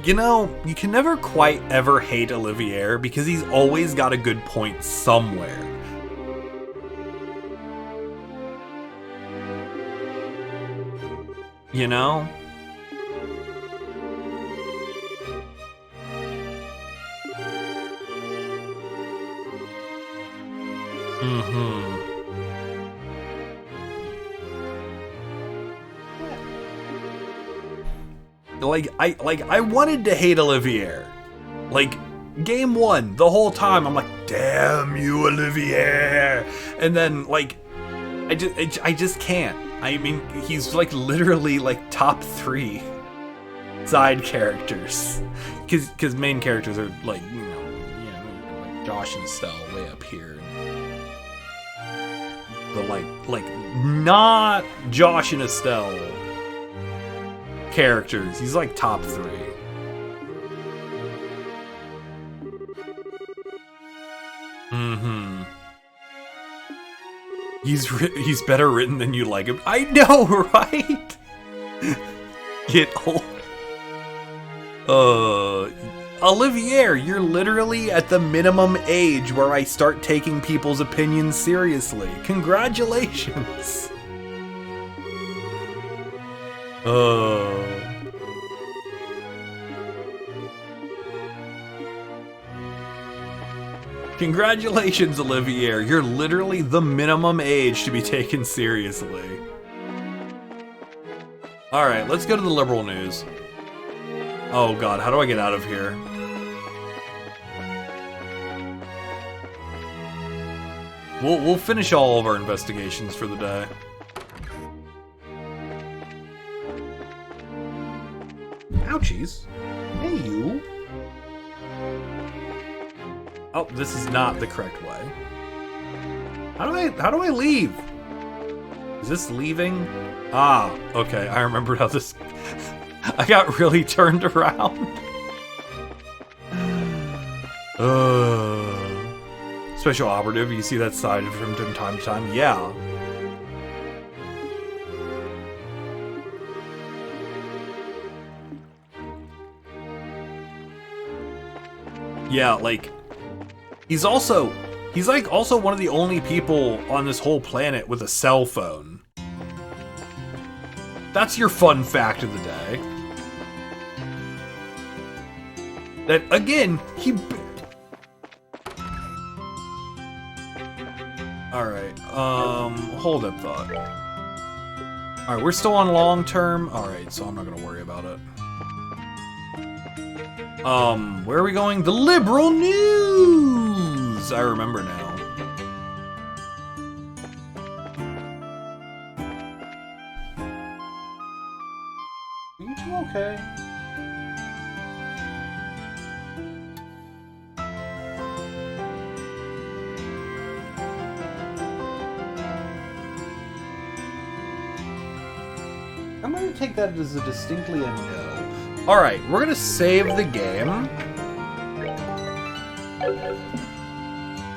You know, you can never quite ever hate Olivier because he's always got a good point somewhere. You know? I wanted to hate Olivier. Like, game one, the whole time, I'm like, damn you, Olivier! And then, like, I just can't. I mean, he's, like, literally, like, top 3 side characters. Because main characters are, like, you know, like Josh and Estelle way up here. But, like, not Josh and Estelle characters. He's like top 3. He's better written than you like him. I know, right? Get old. Olivier, you're literally at the minimum age where I start taking people's opinions seriously. Congratulations. Congratulations, Olivier. You're literally the minimum age to be taken seriously. Alright, let's go to the liberal news. Oh god, how do I get out of here? We'll finish all of our investigations for the day. Ouchies. Hey, you. Oh, this is not the correct way. How do I leave? Is this leaving? Ah, okay. I remembered how this... I got really turned around. Special operative, you see that side from time to time? Yeah. Yeah, like... He's like also one of the only people on this whole planet with a cell phone. That's your fun fact of the day. That, again, he... Alright, hold up thought. Alright, we're still on long term. Alright, so I'm not gonna worry about it. Where are we going? The liberal news! I remember now. Are you two okay? I'm gonna take that as a distinctly a no. Alright, we're gonna save the game.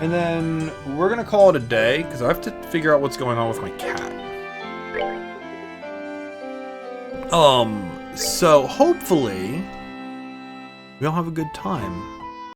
And then we're gonna call it a day, because I have to figure out what's going on with my cat. So hopefully we all have a good time.